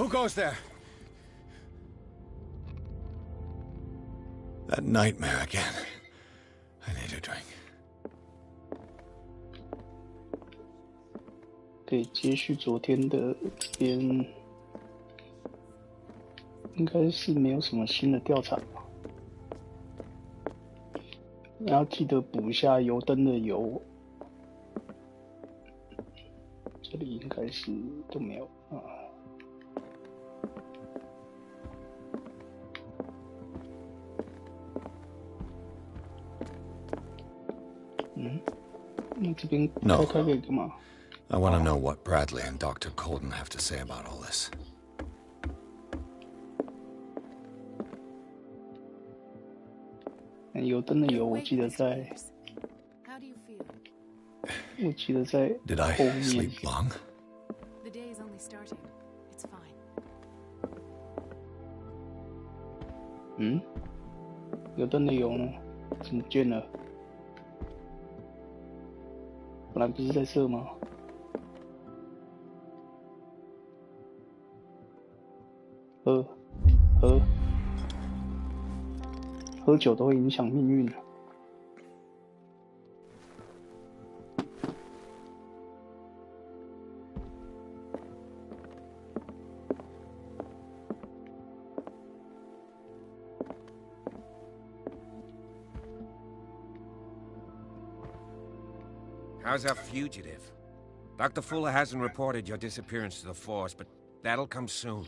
Who goes there? That nightmare again. I need a drink. 可以接续昨天的这边，应该是没有什么新的调查吧。然后记得补一下油灯的油，这里应该是都没有啊。那这边开给干嘛？ I want to know what Bradley and Dr. Colden have to say about all this. 油灯的油，我记得在，我记得在 Did I 后面。 sleep long? The day is only starting. It's fine. 油灯的油呢？怎么见了？本来不是在这吗？喝酒都会影响命运。How's our fugitive? Dr. Fuller hasn't reported your disappearance to the force, but that'll come soon.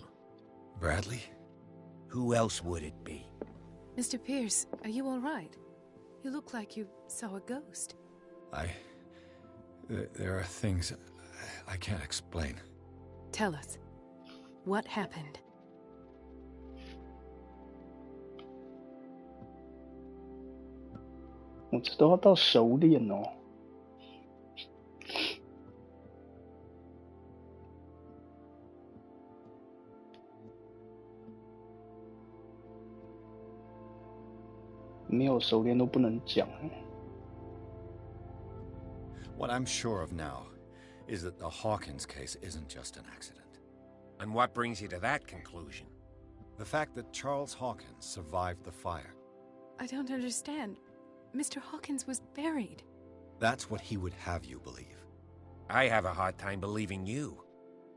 Bradley? Who else would it be? Mr. Pierce, are you all right? You look like you saw a ghost. There are things I can't explain. Tell us. What happened? 我这都要到熟练哦。没有熟练都不能讲。What I'm sure of now is that the Hawkins case isn't just an accident. And what brings you to that conclusion? The fact that Charles Hawkins survived the fire. I don't understand. Mr. Hawkins was buried. That's what he would have you believe. I have a hard time believing you.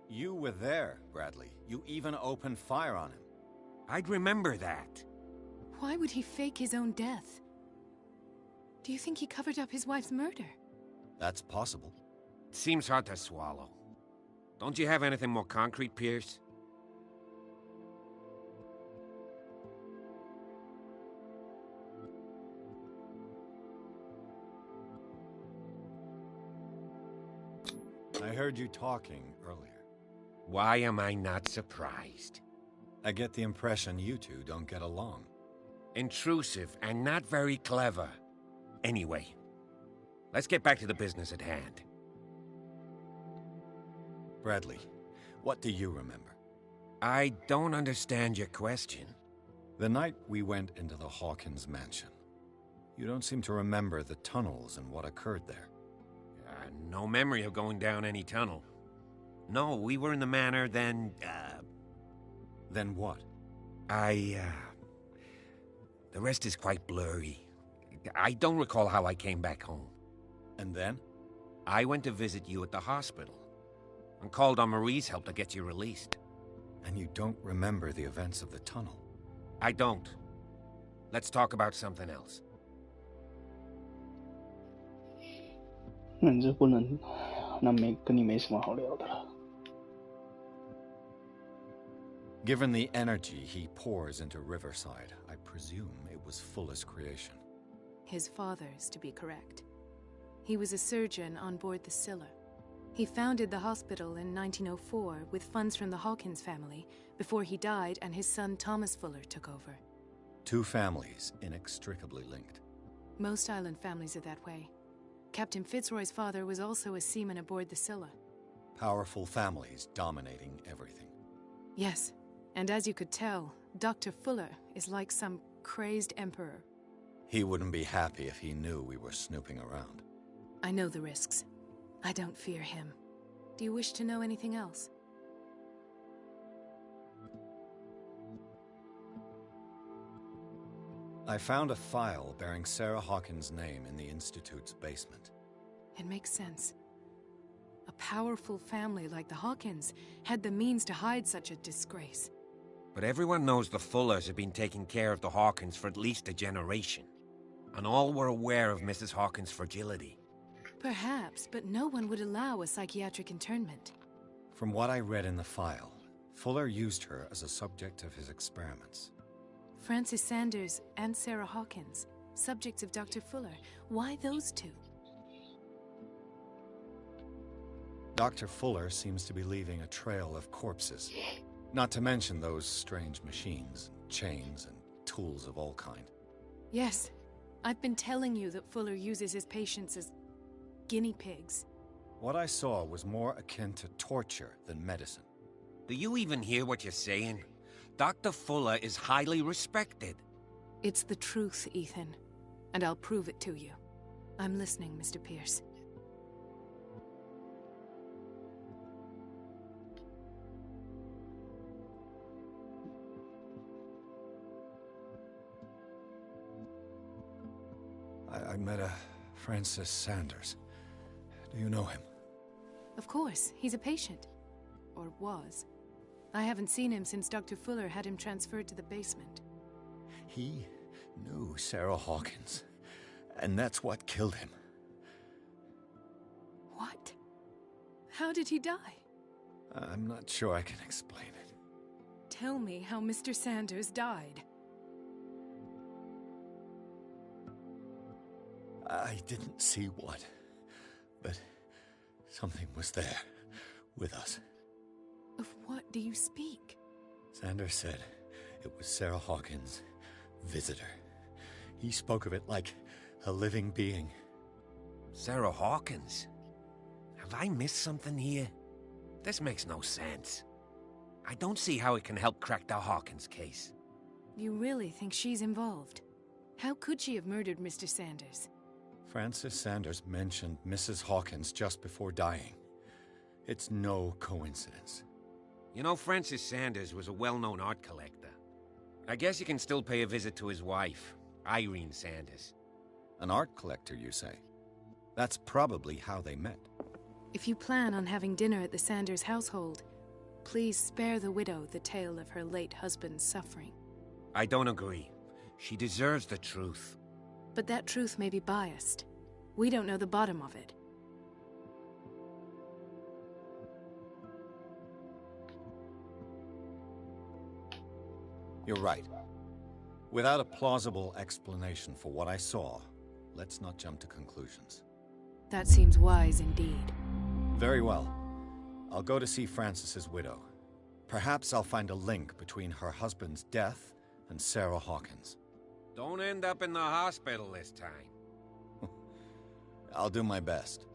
You were there, Bradley. You even opened fire on him. I'd remember that. Why would he fake his own death? Do you think he covered up his wife's murder? That's possible. It seems hard to swallow. Don't you have anything more concrete, Pierce? I heard you talking earlier. Why am I not surprised? I get the impression you two don't get along. Intrusive and not very clever. Anyway, let's get back to the business at hand. Bradley, what do you remember? I don't understand your question. The night we went into the Hawkins mansion. You don't seem to remember the tunnels and what occurred there. No memory of going down any tunnel. No, we were in the manor, then, Then what? The rest is quite blurry. I don't recall how I came back home. And then? I went to visit you at the hospital and called on Marie's help to get you released. And you don't remember the events of the tunnel? I don't. Let's talk about something else. 那你这不能，那跟你没什么好聊的了。Given the energy he pours into Riverside, I presume it was Fuller's creation. His father's, to be correct. He was a surgeon on board the Scylla. He founded the hospital in 1904 with funds from the Hawkins family before he died and his son Thomas Fuller took over. Two families inextricably linked. Most island families are that way. Captain Fitzroy's father was also a seaman aboard the Scylla. Powerful families dominating everything. Yes, and as you could tell, Dr. Fuller is like some crazed emperor. He wouldn't be happy if he knew we were snooping around. I know the risks. I don't fear him. Do you wish to know anything else? I found a file bearing Sarah Hawkins' name in the Institute's basement. It makes sense. A powerful family like the Hawkins had the means to hide such a disgrace. But everyone knows the Fullers have been taking care of the Hawkins for at least a generation. And all were aware of Mrs. Hawkins' fragility. Perhaps, but no one would allow a psychiatric internment. From what I read in the file, Fuller used her as a subject of his experiments. Francis Sanders and Sarah Hawkins, subjects of Dr. Fuller. Why those two? Dr. Fuller seems to be leaving a trail of corpses. Not to mention those strange machines, chains, and tools of all kind. Yes. I've been telling you that Fuller uses his patients as guinea pigs. What I saw was more akin to torture than medicine. Do you even hear what you're saying? Dr. Fuller is highly respected. It's the truth, Ethan. And I'll prove it to you. I'm listening, Mr. Pierce. I met a Francis Sanders. Do you know him? Of course, he's a patient. Or was. I haven't seen him since Dr. Fuller had him transferred to the basement. He knew Sarah Hawkins, and that's what killed him. What? How did he die? I'm not sure I can explain it. Tell me how Mr. Sanders died. I didn't see what, but something was there, with us. Of what do you speak? Sanders said it was Sarah Hawkins' visitor. He spoke of it like a living being. Sarah Hawkins? Have I missed something here? This makes no sense. I don't see how it can help crack the Hawkins case. You really think she's involved? How could she have murdered Mr. Sanders? Francis Sanders mentioned Mrs. Hawkins just before dying. It's no coincidence. You know, Francis Sanders was a well-known art collector. I guess you can still pay a visit to his wife, Irene Sanders. An art collector, you say? That's probably how they met. If you plan on having dinner at the Sanders household, please spare the widow the tale of her late husband's suffering. I don't agree. She deserves the truth. But that truth may be biased. We don't know the bottom of it. You're right. Without a plausible explanation for what I saw, let's not jump to conclusions. That seems wise indeed. Very well. I'll go to see Francis's widow. Perhaps I'll find a link between her husband's death and Sarah Hawkins. Don't end up in the hospital this time. I'll do my best.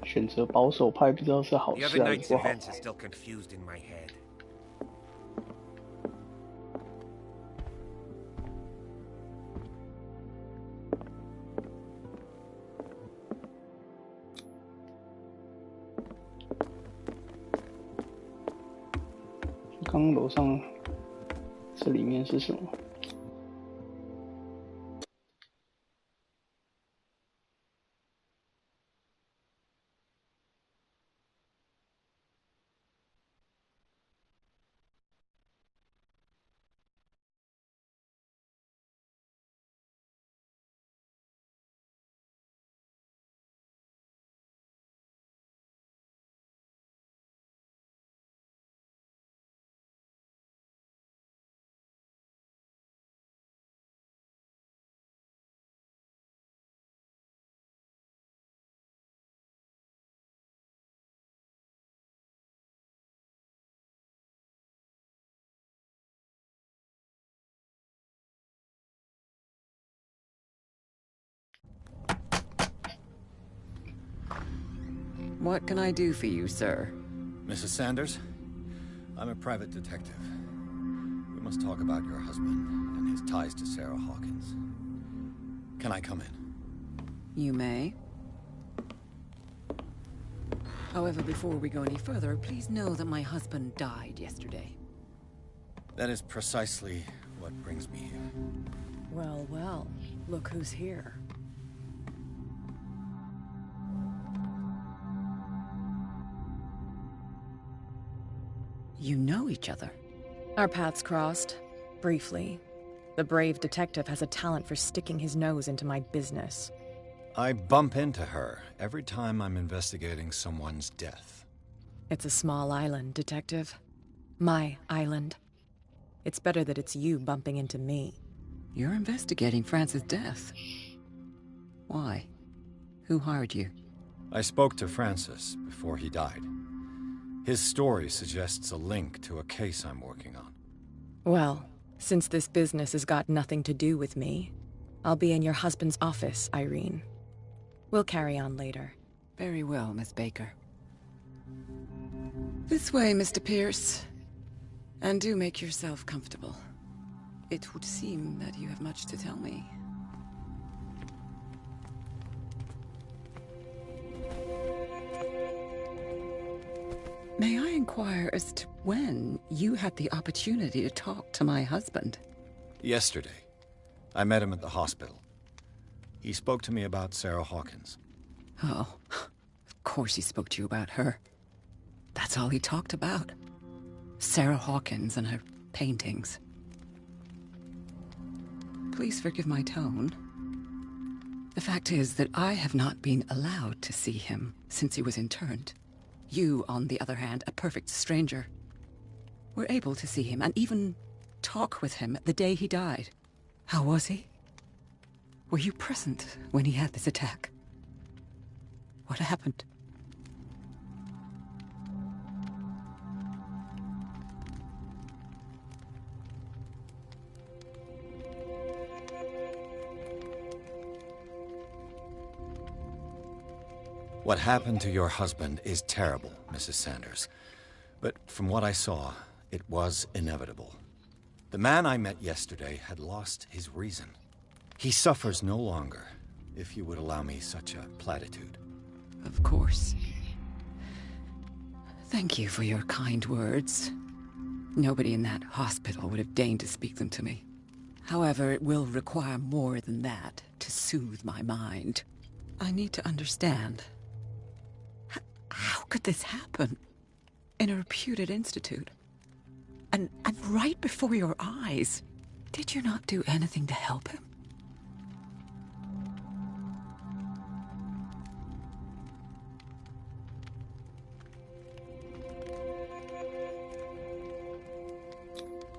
选择保守派不知道是好 The 事 other 还 night's 是不好。 events are still confused in my head. 刚刚楼上这里面是什么？ What can I do for you, sir? Mrs. Sanders, I'm a private detective. We must talk about your husband and his ties to Sarah Hawkins. Can I come in? You may. However, before we go any further, please know that my husband died yesterday. That is precisely what brings me here. Well, well, look who's here. You know each other? Our paths crossed, briefly. The brave detective has a talent for sticking his nose into my business. I bump into her every time I'm investigating someone's death. It's a small island, Detective. My island. It's better that it's you bumping into me. You're investigating Francis' death. Why? Who hired you? I spoke to Francis before he died. His story suggests a link to a case I'm working on. Well, since this business has got nothing to do with me, I'll be in your husband's office, Irene. We'll carry on later. Very well, Miss Baker. This way, Mr. Pierce. And do make yourself comfortable. It would seem that you have much to tell me. May I inquire as to when you had the opportunity to talk to my husband? Yesterday. I met him at the hospital. He spoke to me about Sarah Hawkins. Oh, of course he spoke to you about her. That's all he talked about. Sarah Hawkins and her paintings. Please forgive my tone. The fact is that I have not been allowed to see him since he was interned. You, on the other hand, a perfect stranger, were able to see him and even talk with him the day he died. How was he? Were you present when he had this attack? What happened? What happened to your husband is terrible, Mrs. Sanders. But from what I saw, it was inevitable. The man I met yesterday had lost his reason. He suffers no longer, if you would allow me such a platitude. Of course. Thank you for your kind words. Nobody in that hospital would have deigned to speak them to me. However, it will require more than that to soothe my mind. I need to understand. How could this happen? In a reputed institute? And right before your eyes? Did you not do anything to help him?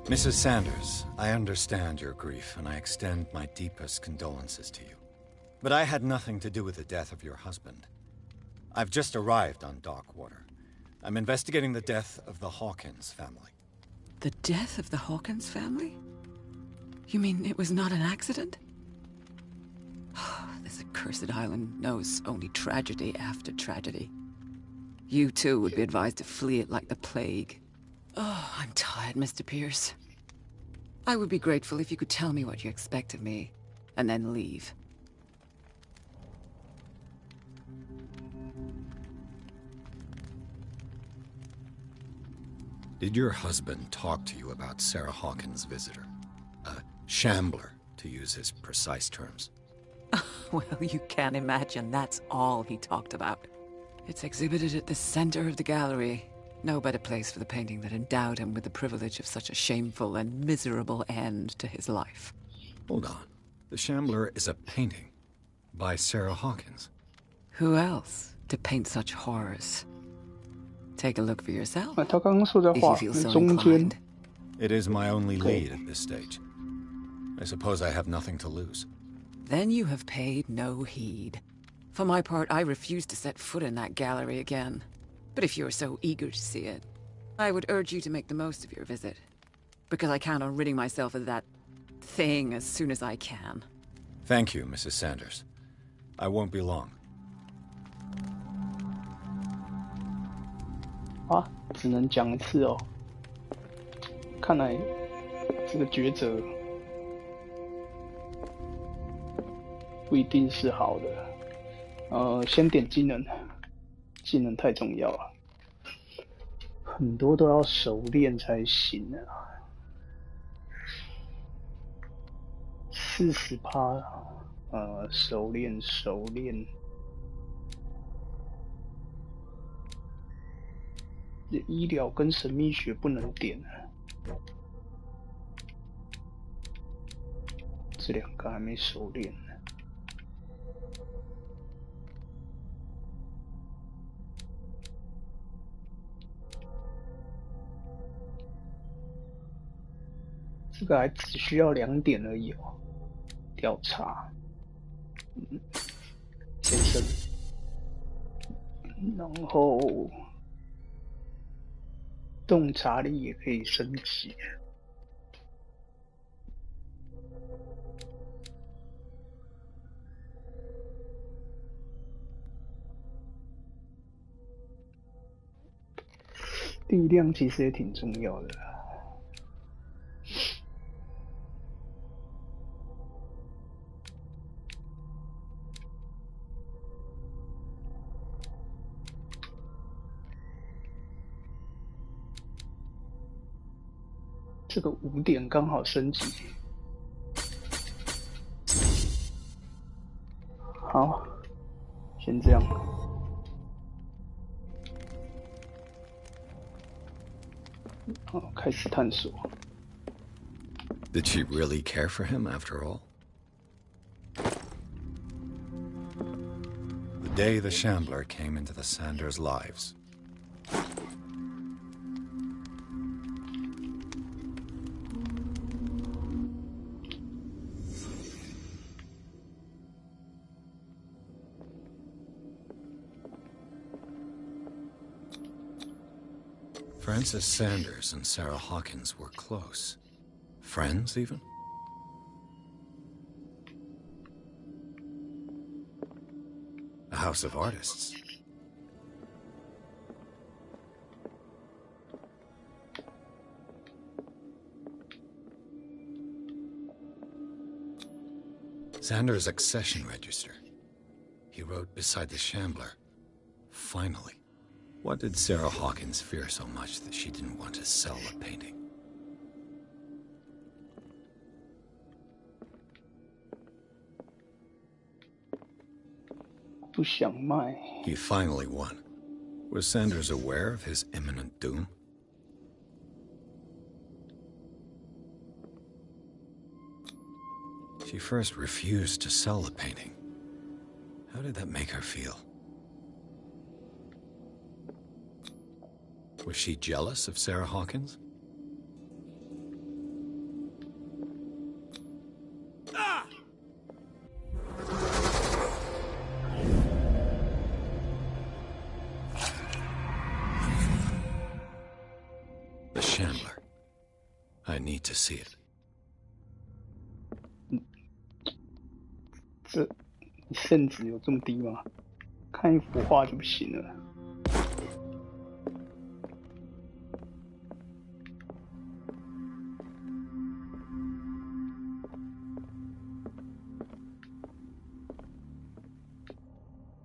Mrs. Sanders, I understand your grief, and I extend my deepest condolences to you. But I had nothing to do with the death of your husband. I've just arrived on Darkwater. I'm investigating the death of the Hawkins family. The death of the Hawkins family? You mean it was not an accident? This accursed island knows only tragedy after tragedy. You too would be advised to flee it like the plague. Oh, I'm tired, Mr. Pierce. I would be grateful if you could tell me what you expect of me, and then leave. Did your husband talk to you about Sarah Hawkins' visitor? A shambler, to use his precise terms. Well, you can imagine that's all he talked about. It's exhibited at the center of the gallery. No better place for the painting that endowed him with the privilege of such a shameful and miserable end to his life. Hold on. The Shambler is a painting by Sarah Hawkins. Who else to paint such horrors? Take a look for yourself. 他刚刚说在 If 画 you feel so 中间 inclined. It is my only lead at this stage. I suppose I have nothing to lose. Then you have paid no heed. For my part, I refuse to set foot in that gallery again. But if you're so eager to see it, I would urge you to make the most of your visit. Because I count on ridding myself of that thing as soon as I can. Thank you, Mrs. Sanders. I won't be long. 啊，只能讲一次哦。看来这个抉择不一定是好的。先点技能，技能太重要了，很多都要熟练才行啊。40%，熟练。医疗跟神秘学不能点，这2个还没熟练。这个还只需要2点而已哦。调查，先生，然后洞察力也可以升级。力量其实也挺重要的。这个5点刚好升级。好，先这样。好，开始探索。Did she really care for him after all? The day the Shambler came into the Sanders' lives. Frances Sanders and Sarah Hawkins were close. Friends, even? A house of artists. Sanders' accession register. He wrote beside the Shambler, "Finally." What did Sarah Hawkins fear so much that she didn't want to sell the painting? He finally won. Was Sanders aware of his imminent doom? She first refused to sell the painting. How did that make her feel? Was she jealous of Sarah Hawkins? The Shambler. I need to see it. 这圣旨有这么低吗？看一幅画就不行了。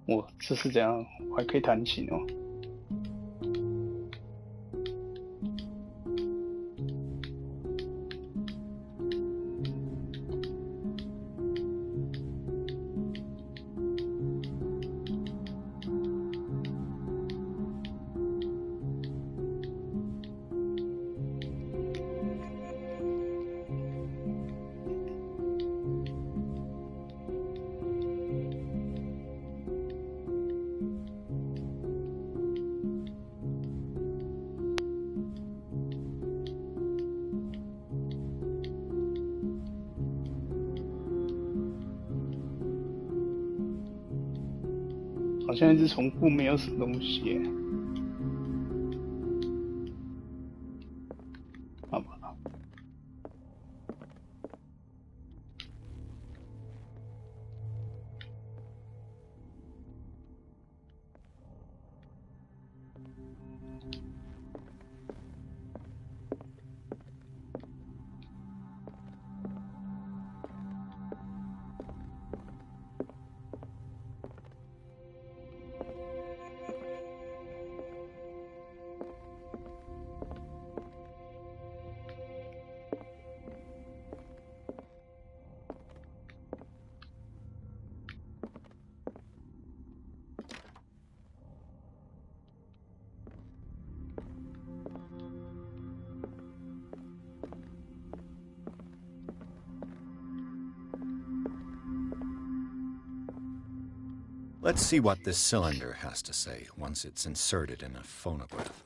哇，这是怎样？我还可以弹琴哦。好像一直重复，没有什么东西耶。好吧。Let's see what this cylinder has to say once it's inserted in a phonograph.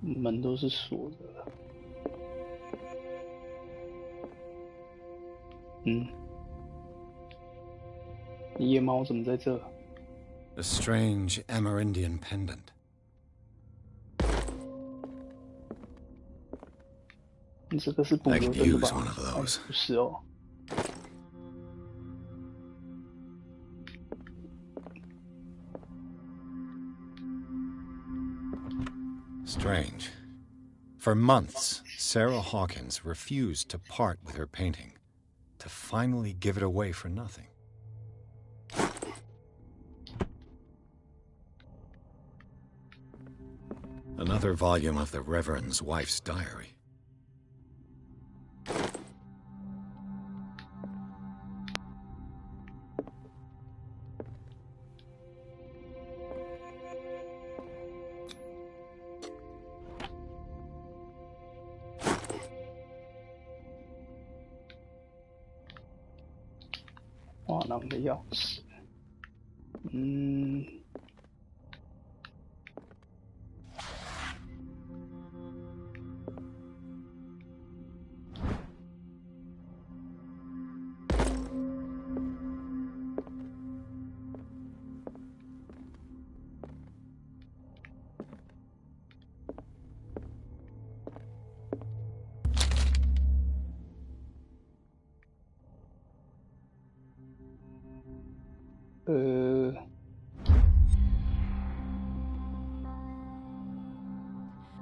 门都是锁的。夜猫怎么在这？ A strange Amerindian pendant. 这个是保留的吧？不是哦。Strange. For months, Sarah Hawkins refused to part with her painting, to finally give it away for nothing. Another volume of the Reverend's wife's diary.《画廊的钥匙》。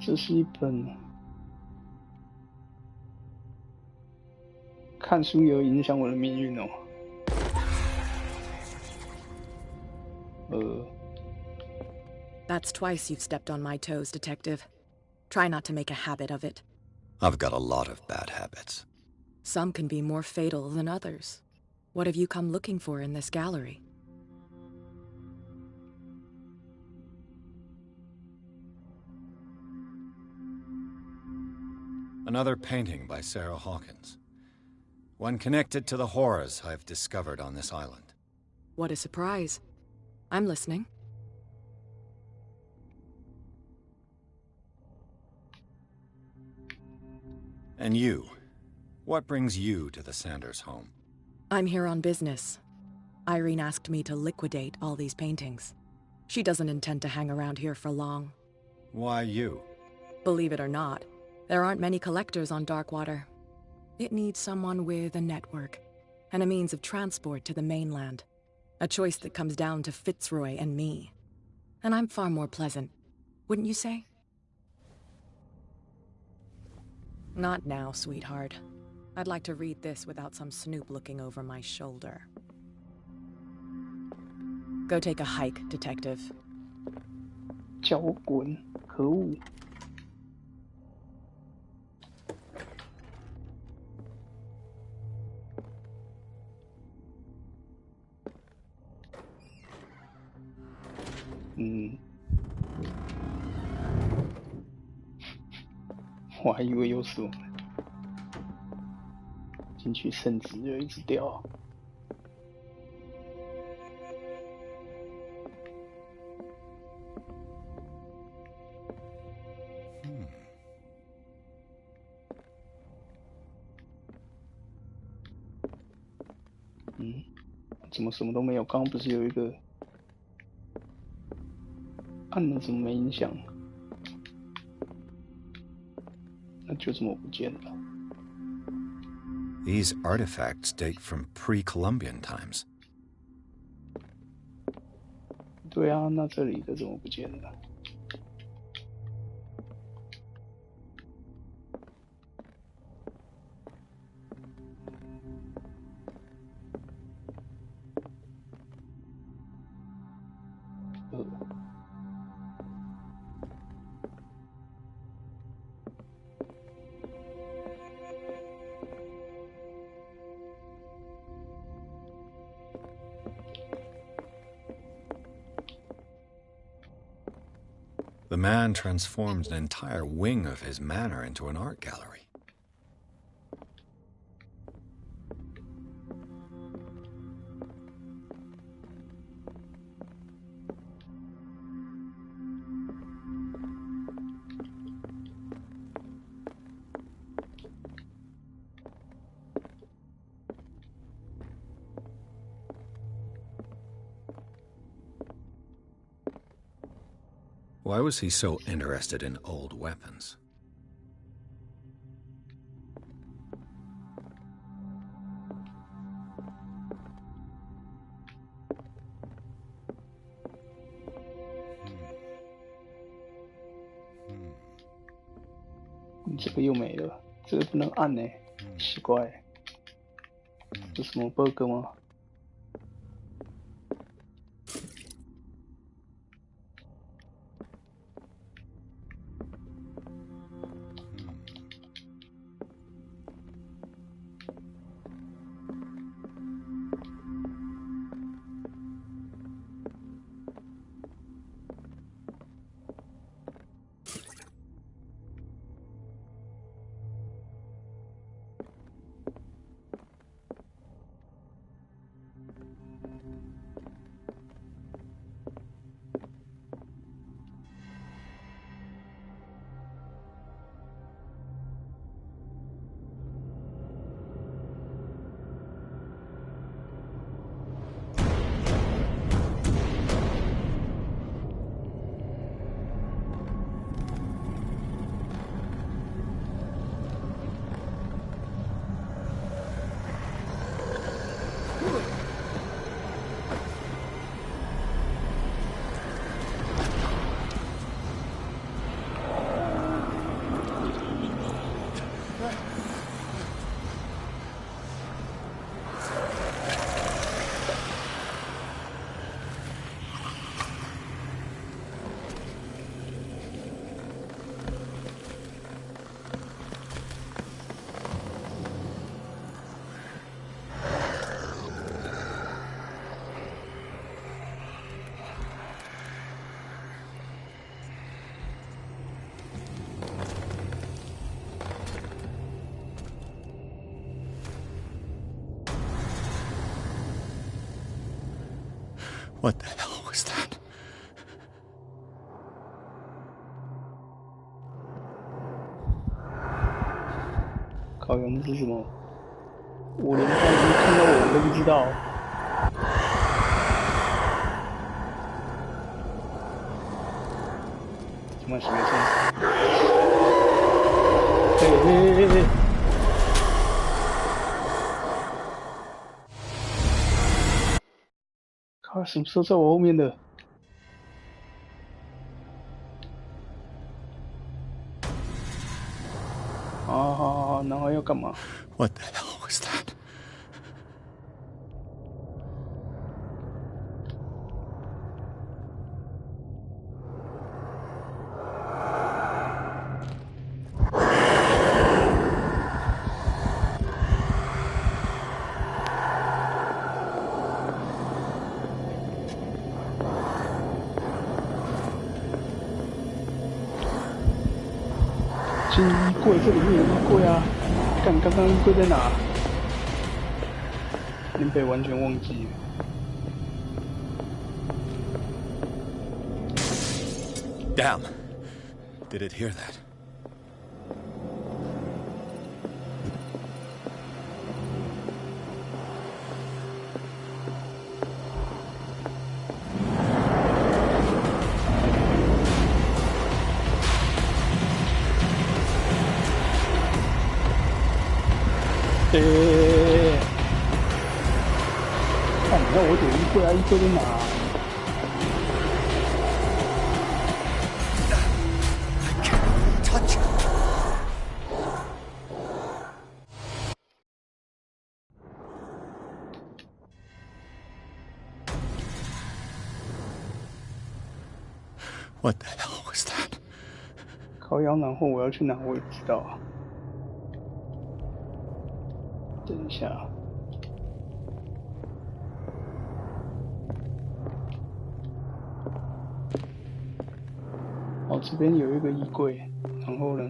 这是一本看书有影响我的命运哦。That's twice you've stepped on my toes, Detective. Try not to make a habit of it. I've got a lot of bad habits. Some can be more fatal than others. What have you come looking for in this gallery? Another painting by Sarah Hawkins. One connected to the horrors I've discovered on this island. What a surprise. I'm listening. And you? What brings you to the Sanders home? I'm here on business. Irene asked me to liquidate all these paintings. She doesn't intend to hang around here for long. Why you? Believe it or not, there aren't many collectors on Darkwater. It needs someone with a network, and a means of transport to the mainland. A choice that comes down to Fitzroy and me. And I'm far more pleasant, wouldn't you say? Not now, sweetheart. I'd like to read this without some snoop looking over my shoulder. Go take a hike, Detective. 叫我滚！可恶！我还以为又是我们进去圣旨就一直掉。怎么什么都没有？刚刚不是有一个按了，怎么没影响？那就这么不见了。These artifacts date from pre-Columbian times. 对啊，那这里的怎么不见了？ The man transformed an entire wing of his manor into an art gallery. Why was he so interested in old weapons? Hmm. 这个又没了，这个不能按呢，奇怪，这什么 bug 吗？What the hell was that? 靠腰，那是什么？我连他已经看到我都不知道。怎么是没声？嘿。靠，什么时候在我后面的？啊，然后要干嘛 What the hell was that? 进衣柜，这里面有衣柜啊！看刚刚衣柜在哪？林北完全忘记了。Damn! Did it hear that?看，你要我躲衣柜啊？衣柜在哪？Touch. What the hell was that? 靠腰，然后我要去哪？我也不知道啊。等一下。哦，这边有一个衣柜，然后呢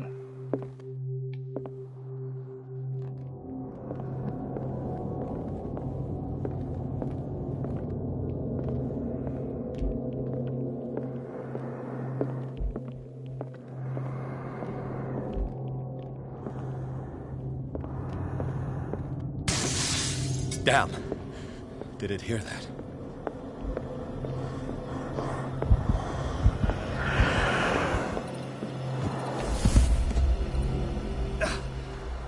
？Damn! Did it hear that?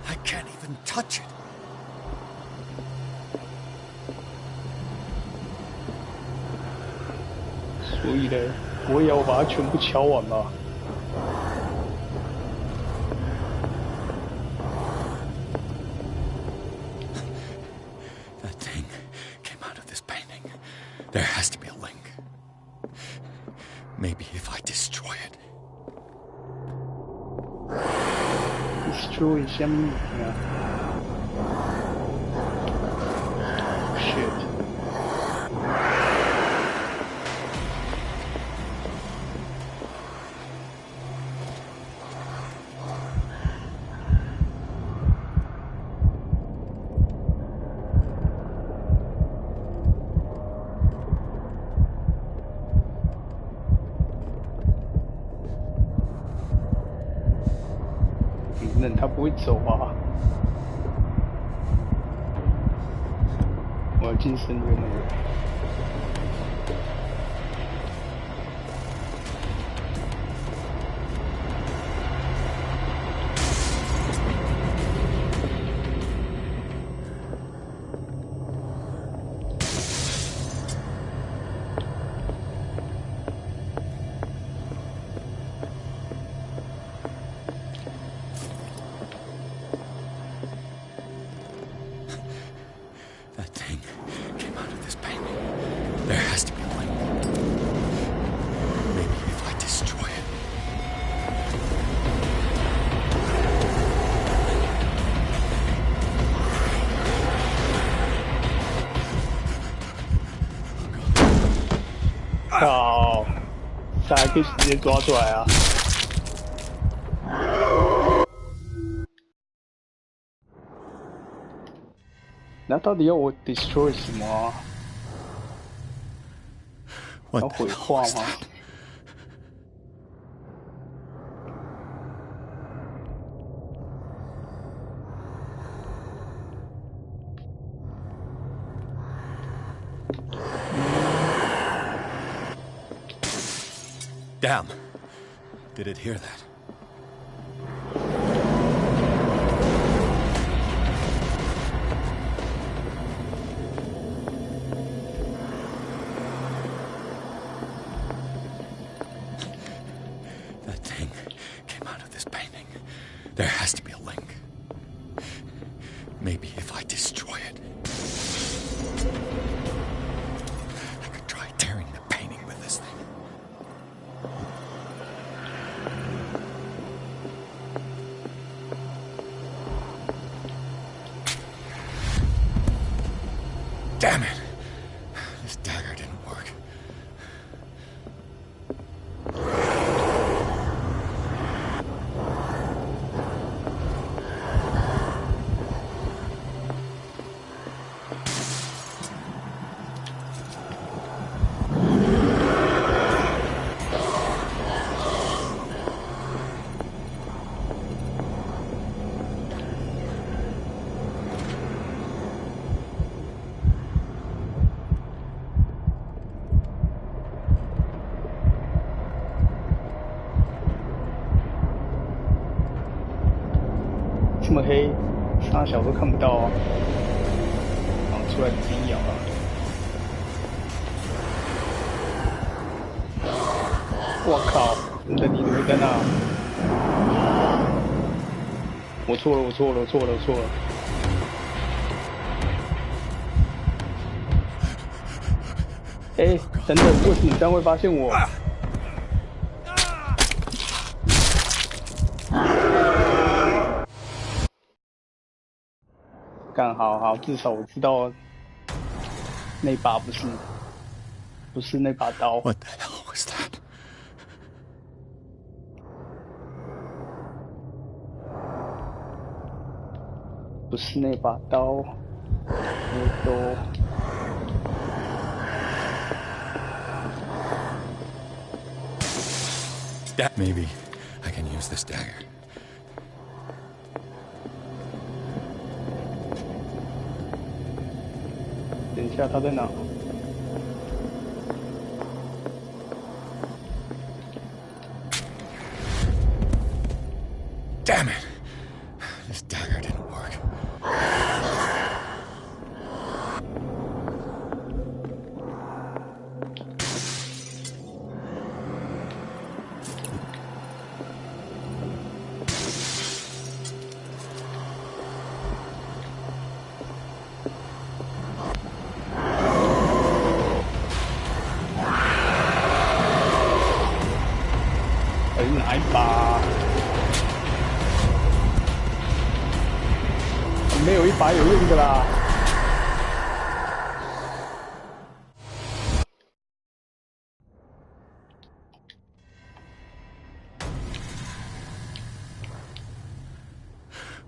I can't even touch it. 所以呢，我也要把它全部敲完吧。There has to be a link. Maybe if I destroy it. Destroy 什么呀 ？Shit. 他不会走啊！我要进深渊了。靠！这还可以直接抓出来啊！那到底要我 destroy 什么啊？要毁化吗？Damn! Did it hear that? That thing came out of this painting. There has to be a link. Maybe if I destroy it. I could try tearing the painting with this thing. Damn it! This dagger didn't work. 这么黑，啥小都看不到啊！然后出来自己咬啊！我靠！你怎么会在那？我错了！哎，等等，为什么你这样会发现我？干好，至少我知道那把不是那把刀。What the hell was that? 不是那把刀，那都。Maybe I can use this dagger. Damn it! This dagger didn't work.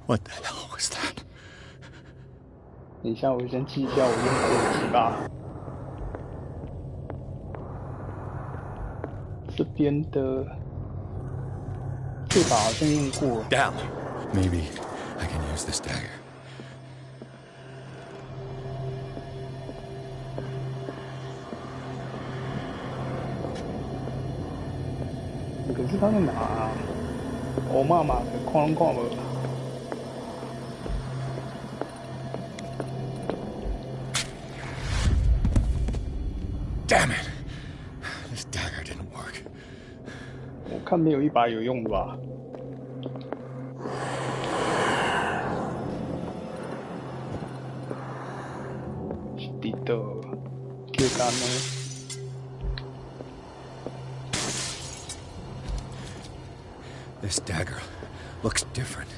What the hell was that? 等一下，我先记一下我用过的几把。这边的这把好像用过。Damn. Maybe I can use this dagger. 可是他在哪啊？我妈妈的框框了。Damn it! This dagger didn't work. 我看没有一把有用的吧。是的，就干呢。This dagger looks different.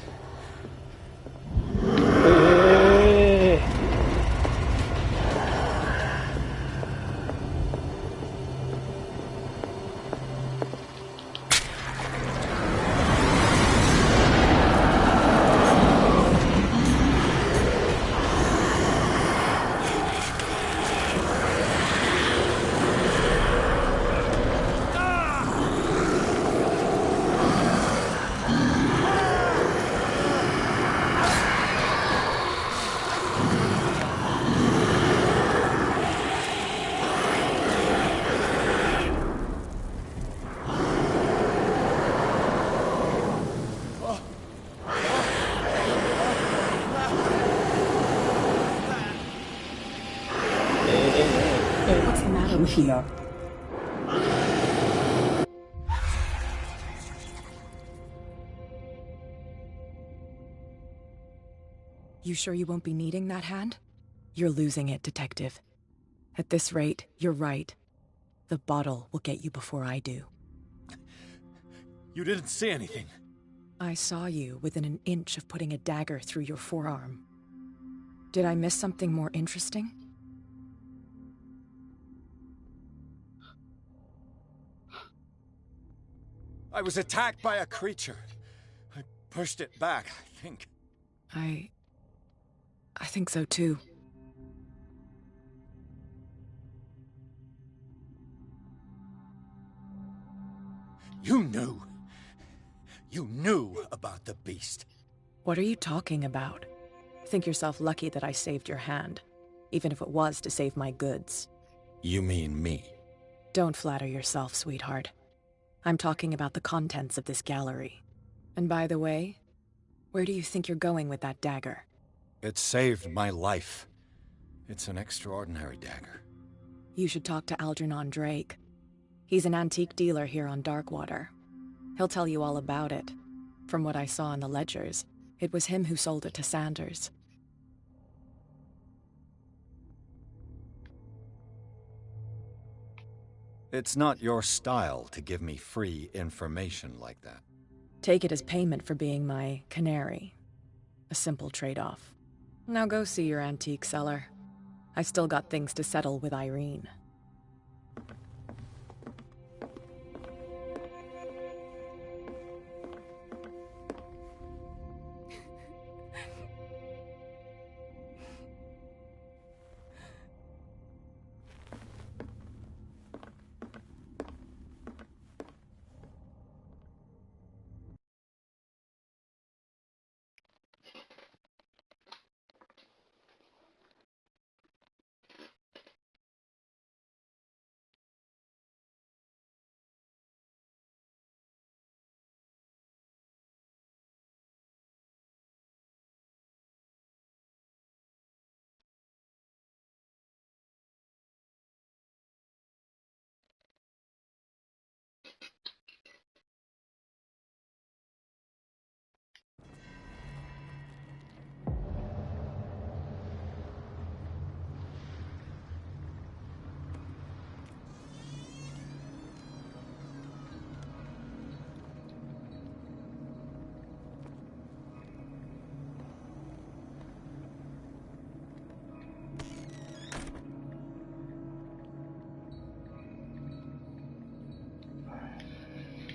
You sure you won't be needing that hand? You're losing it, Detective. At this rate, you're right. The bottle will get you before I do. You didn't see anything. I saw you within an inch of putting a dagger through your forearm. Did I miss something more interesting? I was attacked by a creature. I pushed it back, I think. I think so too. You knew. You knew about the beast. What are you talking about? Think yourself lucky that I saved your hand, even if it was to save my goods. You mean me? Don't flatter yourself, sweetheart. I'm talking about the contents of this gallery. And by the way, where do you think you're going with that dagger? It saved my life. It's an extraordinary dagger. You should talk to Algernon Drake. He's an antique dealer here on Darkwater. He'll tell you all about it. From what I saw in the ledgers, it was him who sold it to Sanders. It's not your style to give me free information like that. Take it as payment for being my canary. A simple trade-off. Now go see your antique seller. I've still got things to settle with Irene.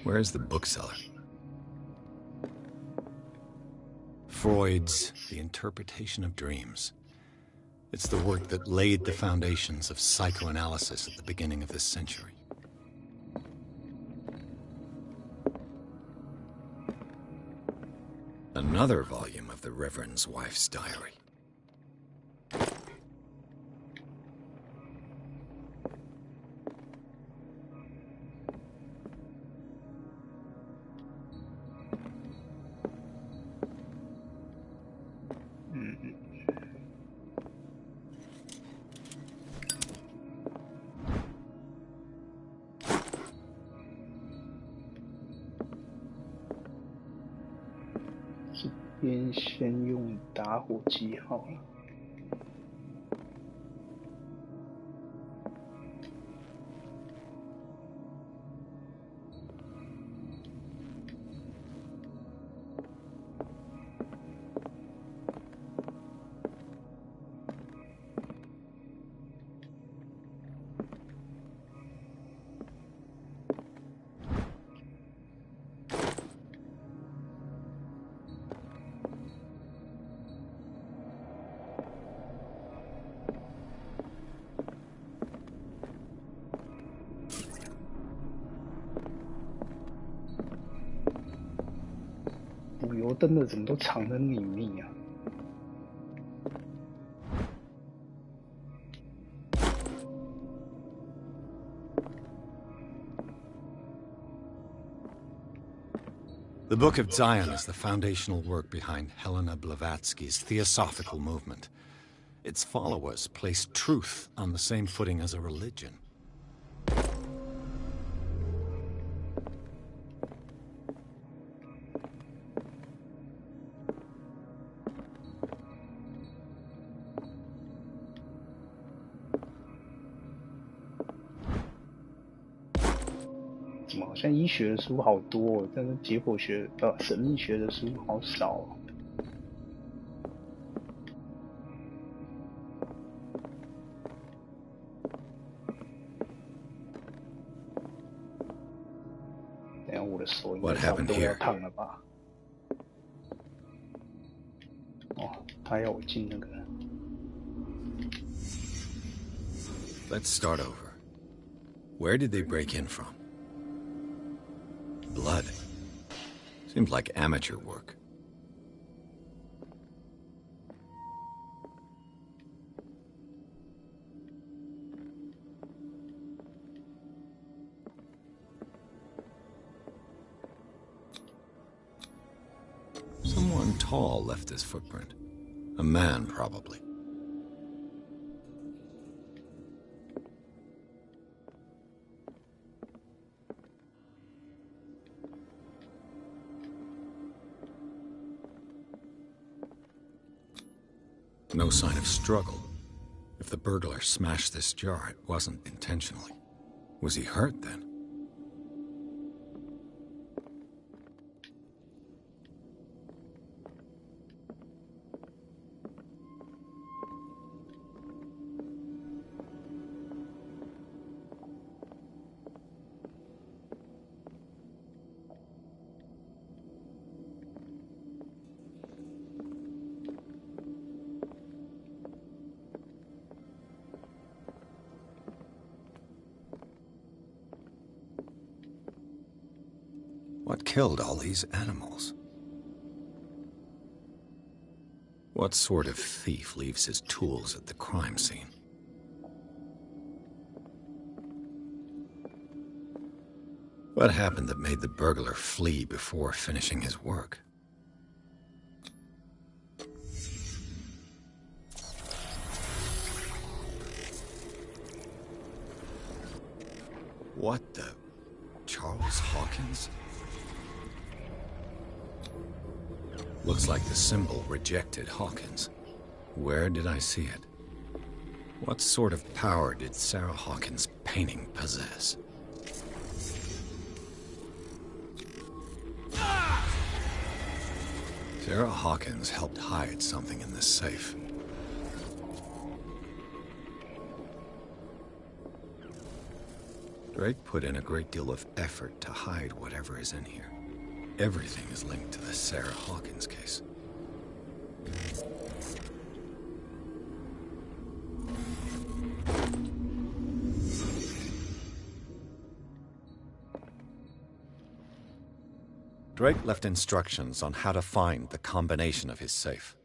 Where's the bookseller? Freud's The Interpretation of Dreams. It's the work that laid the foundations of psychoanalysis at the beginning of this century. Another volume of the Reverend's wife's diary.先用打火机好了。补油灯的怎么都藏得隐秘啊？The Book of Zion is the foundational work behind Helena Blavatsky's Theosophical movement. Its followers placed truth on the same footing as a religion. 怎么好像医学的书好多哦，但是解剖学神秘学的书好少哦。等下我的手应该差不多要烫了吧？哦，他要我进那个。Let's start over. Where did they break in from? Blood. Seems like amateur work. Someone tall left this footprint. A man, probably. No sign of struggle. If the burglar smashed this jar, it wasn't intentionally. Was he hurt then? What killed all these animals? What sort of thief leaves his tools at the crime scene? What happened that made the burglar flee before finishing his work? What the? Charles Hawkins? Looks like the symbol rejected Hawkins. Where did I see it? What sort of power did Sarah Hawkins' painting possess? Sarah Hawkins helped hide something in this safe. Drake put in a great deal of effort to hide whatever is in here. Everything is linked to the Sarah Hawkins case. Drake left instructions on how to find the combination of his safe.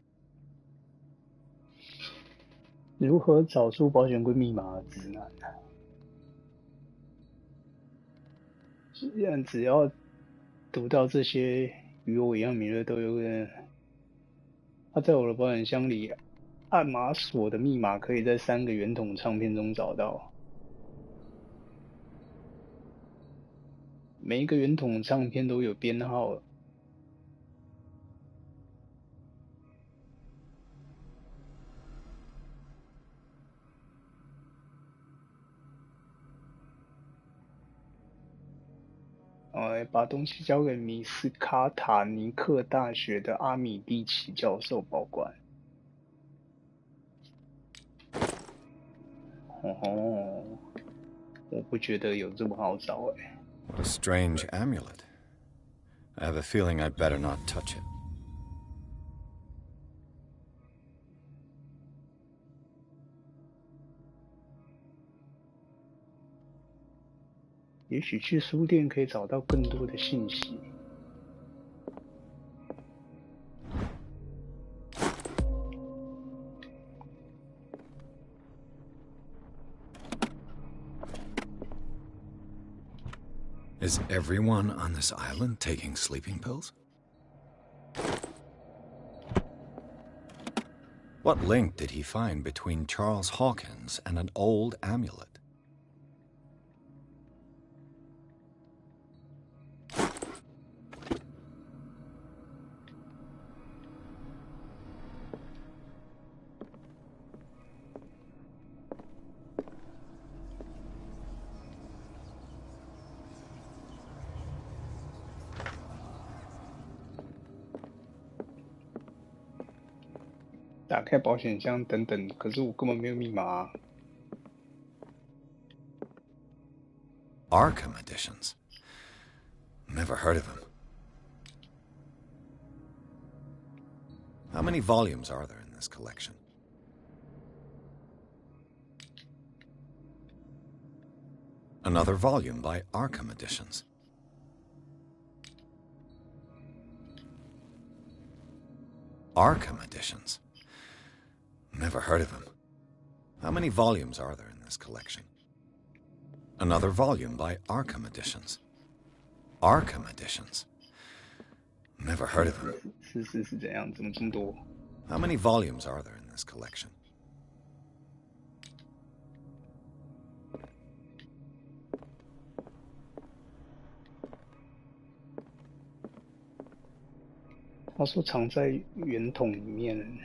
如何找出保险柜密码的指南？只要读到这些与我一样敏锐都有人，他在我的保险箱里按码锁的密码可以在3个圆筒唱片中找到。每一个圆筒唱片都有编号。把东西交给米斯卡塔尼克大学的阿米蒂奇教授保管。我不觉得有这么好找欸。What a strange amulet. I have a feeling I'd better not touch it. 也许去书店可以找到更多的信息。Is everyone on this island taking sleeping pills? What link did he find between Charles Hawkins and an old amulet?打开保险箱等等，可是我根本没有密码啊。Arkham editions. Never heard of them. How many volumes are there in this collection? Another volume by Arkham editions. Arkham editions. Never heard of them. How many volumes are there in this collection? Another volume by Arkham editions. Arkham editions. Never heard of them. 是怎样？怎么这么多？ How many volumes are there in this collection? 他说藏在圆筒里面，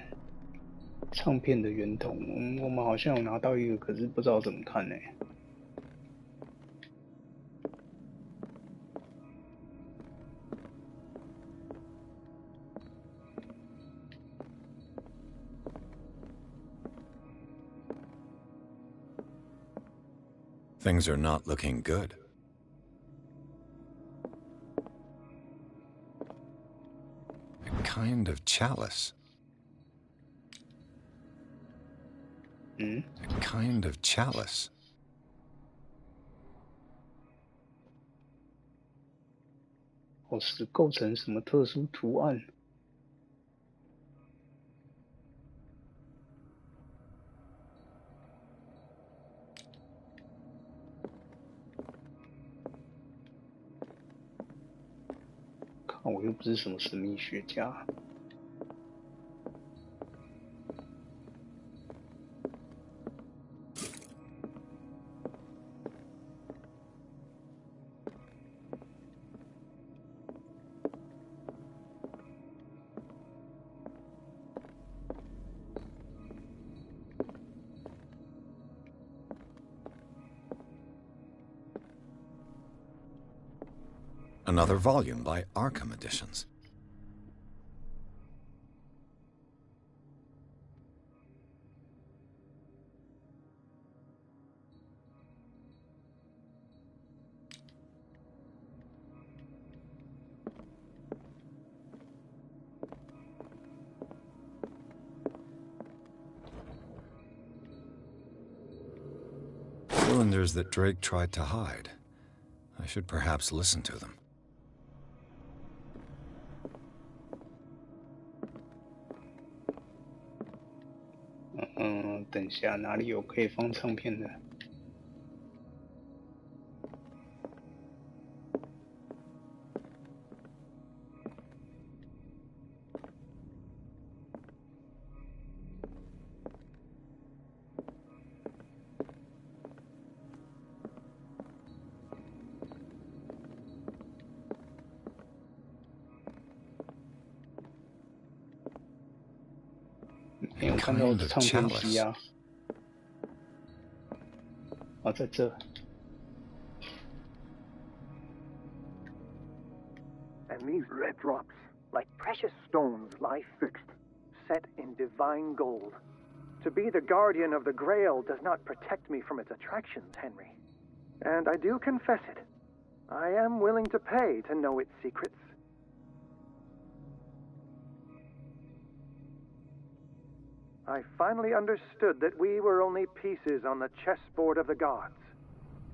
唱片的圆筒。我们好像有拿到一个，可是不知道怎么看呢。Things are not looking good. A kind of chalice. A kind of chalice. 是构成什么特殊图案？看我又不是什么神秘学家。Another volume by Arkham editions. cylinders that Drake tried to hide. I should perhaps listen to them. 等一下，哪里有可以放唱片的？没有看到唱片机啊！啊，在这。And these red drops, like precious stones, lie fixed, set in divine gold. To be the guardian of the Grail does not protect me from its attractions, Henry. And I do confess it. I am willing to pay to know its secrets. I finally understood that we were only pieces on the chessboard of the gods.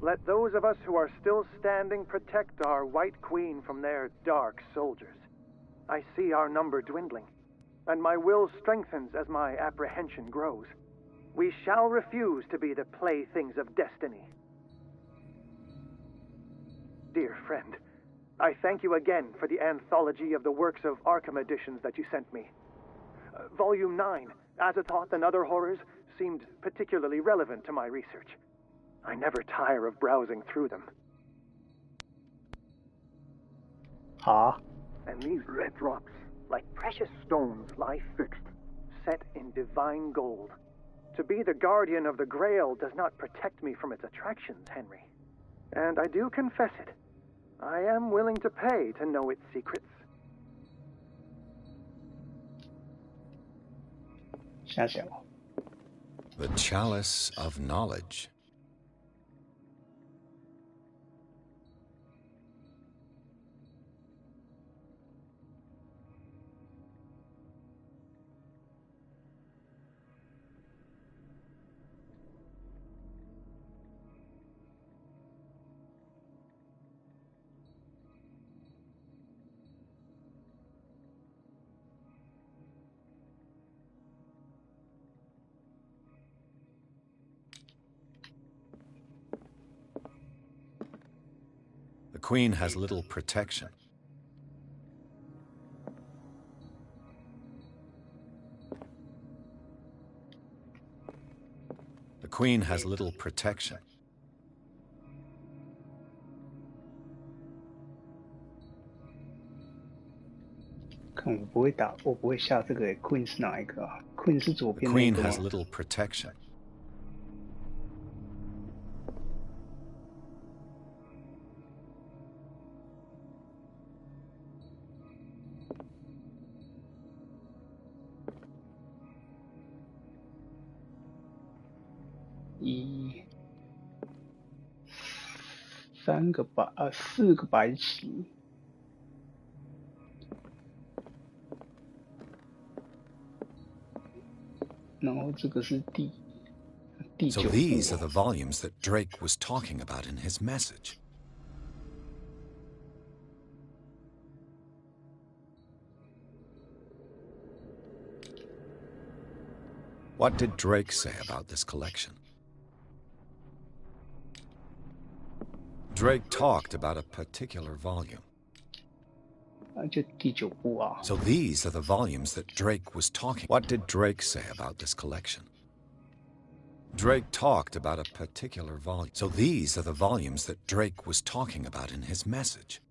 Let those of us who are still standing protect our White Queen from their dark soldiers. I see our number dwindling, and my will strengthens as my apprehension grows. We shall refuse to be the playthings of destiny. Dear friend, I thank you again for the anthology of the works of Arkham editions that you sent me. Volume 9, Azathoth and Other Horrors, seemed particularly relevant to my research. I never tire of browsing through them. And these red drops, like precious stones, lie fixed, set in divine gold. To be the guardian of the Grail does not protect me from its attractions, Henry. And I do confess it. I am willing to pay to know its secrets. 瞎想。 The Chalice of Knowledge. The Queen has little protection. The Queen has little protection.看我不会打，我不会下这个诶。Queen 是哪一个啊 ？Queen 是左 The 边那 Queen 个吗 has little protection.4个白棋。然后这个是第 So 9 these 步 are the volumes that Drake was talking about in his message. What did Drake say about this collection? Drake talked about a particular volume. 就第9步啊。 So these are the volumes that Drake was talking. What did Drake say about this collection? Drake talked about a particular volume. So these are the volumes that Drake was talking about in his message.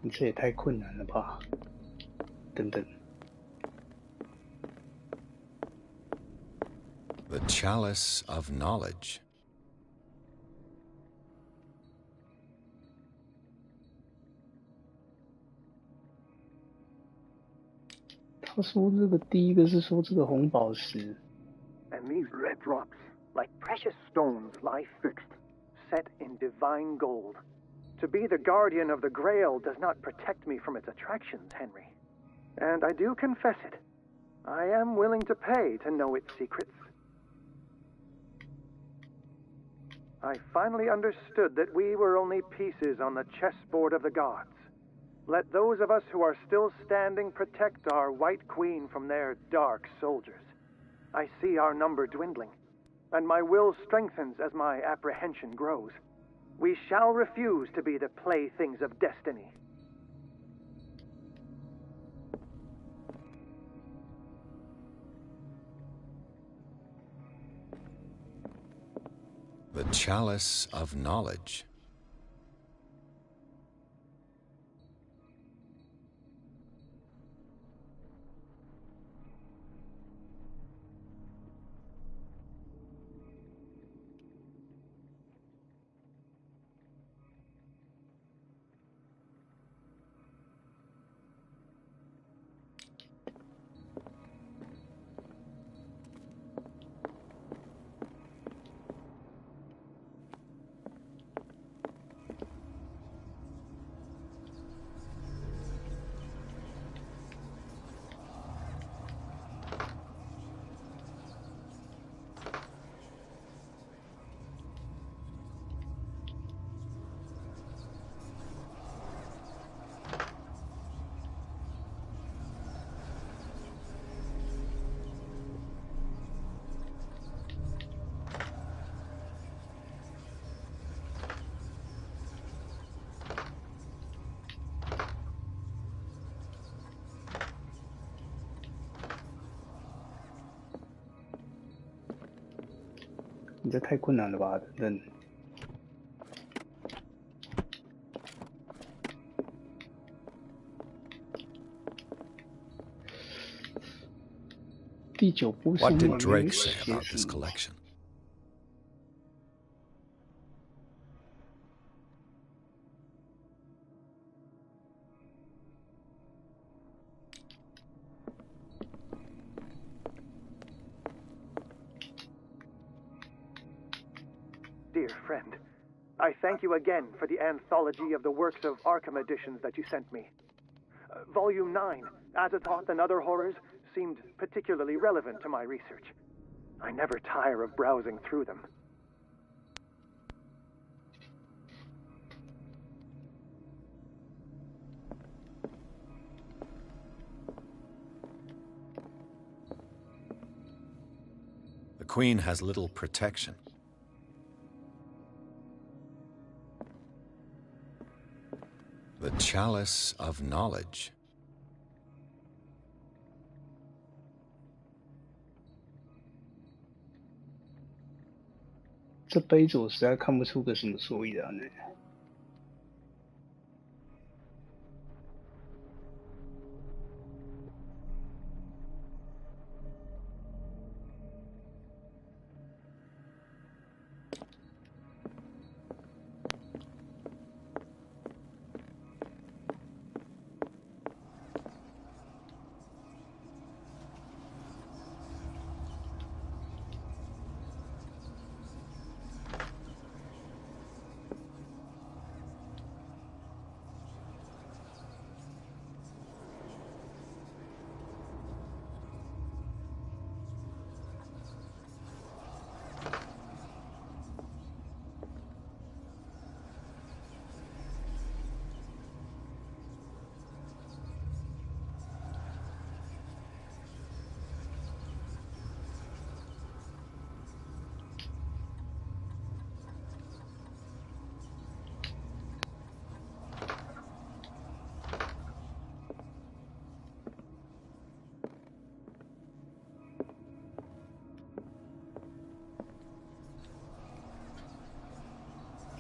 你这也太困难了吧！等等。The Chalice of Knowledge. 他说这个第一个是说这个红宝石。And these red drops, like precious stones, lie fixed, set in divine gold. To be the guardian of the Grail does not protect me from its attractions, Henry. And I do confess it. I am willing to pay to know its secrets. I finally understood that we were only pieces on the chessboard of the gods. Let those of us who are still standing protect our White Queen from their dark soldiers. I see our number dwindling, and my will strengthens as my apprehension grows. We shall refuse to be the playthings of destiny. The Chalice of Knowledge. 你这太困难了吧，等等。第9部上 What 面 did 没有 Drake say 写 about 什 this 么。 collection? Dear friend, I thank you again for the anthology of the works of Arkham editions that you sent me. Volume 9, Azathoth and Other Horrors, seemed particularly relevant to my research. I never tire of browsing through them. The Queen has little protection. The Chalice of Knowledge. 这杯子我实在看不出个什么所以然来。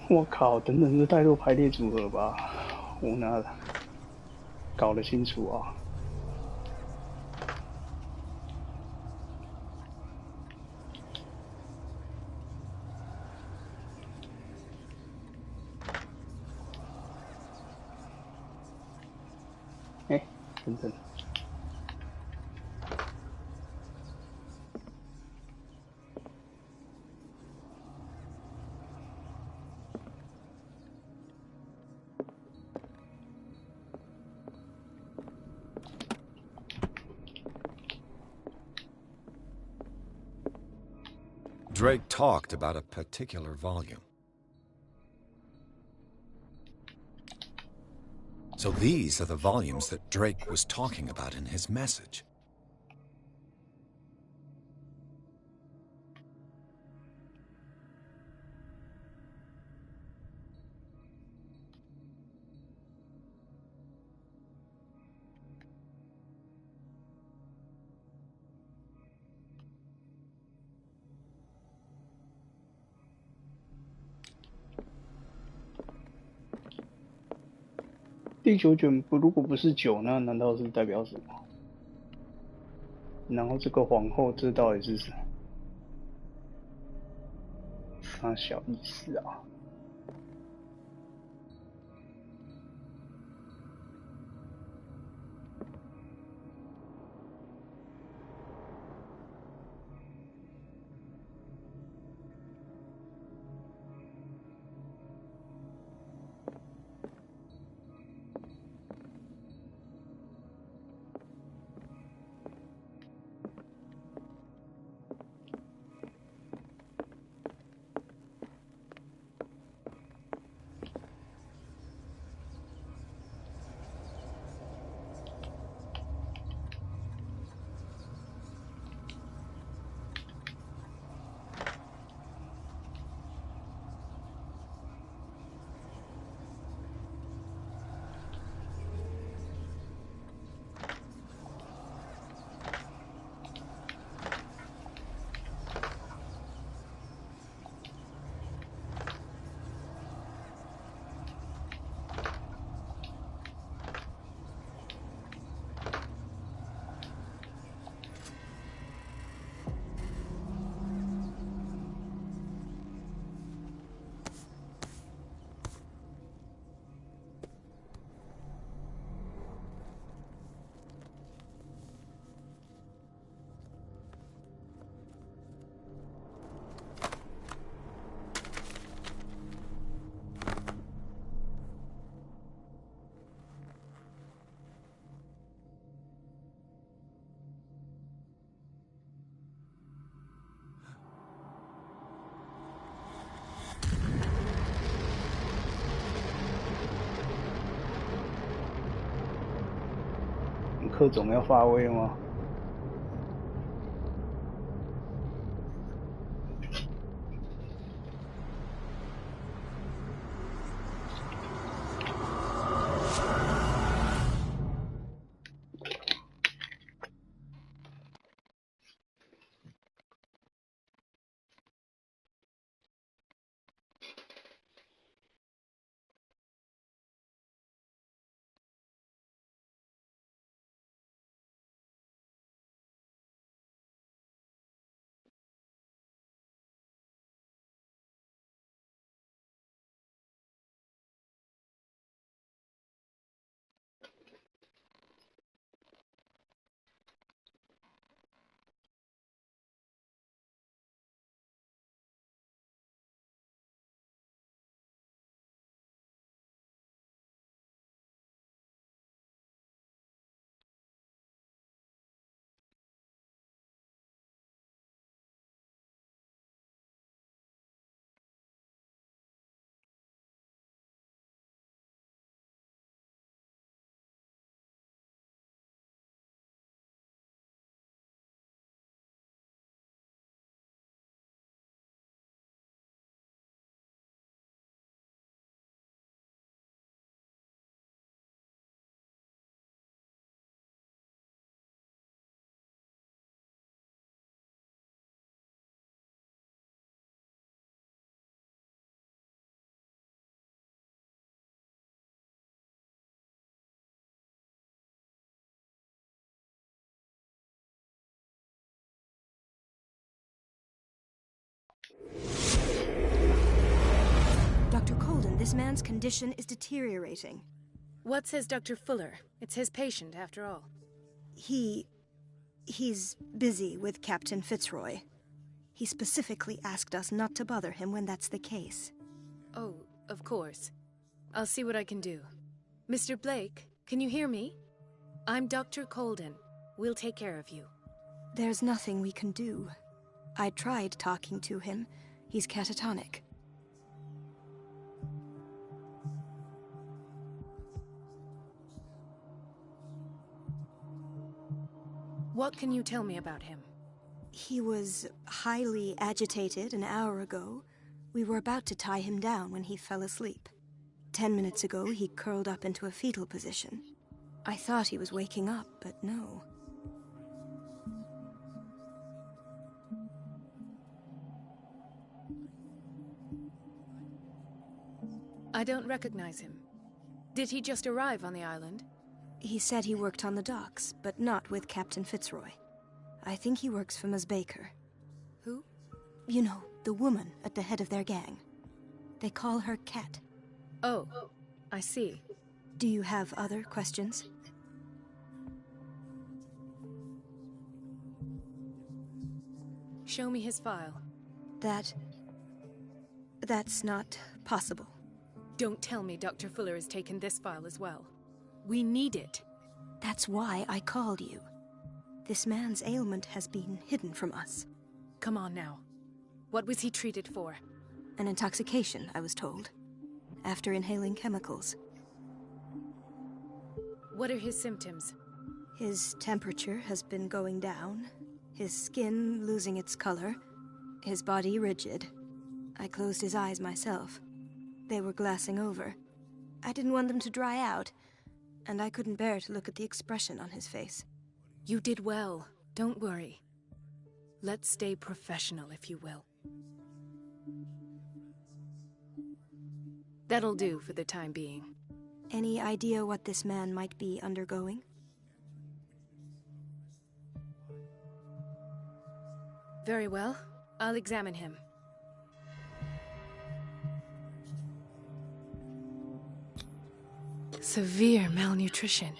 我靠，等等是带入排列组合吧，我拿了。搞得清楚啊。哎，等等。Drake talked about a particular volume. So these are the volumes that Drake was talking about in his message.第9卷如果不是9，那难道是代表什么？然后这个皇后，这到底是啥小意思啊？柯总要发威吗？ Dr. Colden, this man's condition is deteriorating. What says Dr. Fuller? It's his patient, after all. He's busy with Captain Fitzroy. He specifically asked us not to bother him when that's the case. Oh, of course. I'll see what I can do. Mr. Blake, can you hear me? I'm Dr. Colden. We'll take care of you. There's nothing we can do. I tried talking to him. He's catatonic. What can you tell me about him? He was highly agitated an hour ago. We were about to tie him down when he fell asleep. 10 minutes ago, he curled up into a fetal position. I thought he was waking up, but no. I don't recognize him. Did he just arrive on the island? He said he worked on the docks, but not with Captain Fitzroy. I think he works for Ms. Baker. Who? You know, the woman at the head of their gang. They call her Cat. Oh, I see. Do you have other questions? Show me his file. That's not possible. Don't tell me Dr. Fuller has taken this file as well. We need it. That's why I called you. This man's ailment has been hidden from us. Come on now. What was he treated for? An intoxication, I was told. After inhaling chemicals. What are his symptoms? His temperature has been going down. His skin losing its color. His body rigid. I closed his eyes myself. They were glassing over. I didn't want them to dry out, and I couldn't bear to look at the expression on his face. You did well. Don't worry. Let's stay professional, if you will. That'll do for the time being. Any idea what this man might be undergoing? Very well. I'll examine him. Severe malnutrition.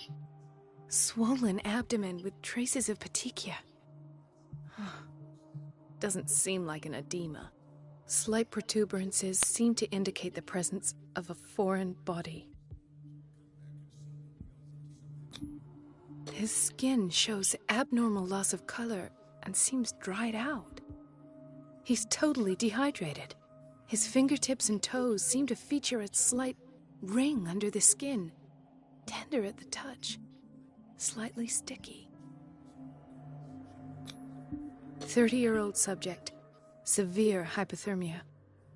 Swollen abdomen with traces of petechia. Doesn't seem like an edema. Slight protuberances seem to indicate the presence of a foreign body. His skin shows abnormal loss of color and seems dried out. He's totally dehydrated. His fingertips and toes seem to feature a slight ring under the skin, tender at the touch, slightly sticky. 30-year-old subject, severe hypothermia,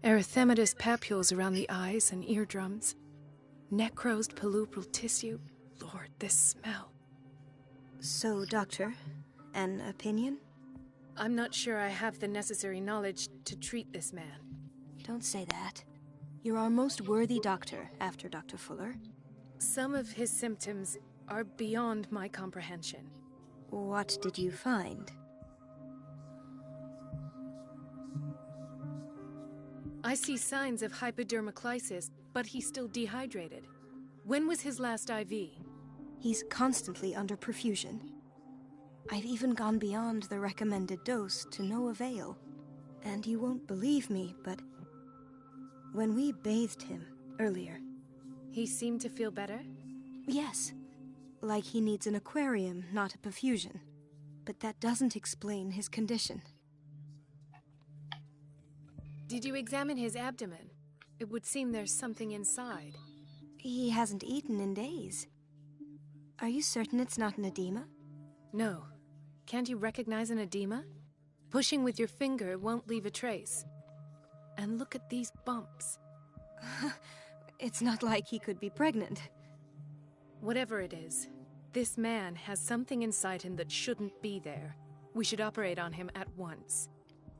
erythematous papules around the eyes and eardrums, necrosed palpebral tissue. Lord, this smell. So, Doctor, an opinion? I'm not sure I have the necessary knowledge to treat this man. Don't say that. You're our most worthy doctor after Dr. Fuller. Some of his symptoms are beyond my comprehension. What did you find? I see signs of hypodermoclysis, but he's still dehydrated. When was his last IV? He's constantly under perfusion. I've even gone beyond the recommended dose to no avail. And you won't believe me, but when we bathed him earlier... He seemed to feel better? Yes. Like he needs an aquarium, not a perfusion. But that doesn't explain his condition. Did you examine his abdomen? It would seem there's something inside. He hasn't eaten in days. Are you certain it's not an edema? No. Can't you recognize an edema? Pushing with your finger won't leave a trace. And look at these bumps. It's not like he could be pregnant. Whatever it is, this man has something inside him that shouldn't be there. We should operate on him at once.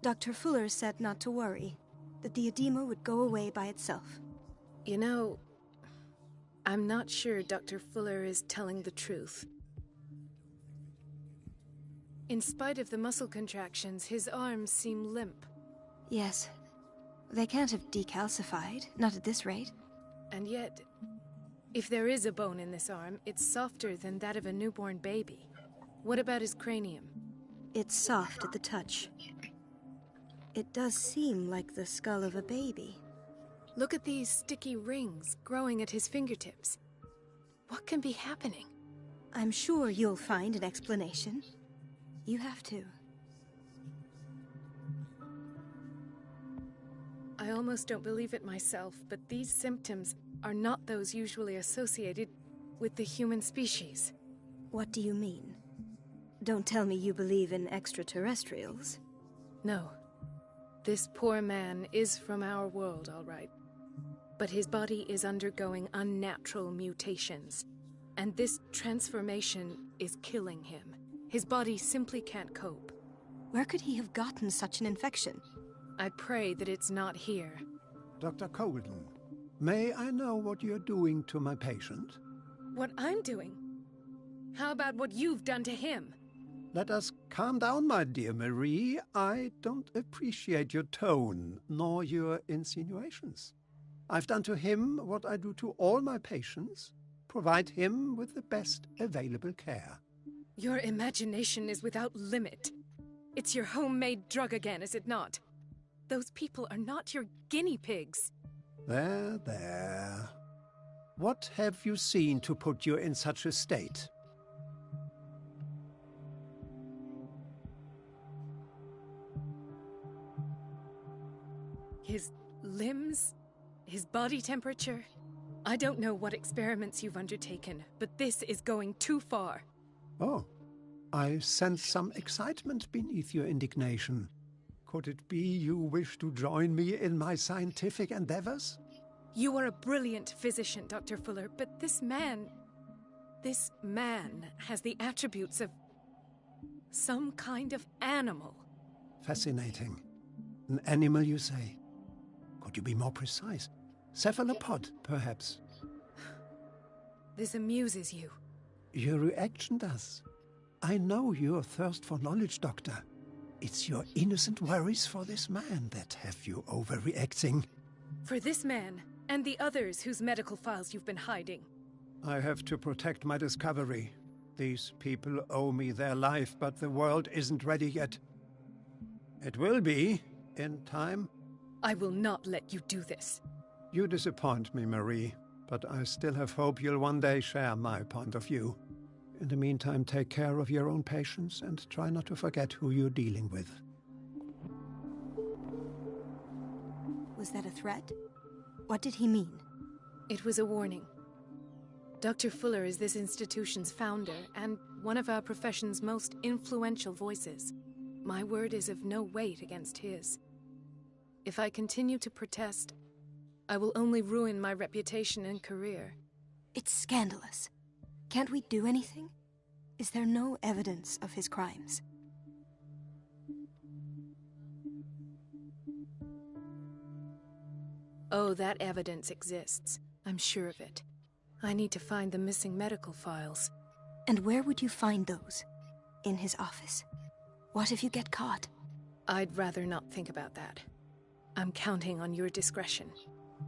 Dr. Fuller said not to worry, that the edema would go away by itself. You know, I'm not sure Dr. Fuller is telling the truth. In spite of the muscle contractions, his arms seem limp. Yes. They can't have decalcified, not at this rate. And yet, if there is a bone in this arm, it's softer than that of a newborn baby. What about his cranium? It's soft at the touch. It does seem like the skull of a baby. Look at these sticky rings growing at his fingertips. What can be happening? I'm sure you'll find an explanation. You have to. I almost don't believe it myself, but these symptoms are not those usually associated with the human species. What do you mean? Don't tell me you believe in extraterrestrials. No. This poor man is from our world, all right. But his body is undergoing unnatural mutations. And this transformation is killing him. His body simply can't cope. Where could he have gotten such an infection? I pray that it's not here. Dr. Colden, may I know what you're doing to my patient? What I'm doing? How about what you've done to him? Let us calm down, my dear Marie. I don't appreciate your tone, nor your insinuations. I've done to him what I do to all my patients. Provide him with the best available care. Your imagination is without limit. It's your homemade drug again, is it not? Those people are not your guinea pigs. There, there. What have you seen to put you in such a state? His limbs? His body temperature? I don't know what experiments you've undertaken, but this is going too far. Oh, I sense some excitement beneath your indignation. Could it be you wish to join me in my scientific endeavors? You are a brilliant physician, Dr. Fuller, but this man has the attributes of some kind of animal. Fascinating. An animal, you say? Could you be more precise? Cephalopod, perhaps? This amuses you. Your reaction does. I know your thirst for knowledge, Doctor. It's your innocent worries for this man that have you overreacting. For this man, and the others whose medical files you've been hiding. I have to protect my discovery. These people owe me their life, but the world isn't ready yet. It will be, in time. I will not let you do this. You disappoint me, Marie, but I still have hope you'll one day share my point of view. In the meantime, take care of your own patients and try not to forget who you're dealing with. Was that a threat? What did he mean? It was a warning. Dr. Fuller is this institution's founder and one of our profession's most influential voices. My word is of no weight against his. If I continue to protest, I will only ruin my reputation and career. It's scandalous. Can't we do anything? Is there no evidence of his crimes? Oh, that evidence exists. I'm sure of it. I need to find the missing medical files. And where would you find those? In his office? What if you get caught? I'd rather not think about that. I'm counting on your discretion.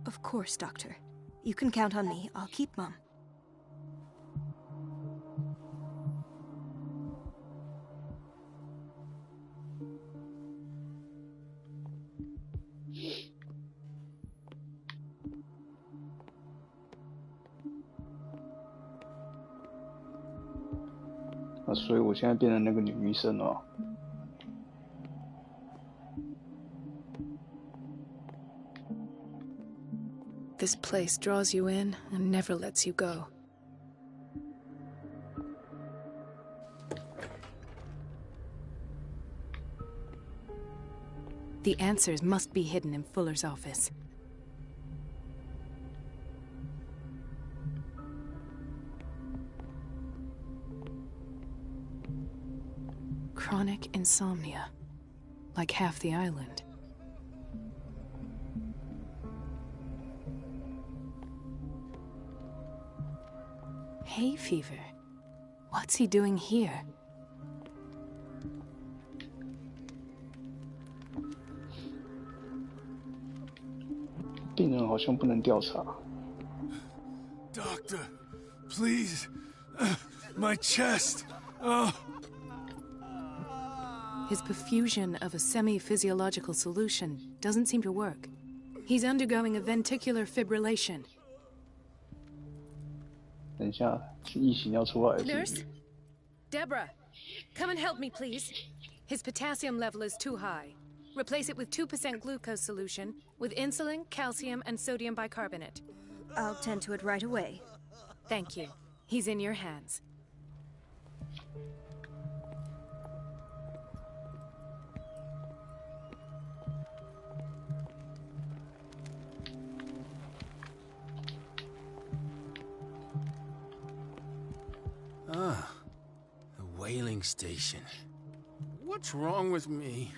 Of course, Doctor. You can count on me. I'll keep Mum.所以我现在变成那个女医生了。This place draws you in and never lets you go. The answers must be hidden in Fuller's office. Chronic insomnia, like half the island. Hay fever. What's he doing here? 病人好像不能调查。Doctor, please, my chest. Oh. His perfusion of a semi-physiological solution doesn't seem to work. He's undergoing a ventricular fibrillation. 等一下，是异形要出来了。Nurse? Deborah, come and help me, please. His potassium level is too high. Replace it with 2% glucose solution with insulin, calcium, and sodium bicarbonate. I'll tend to it right away. Thank you. He's in your hands. Ah, the whaling station. What's wrong with me?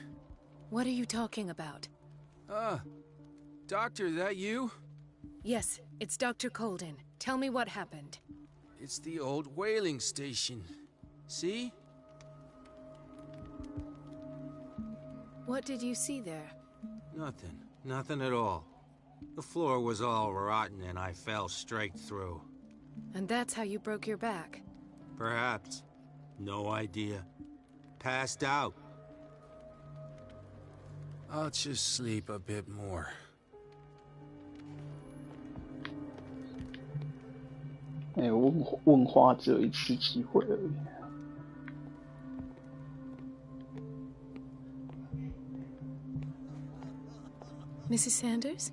What are you talking about? Doctor, that you? Yes, it's Dr. Colden. Tell me what happened. It's the old whaling station. See? What did you see there? Nothing. Nothing at all. The floor was all rotten and I fell straight through. And that's how you broke your back? Perhaps. No idea. Passed out. I'll just sleep a bit more. 问话只有一次机会而已。Mrs. Sanders?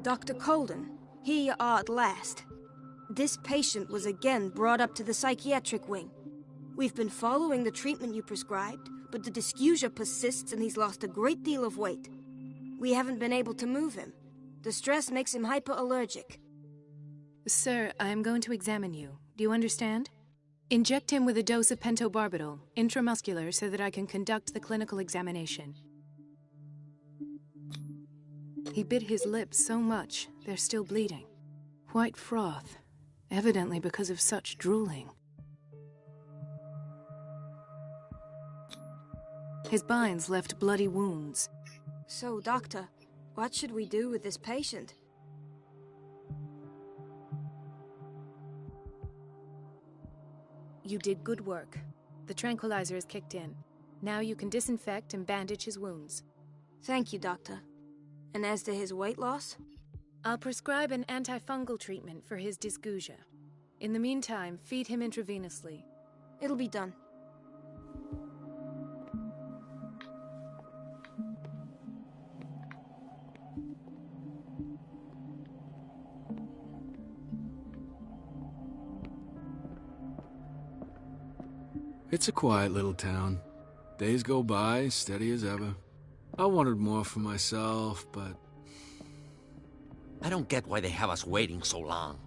Dr. Colden, here you are at last. This patient was again brought up to the psychiatric wing. We've been following the treatment you prescribed, but the dysgeusia persists and he's lost a great deal of weight. We haven't been able to move him. The stress makes him hyperallergic. Sir, I am going to examine you. Do you understand? Inject him with a dose of pentobarbital, intramuscular, so that I can conduct the clinical examination. He bit his lips so much, they're still bleeding. White froth, evidently because of such drooling. His binds left bloody wounds. So, Doctor, what should we do with this patient? You did good work. The tranquilizer is kicked in. Now you can disinfect and bandage his wounds. Thank you, Doctor. And as to his weight loss? I'll prescribe an antifungal treatment for his dysgeusia. In the meantime, feed him intravenously. It'll be done. It's a quiet little town. Days go by, steady as ever. I wanted more for myself, but... I don't get why they have us waiting so long.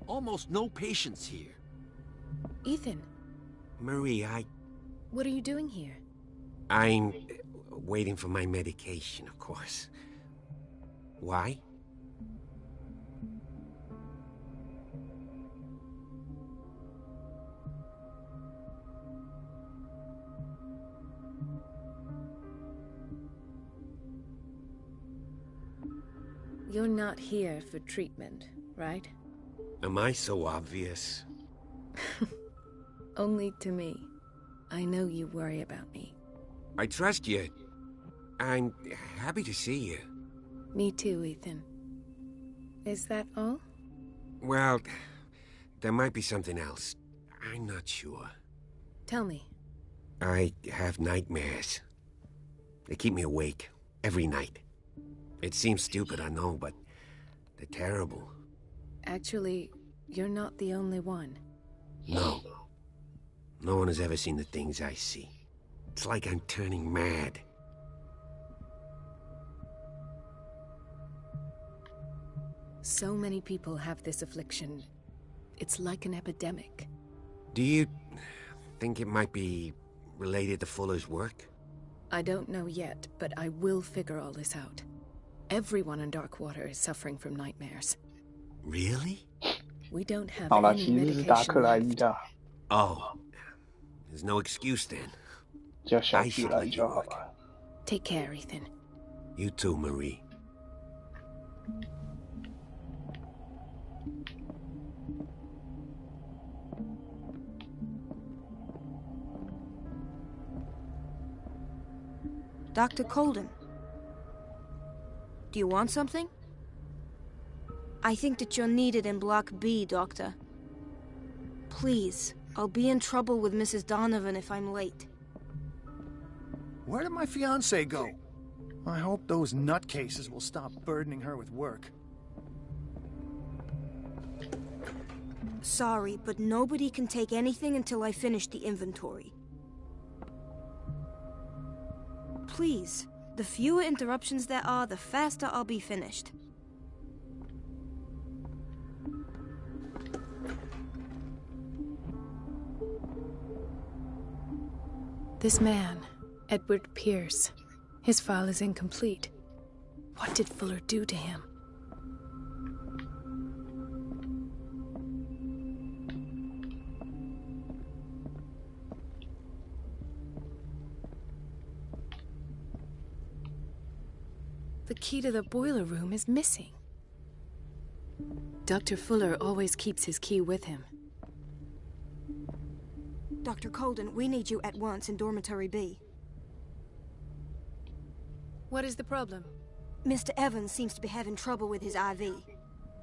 Almost no patients here. Ethan. Marie, What are you doing here? I'm waiting for my medication, of course. Why? You're not here for treatment, right? Am I so obvious? Only to me. I know you worry about me. I trust you. I'm happy to see you. Me too, Ethan. Is that all? Well, there might be something else. I'm not sure. Tell me. I have nightmares. They keep me awake every night. It seems stupid, I know, but they're terrible. Actually, you're not the only one. No. No one has ever seen the things I see. It's like I'm turning mad. So many people have this affliction. It's like an epidemic. Do you think it might be related to Fuller's work? I don't know yet, but I will figure all this out. Everyone in Darkwater is suffering from nightmares. Really? We don't have 好啦， any 其实是达 medication 克莱伊 left. 的， Oh. There's no excuse then. 叫小 I 皮 should 莱 let 就 you 好 work. 了。 Take care, Ethan. You too, Marie. Dr. Colden. Do you want something? I think that you're needed in Block B, Doctor. Please, I'll be in trouble with Mrs. Donovan if I'm late. Where did my fiancé go? I hope those nutcases will stop burdening her with work. Sorry, but nobody can take anything until I finish the inventory. Please, the fewer interruptions there are, the faster I'll be finished. This man, Edward Pierce, his file is incomplete. What did Fuller do to him? The key to the boiler room is missing. Dr. Fuller always keeps his key with him. Dr. Colden, we need you at once in Dormitory B. What is the problem? Mr. Evans seems to be having trouble with his IV.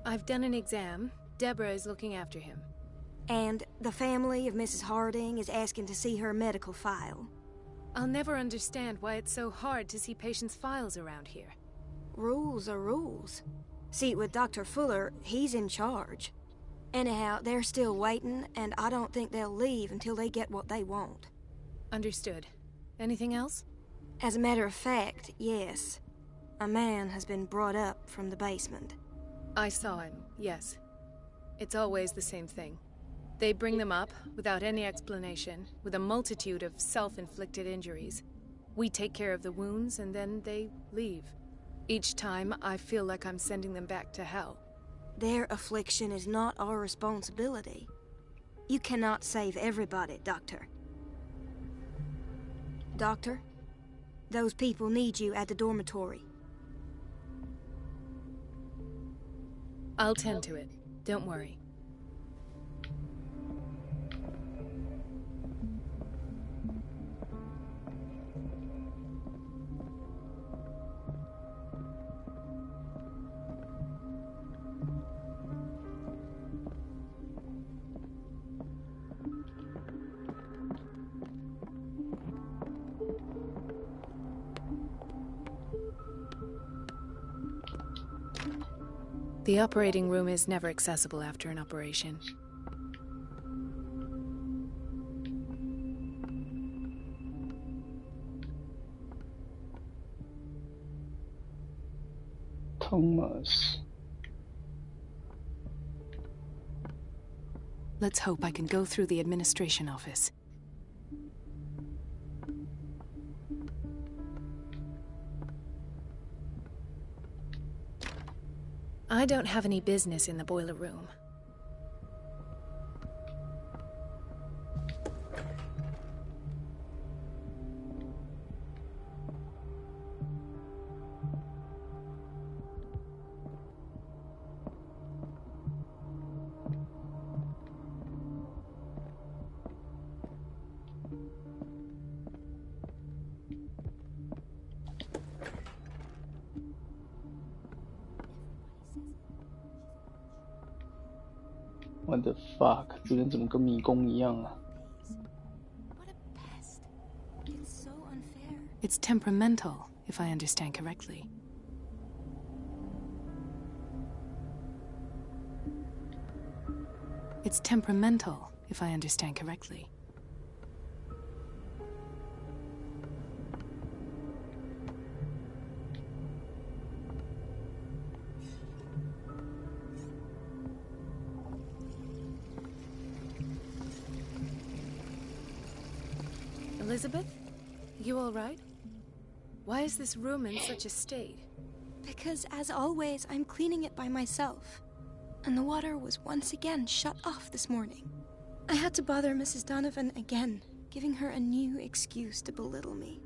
I've done an exam. Deborah is looking after him. And the family of Mrs. Harding is asking to see her medical file. I'll never understand why it's so hard to see patients' files around here. Rules are rules. See, with Dr. Fuller, he's in charge. Anyhow, they're still waiting, and I don't think they'll leave until they get what they want. Understood. Anything else? As a matter of fact, yes. A man has been brought up from the basement. I saw him, yes. It's always the same thing. They bring them up, without any explanation, with a multitude of self-inflicted injuries. We take care of the wounds, and then they leave. Each time, I feel like I'm sending them back to hell. Their affliction is not our responsibility. You cannot save everybody, Doctor. Doctor, those people need you at the dormitory. I'll tend to it. Don't worry. The operating room is never accessible after an operation. Thomas. Let's hope I can go through the administration office. I don't have any business in the boiler room. What the fuck？ 这人怎么跟迷宫一样啊？ What a pest. It's so unfair. It's temperamental, if I understand correctly. It's temperamental, if I understand correctly. Elizabeth? You all right? Why is this room in such a state? Because, as always, I'm cleaning it by myself. And the water was once again shut off this morning. I had to bother Mrs. Donovan again, giving her a new excuse to belittle me.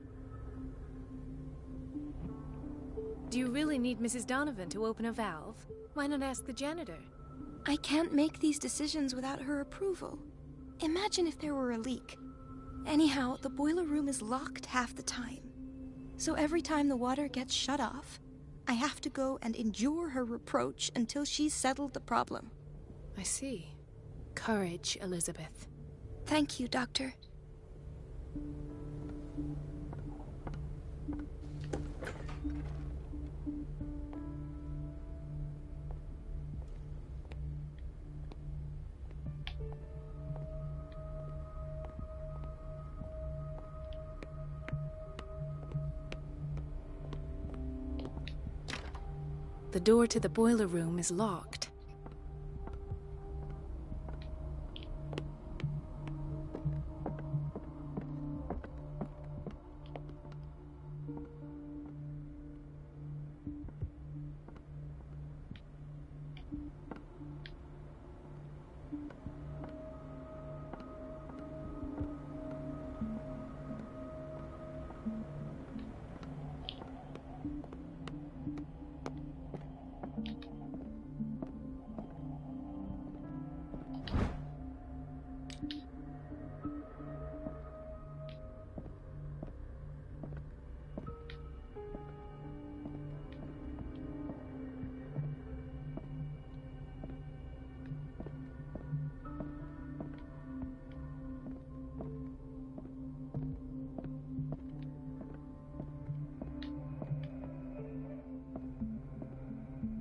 Do you really need Mrs. Donovan to open a valve? Why not ask the janitor? I can't make these decisions without her approval. Imagine if there were a leak. Anyhow, the boiler room is locked half the time. So every time the water gets shut off, I have to go and endure her reproach until she's settled the problem. I see. Courage, Elizabeth. Thank you, Doctor. The door to the boiler room is locked.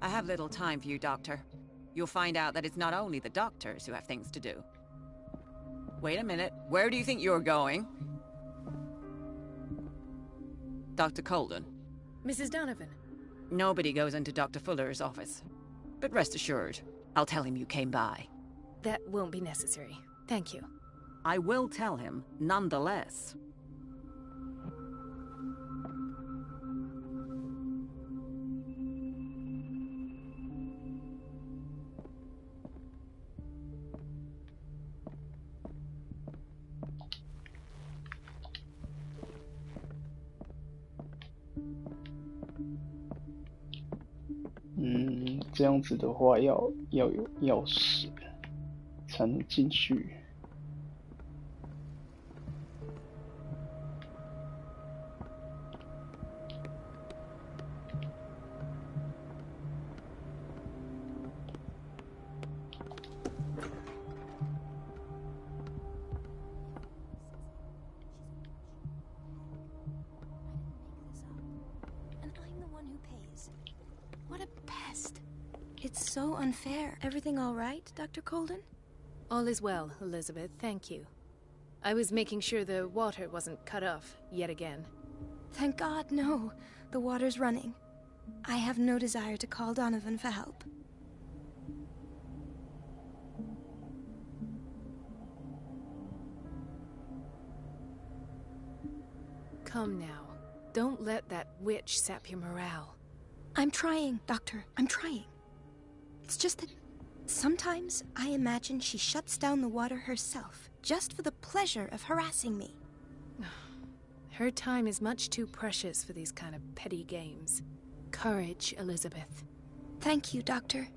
I have little time for you, Doctor. You'll find out that it's not only the doctors who have things to do. Wait a minute. Where do you think you're going? Dr. Colden. Mrs. Donovan. Nobody goes into Dr. Fuller's office. But rest assured, I'll tell him you came by. That won't be necessary. Thank you. I will tell him, nonetheless. 这样子的话要有钥匙才能进去。What a pest. It's so unfair. Everything all right, Dr. Colden? All is well, Elizabeth, thank you. I was making sure the water wasn't cut off yet again. Thank God, no. The water's running. I have no desire to call Donovan for help. Come now. Don't let that witch sap your morale. I'm trying, Doctor. I'm trying. It's just that sometimes I imagine she shuts down the water herself, just for the pleasure of harassing me. Her time is much too precious for these kind of petty games. Courage, Elizabeth. Thank you, Doctor.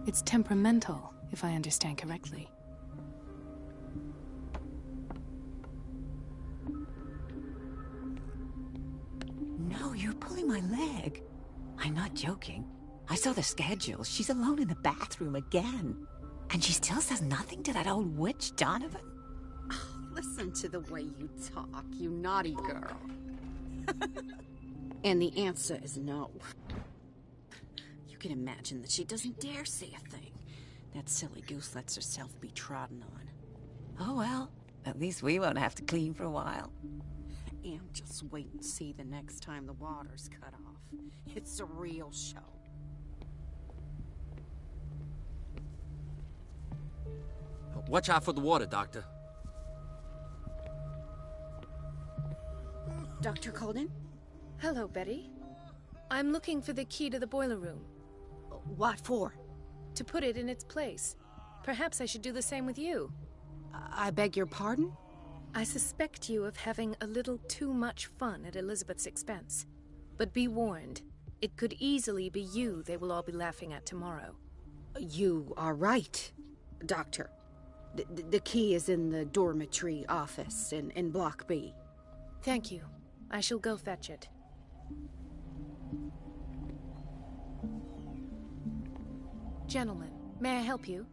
It's temperamental, if I understand correctly. No, you're pulling my leg. I'm not joking. I saw the schedule. She's alone in the bathroom again. And she still says nothing to that old witch, Donovan? Oh, listen to the way you talk, you naughty girl. And the answer is no. You can imagine that she doesn't dare say a thing. That silly goose lets herself be trodden on. Oh well, at least we won't have to clean for a while. And just wait and see the next time the water's cut off. It's a real show. Watch out for the water, Doctor. Dr. Colden? Hello, Betty. I'm looking for the key to the boiler room. What for? To put it in its place. Perhaps I should do the same with you. I beg your pardon? I suspect you of having a little too much fun at Elizabeth's expense. But be warned, it could easily be you they will all be laughing at tomorrow. You are right, Doctor. The key is in the dormitory office in Block B. Thank you. I shall go fetch it. Gentlemen, may I help you?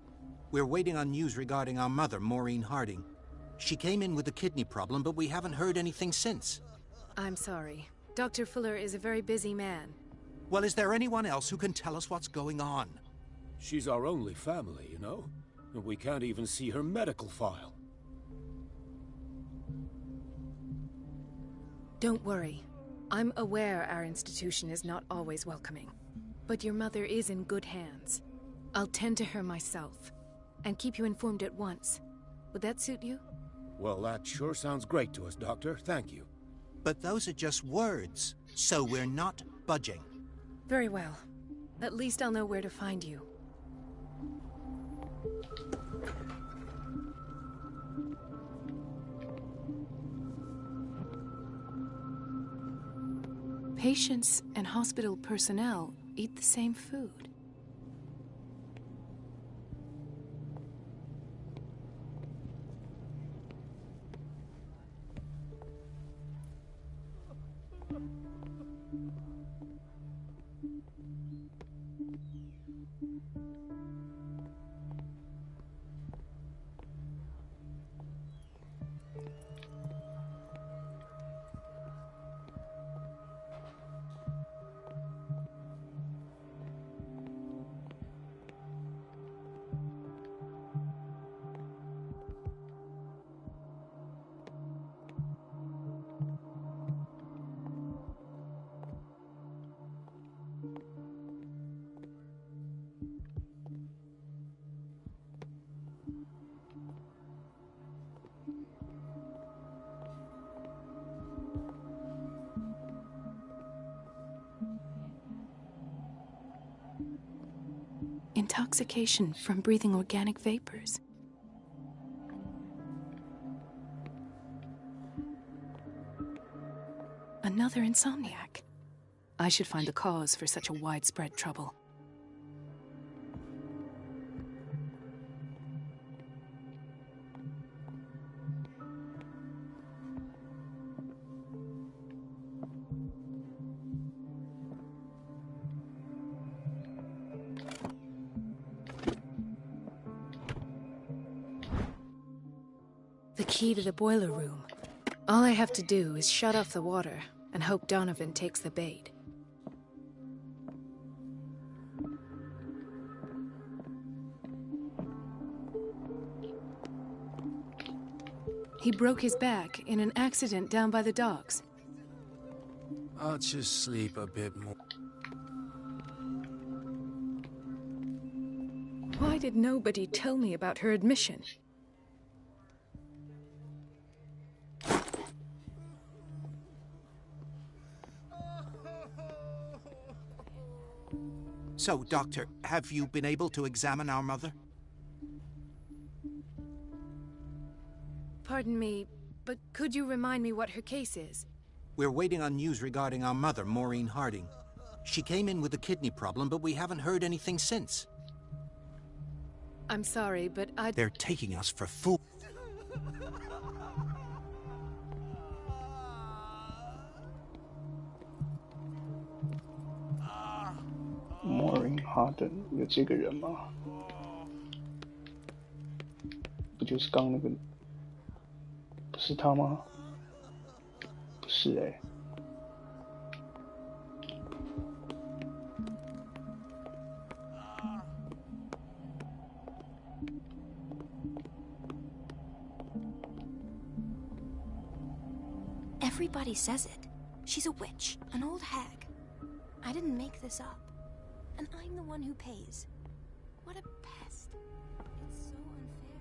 We're waiting on news regarding our mother, Maureen Harding. She came in with a kidney problem, but we haven't heard anything since. I'm sorry. Dr. Fuller is a very busy man. Well, is there anyone else who can tell us what's going on? She's our only family, you know? And we can't even see her medical file. Don't worry. I'm aware our institution is not always welcoming. But your mother is in good hands. I'll tend to her myself. And keep you informed at once. Would that suit you? Well, that sure sounds great to us, Doctor. Thank you. But those are just words, so we're not budging. Very well. At least I'll know where to find you. Patients and hospital personnel eat the same food. Intoxication from breathing organic vapors. Another insomniac. I should find the cause for such a widespread trouble. The key to the boiler room. All I have to do is shut off the water and hope Donovan takes the bait. He broke his back in an accident down by the docks. I'll just sleep a bit more. Why did nobody tell me about her admission? So, Doctor, have you been able to examine our mother? Pardon me, but could you remind me what her case is? We're waiting on news regarding our mother, Maureen Harding. She came in with a kidney problem, but we haven't heard anything since. I'm sorry, but They're taking us for fools. Maureen Harding 有这个人吗？不就是刚那个？不是他吗？不是欸。Everybody says it. She's a witch, an old hag. I didn't make this up. And I'm the one who pays. What a pest. It's so unfair.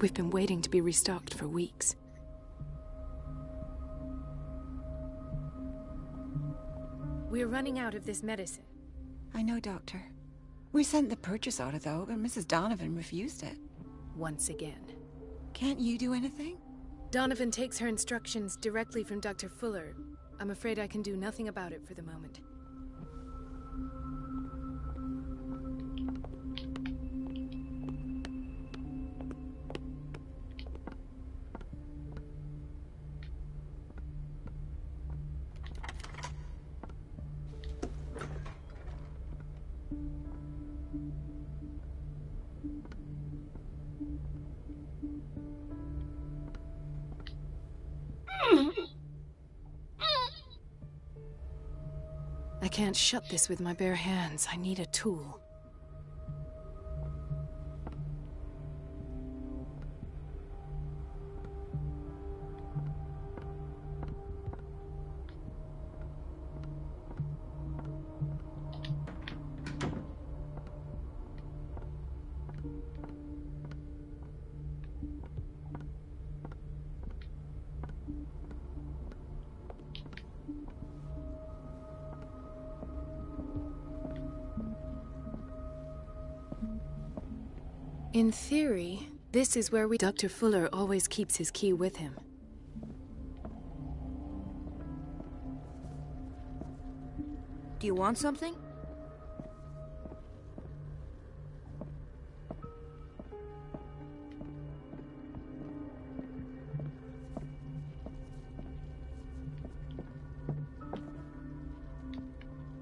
We've been waiting to be restocked for weeks. We're running out of this medicine. I know, Doctor. We sent the purchase order, though, but Mrs. Donovan refused it. Once again. Can't you do anything? Donovan takes her instructions directly from Dr. Fuller. I'm afraid I can do nothing about it for the moment. I can't shut this with my bare hands. I need a tool. In theory, this is where Dr. Fuller always keeps his key with him. Do you want something?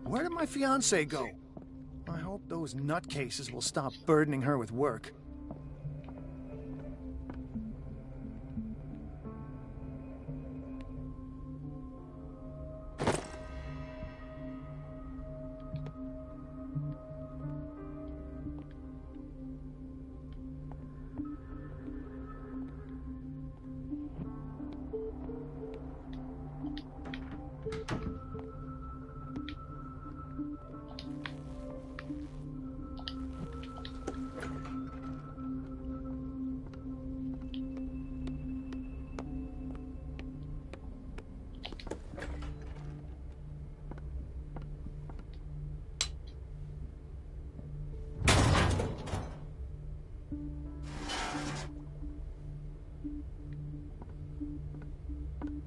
Where did my fiancé go? I hope those nutcases will stop burdening her with work.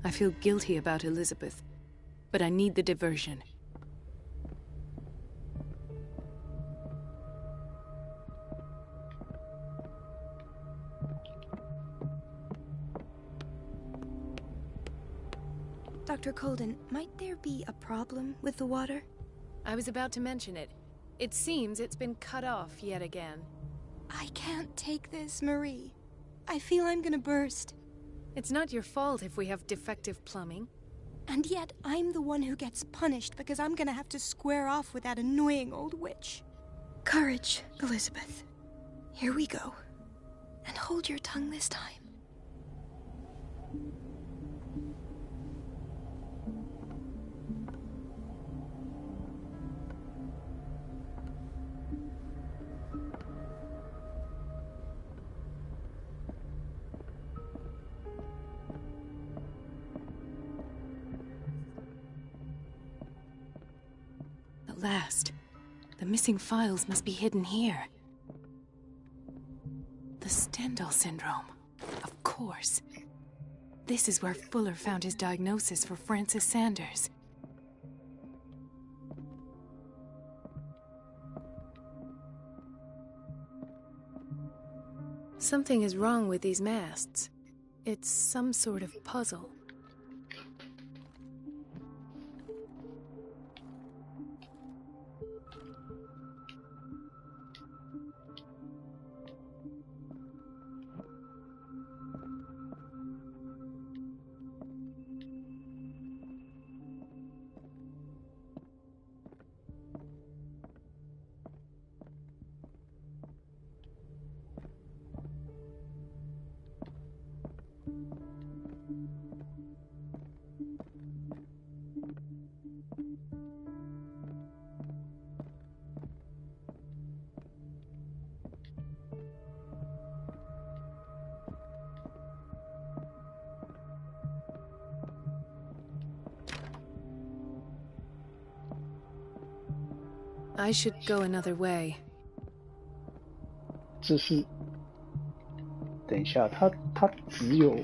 I feel guilty about Elizabeth, but I need the diversion. Dr. Colden, might there be a problem with the water? I was about to mention it. It seems it's been cut off yet again. I can't take this, Marie. I feel I'm gonna burst. It's not your fault if we have defective plumbing. And yet, I'm the one who gets punished because I'm gonna have to square off with that annoying old witch. Courage, Elizabeth. Here we go. And hold your tongue this time. At last. The missing files must be hidden here. The Stendhal syndrome. Of course. This is where Fuller found his diagnosis for Francis Sanders. Something is wrong with these masts. It's some sort of puzzle. I should go another way. 这是，等一下，他只有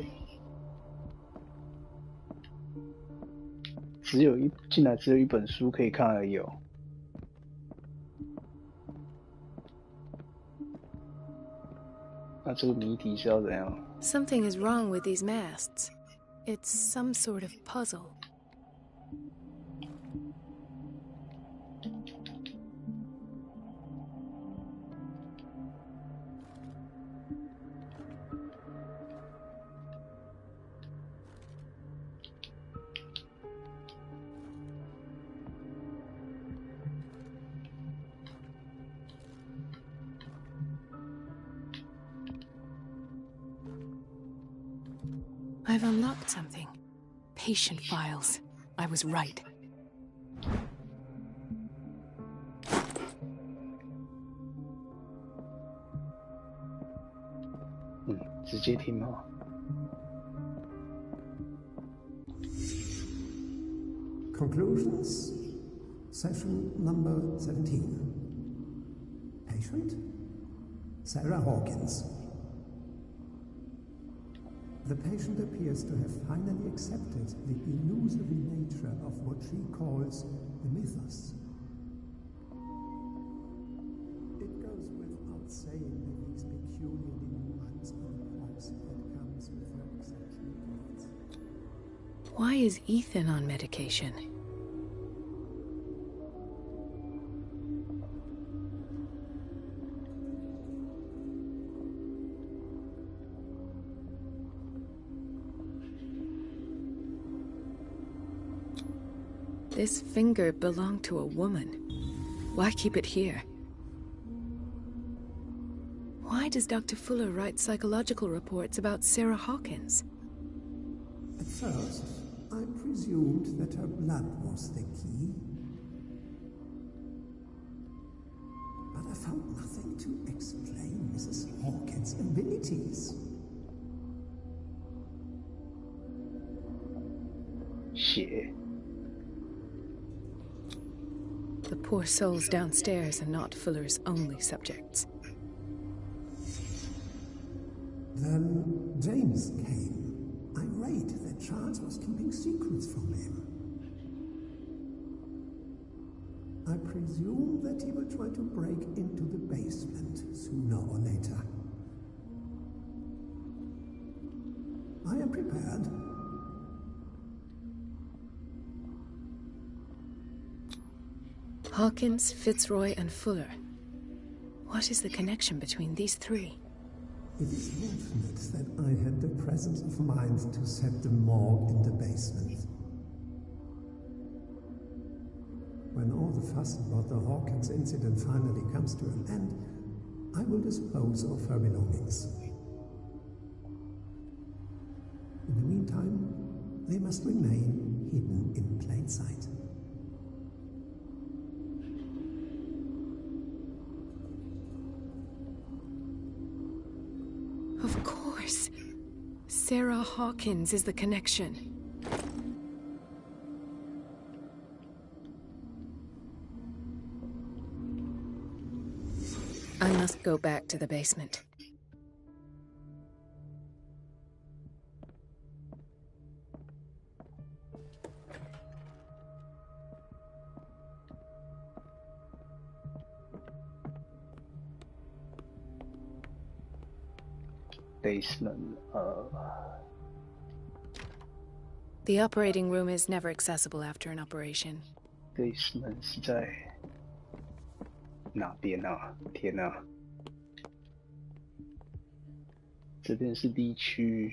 进来只有一本书可以看而已哦。那这个谜题是要怎样？ Something is wrong with these masts. It's some sort of puzzle. I've unlocked something. Patient files. I was right. 直接听吗？ Conclusions. Session number 17. Patient? Sarah Hawkins. The patient appears to have finally accepted the illusory nature of what she calls the mythos. It goes without saying that these peculiar delusions are the price that comes with her exceptional gifts. Why is Ethan on medication? This finger belonged to a woman. Why keep it here? Why does Dr. Fuller write psychological reports about Sarah Hawkins? At first, I presumed that her blood was the key. But I found nothing to explain Mrs. Hawkins' abilities. Shit. The poor souls downstairs are not Fuller's only subjects. Then James came, irate that Charles was keeping secrets from him. I presume that he will try to break into the basement sooner or later. I am prepared. Hawkins, Fitzroy, and Fuller. What is the connection between these three? It is fortunate that I had the presence of mind to set the morgue in the basement. When all the fuss about the Hawkins incident finally comes to an end, I will dispose of her belongings. In the meantime, they must remain hidden in plain sight. Of course. Sarah Hawkins is the connection. I must go back to the basement. Basement. The operating room is never accessible after an operation. Basement 是在哪边啊？天啊！这边是 B 区。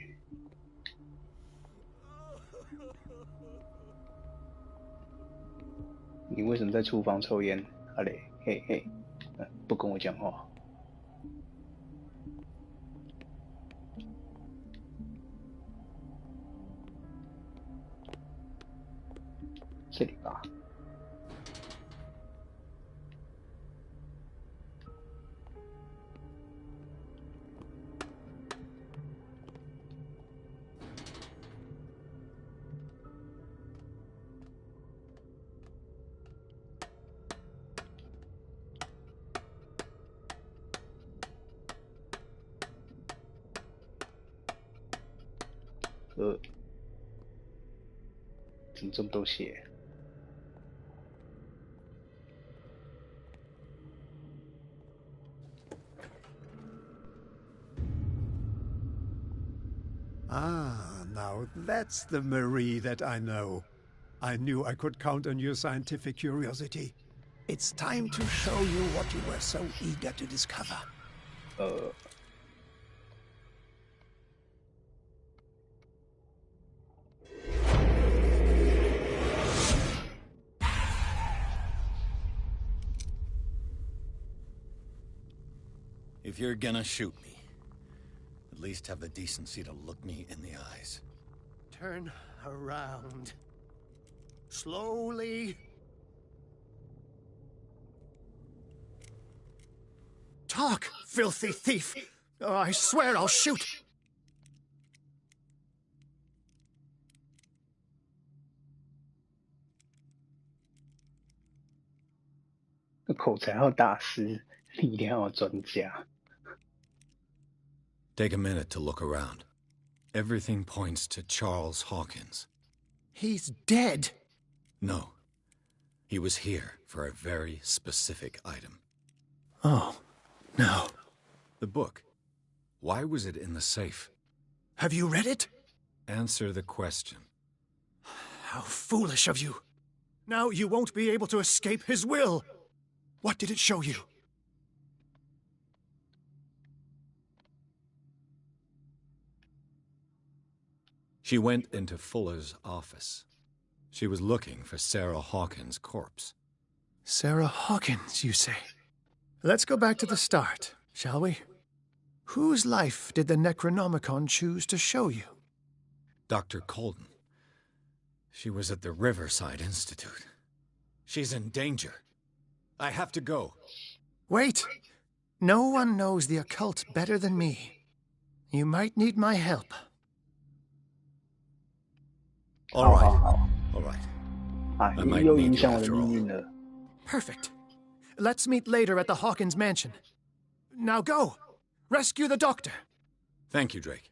你为什么在厨房抽烟？阿雷，嘿嘿，不跟我讲话。这里吧。怎么这么多血？ Ah, now that's the Marie that I know. I knew I could count on your scientific curiosity. It's time to show you what you were so eager to discover. If you're gonna shoot me, at least have the decency to look me in the eyes. Turn around. Slowly. Talk, filthy thief! Oh, I swear I'll shoot! 口才号大师，力量号专家。 Take a minute to look around. Everything points to Charles Hawkins. He's dead! No. He was here for a very specific item. Oh, no. The book. Why was it in the safe? Have you read it? Answer the question. How foolish of you. Now you won't be able to escape his will. What did it show you? She went into Fuller's office. She was looking for Sarah Hawkins' corpse. Sarah Hawkins, you say? Let's go back to the start, shall we? Whose life did the Necronomicon choose to show you? Dr. Colden. She was at the Riverside Institute. She's in danger. I have to go. Wait! No one knows the occult better than me. You might need my help. All right. All right. I might need you after all. Perfect. Let's meet later at the Hawkins mansion. Now go! Rescue the doctor! Thank you, Drake.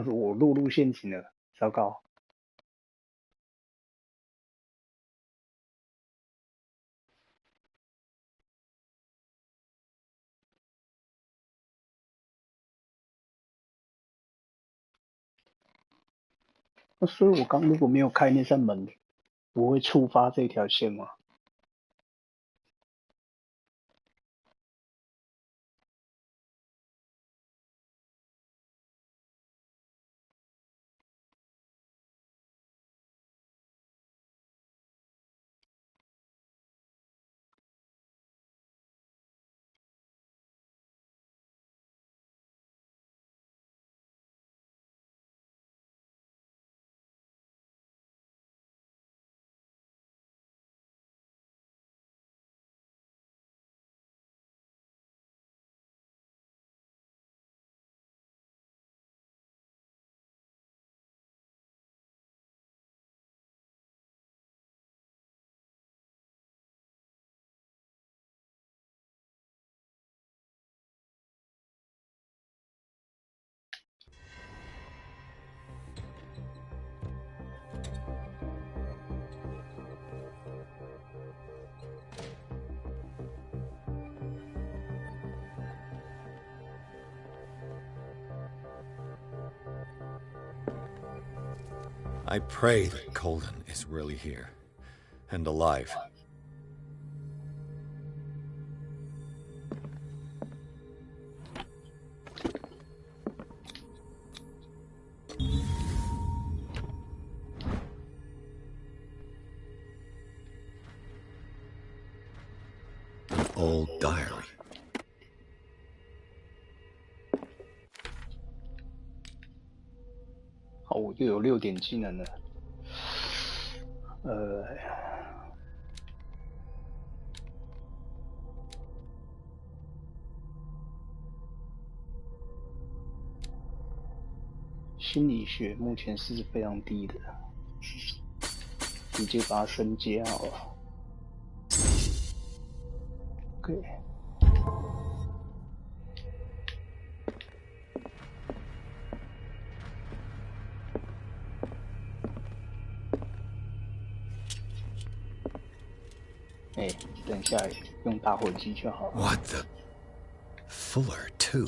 我落入陷阱了，糟糕！所以我刚如果没有开那扇门，不会触发这条线吗？I pray that Colden is really here and alive. An old diary. 哦，又有6点技能了。心理学目前是非常低的，直接把它升阶好了。OK。等一下用打火机就好了。What the? Fuller too.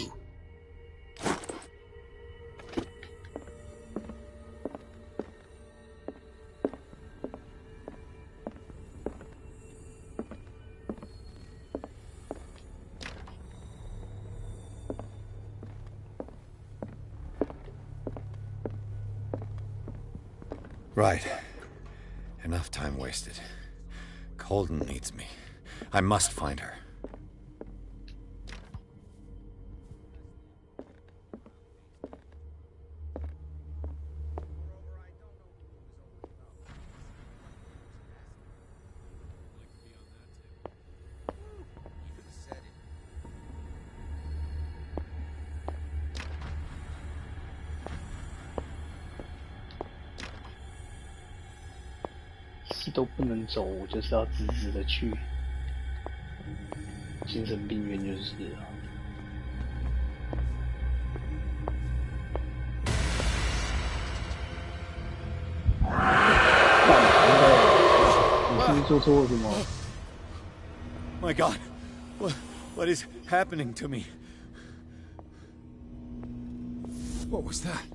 Right. Enough time wasted. Holden needs me. I must find her.都不能走，我就是要直直的去精神病院就是了。你是不是做错什么 ？My God, what is happening to me? What was that?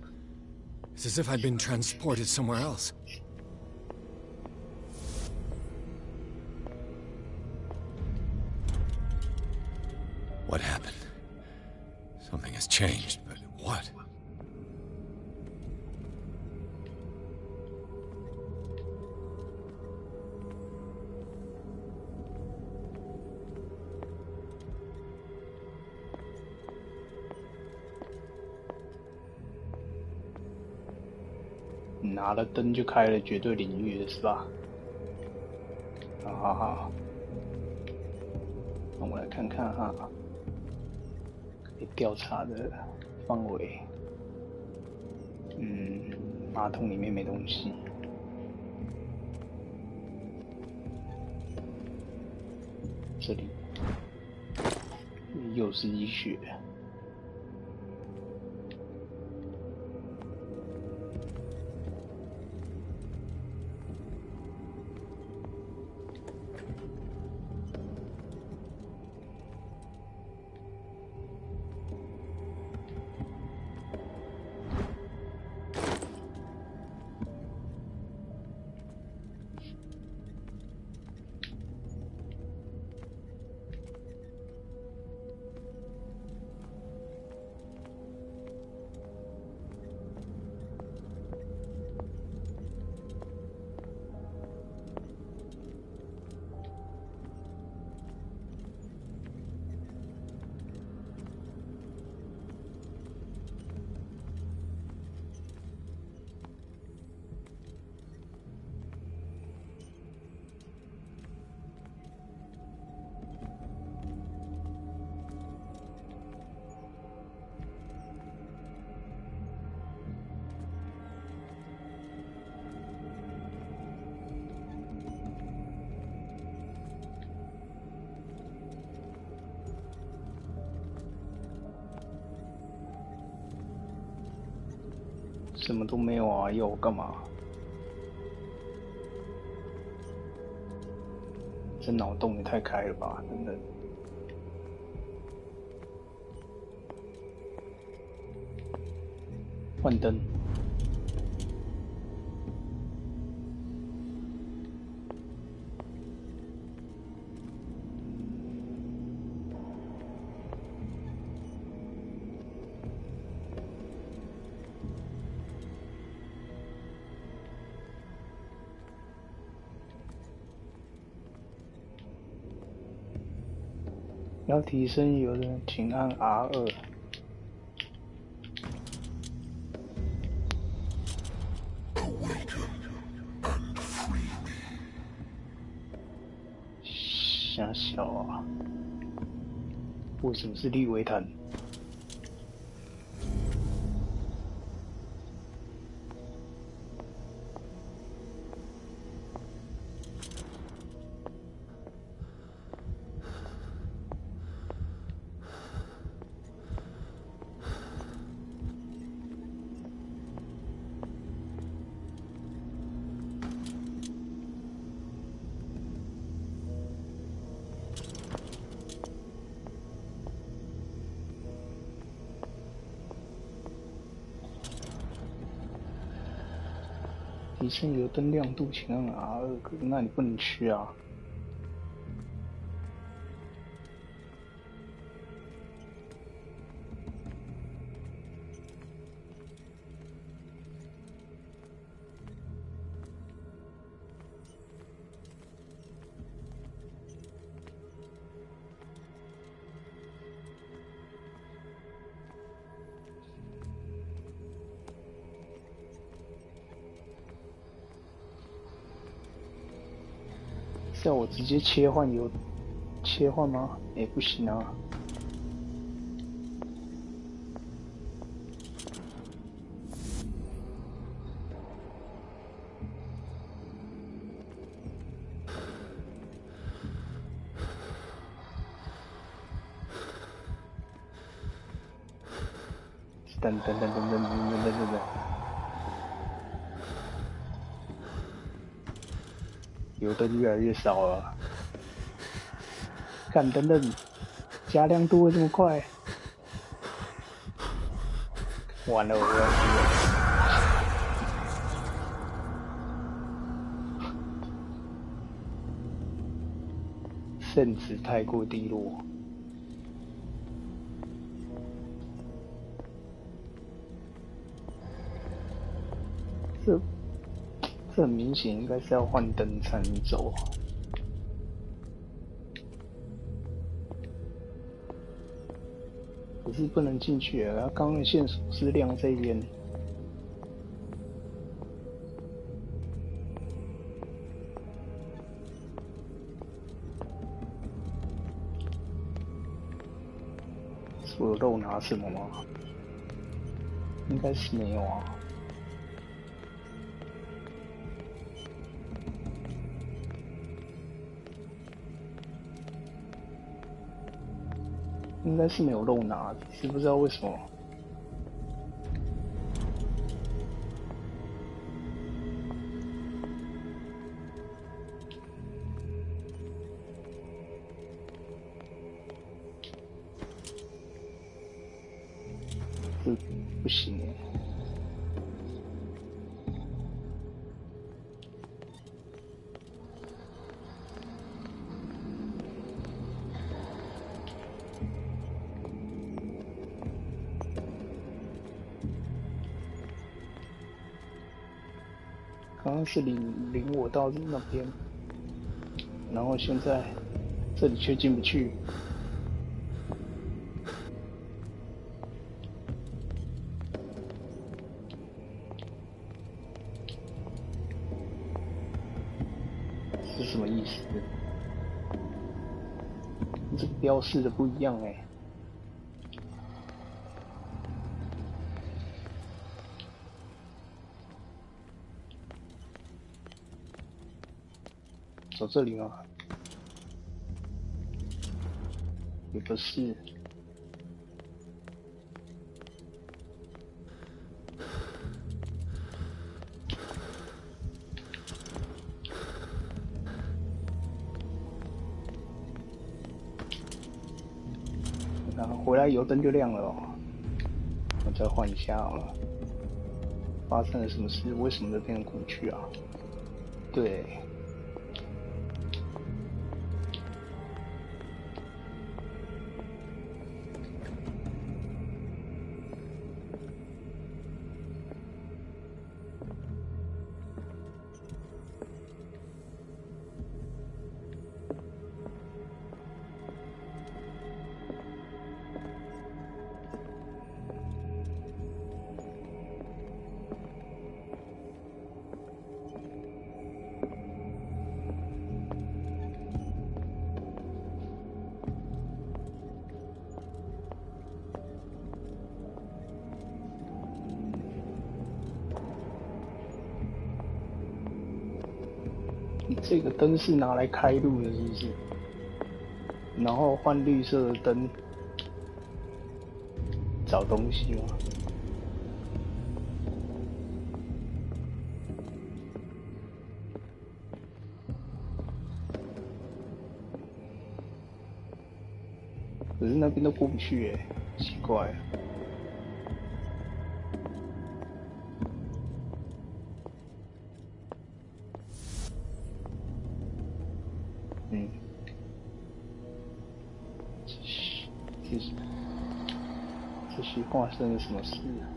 It's as if I'd been transported somewhere else. What happened? Something has changed, but what?你拿了灯就开了绝对领域了，是吧？好，那我来看看哈。调查的范围，马桶里面没东西。这里又是医学。什么都没有啊，要我干嘛？这脑洞也太开了吧，真的。换灯。要提升油的，请按 R2。瞎小啊！为什么是利维坦？提升油灯亮度，请按 R2，可是那你不能去啊。要我直接切换吗？也不行啊。等。油灯越来越少了，看等，加亮度会这么快？完了，我要死了，甚至太过低落。这很明显应该是要换灯才能走。可是不能进去啊！刚刚的线索是亮这边。是我有漏拿什么吗？应该是没有啊。应该是没有漏拿，只是不知道为什么。这不行耶。刚刚是领我到那边，然后现在这里却进不去。是什么意思？这个标示的不一样哎。走这里吗？也不是。然后回来油灯就亮了哦。我再换一下好了。发生了什么事？为什么这边过不去啊？对。这个灯是拿来开路的，是不是？然后换绿色的灯，找东西吗？可是那边都过不去耶，奇怪。这些发生了什么事啊？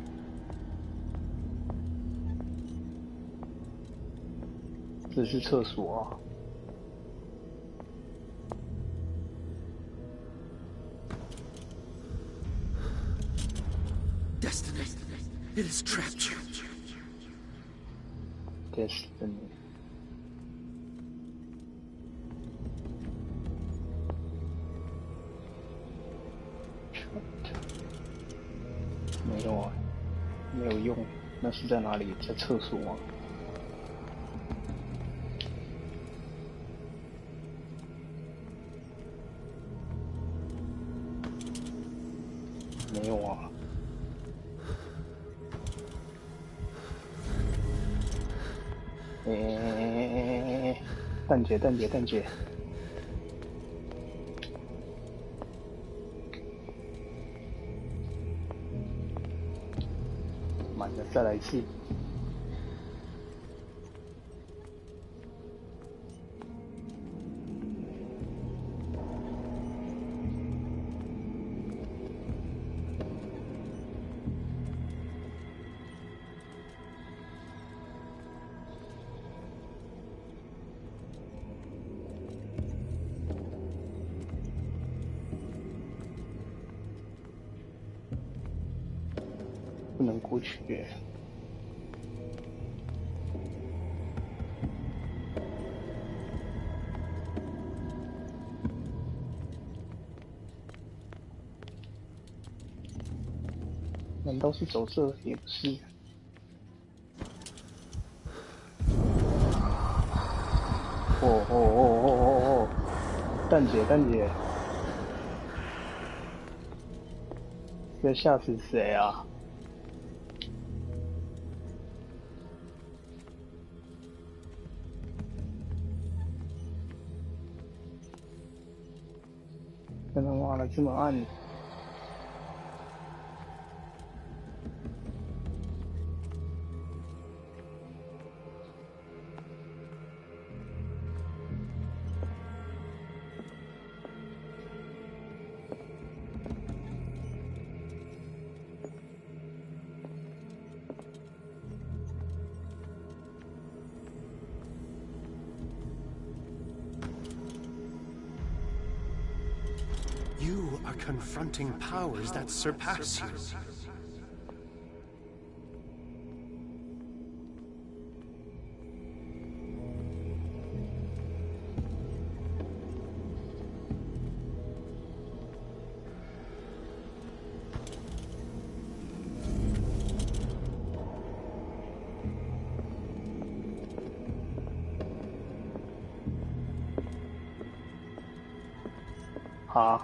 这是厕所啊。Destiny, it has trapped you. Destiny. 没有啊，没有用。那是在哪里？在厕所吗？没有啊。蛋姐，蛋姐，蛋姐。满了，再来一次。不能过去耶。难道是走这？也不是。哦！蛋姐，蛋姐，要吓死谁啊？真他妈的这么暗！You are confronting powers that surpass you. Ah.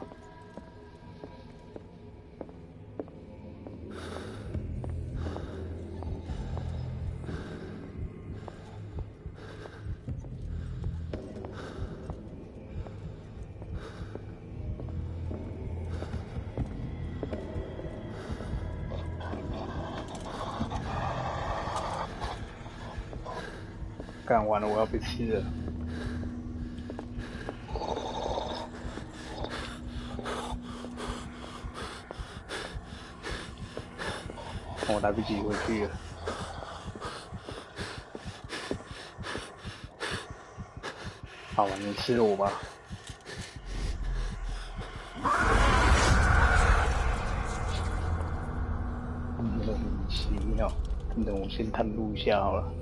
干完了，我要被吃了。我来不及回去了。好了，你吃了我吧。莫名其妙，等我先探路一下好了。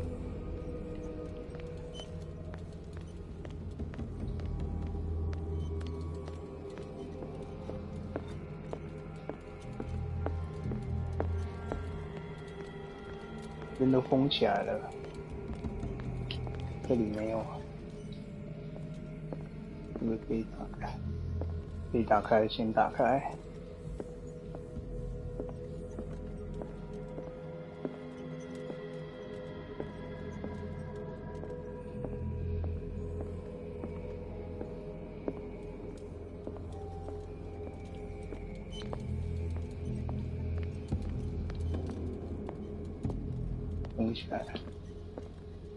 人都封起来了，这里没有。这个可以打开，可以打开，先打开。封起来，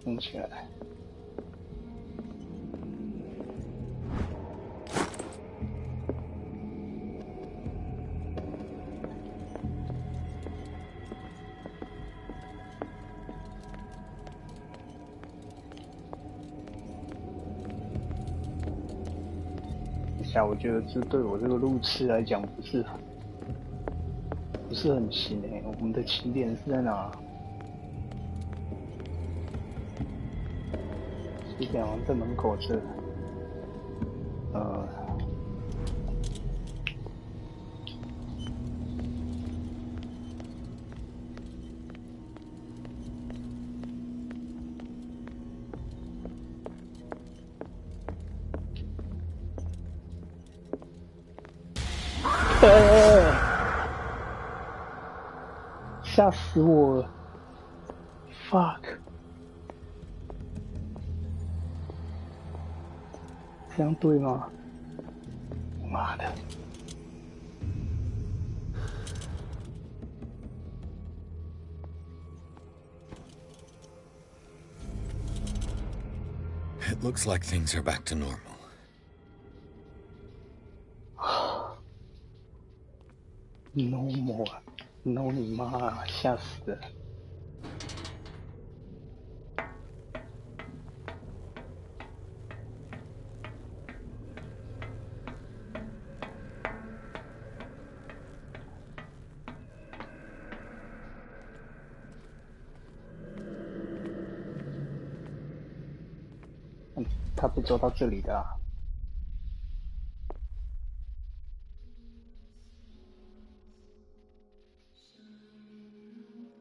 封起来。我觉得这对我这个路痴来讲不是很行诶。我们的起点是在哪？起点好像在门口这。吓死我了 ！Fuck， 这样对吗？妈的！ It looks like things are back to normal. No more， no 你妈，吓死了！他不走到这里的啊。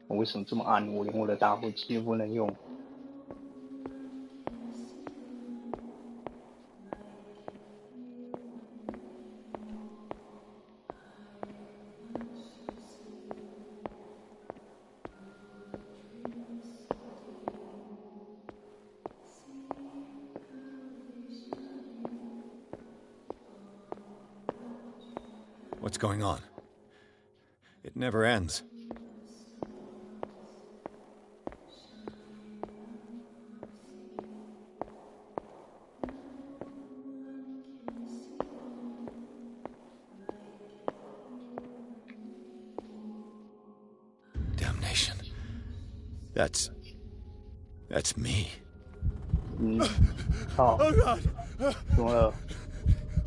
我为什么这么暗？我连我的打火机都不能用。What's going on? It never ends. That's me. 好，怎么了？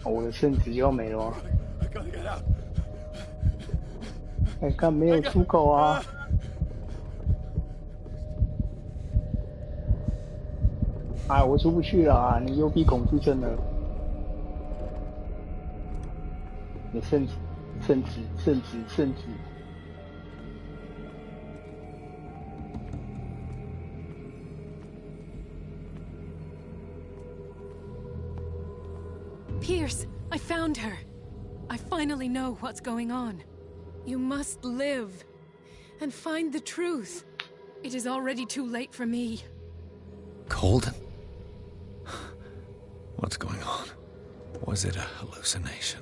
我的肾直接要没了吗？哎，看没有出口啊！哎，我出不去了啊！你幽闭恐惧症了。你肾子。 Pierce, I found her. I finally know what's going on. You must live and find the truth. It is already too late for me. Colden? What's going on? Was it a hallucination?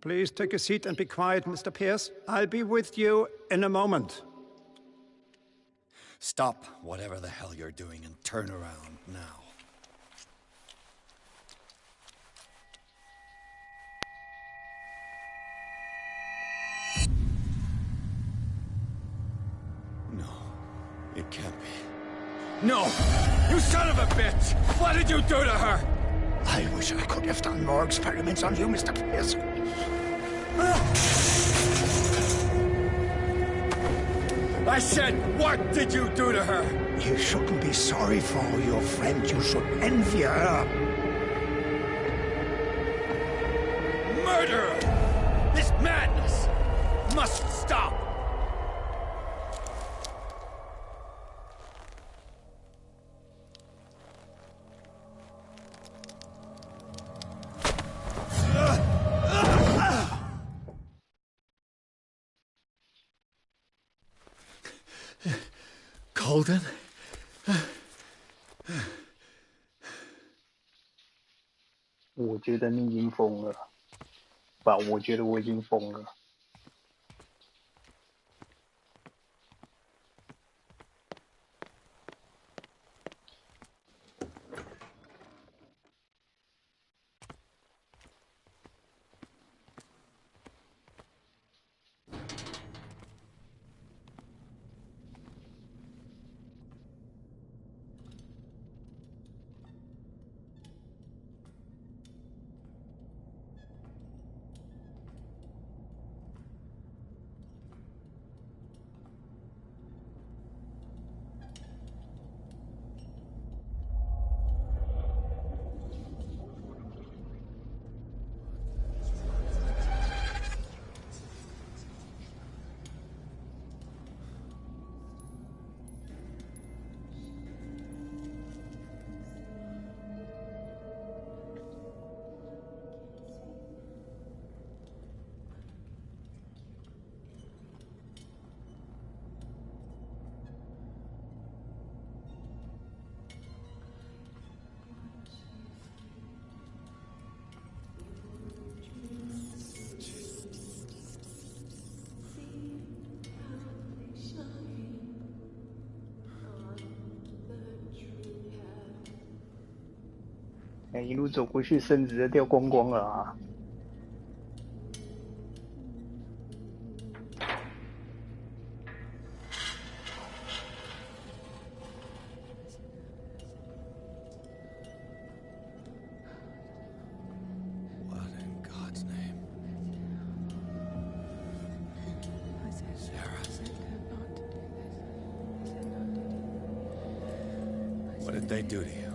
Please take a seat and be quiet, Mr. Pierce. I'll be with you in a moment. Stop whatever the hell you're doing and turn around now. No, it can't be. No! You son of a bitch! What did you do to her? I wish I could have done more experiments on you, Mr. Pierce. I said, what did you do to her? You shouldn't be sorry for your friend. You should envy her. Murderer! This madness must stop! Holden. 我觉得你已经疯了，吧？我觉得我已经疯了。一路走过去，身子都掉光光了啊！What did they do to you?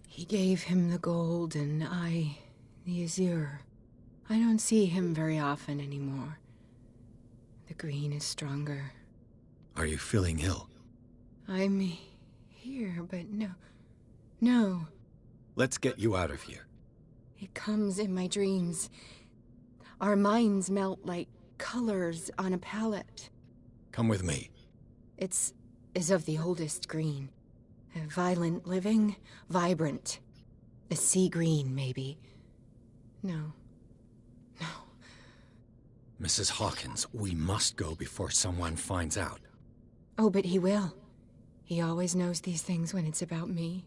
He gave him the gold and I the azure. I don't see him very often anymore. The green is stronger. Are you feeling ill? I'm here, but no. Let's get you out of here. It comes in my dreams. Our minds melt like colors on a palette. Come with me. It's of the oldest green. Violent living, vibrant. A sea green, maybe. No. Mrs. Hawkins, we must go before someone finds out. Oh, but he will. He always knows these things when it's about me.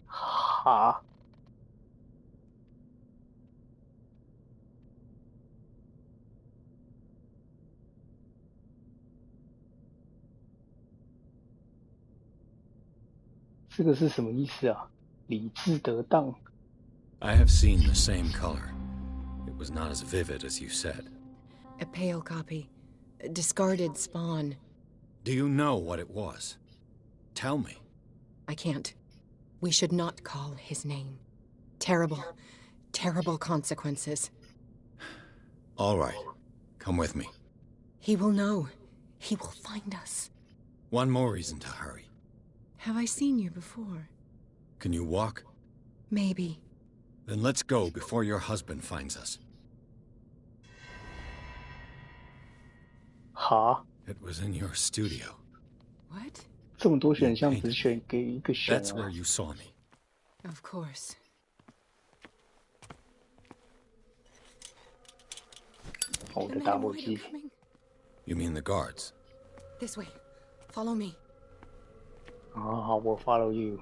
哈？这个是什么意思啊？理智得当。I have seen the same color. It was not as vivid as you said. A pale copy. A discarded spawn. Do you know what it was? Tell me. I can't. We should not call his name. Terrible consequences. All right. Come with me. He will know. He will find us. One more reason to hurry. Have I seen you before? Can you walk? Maybe. Then let's go before your husband finds us. 哈？ It was in your studio. What? 这么多选项，只选给一个选 That's where you saw me. Of course. 我的打火机。You mean the guards? This way. Follow me. 好，我 follow you。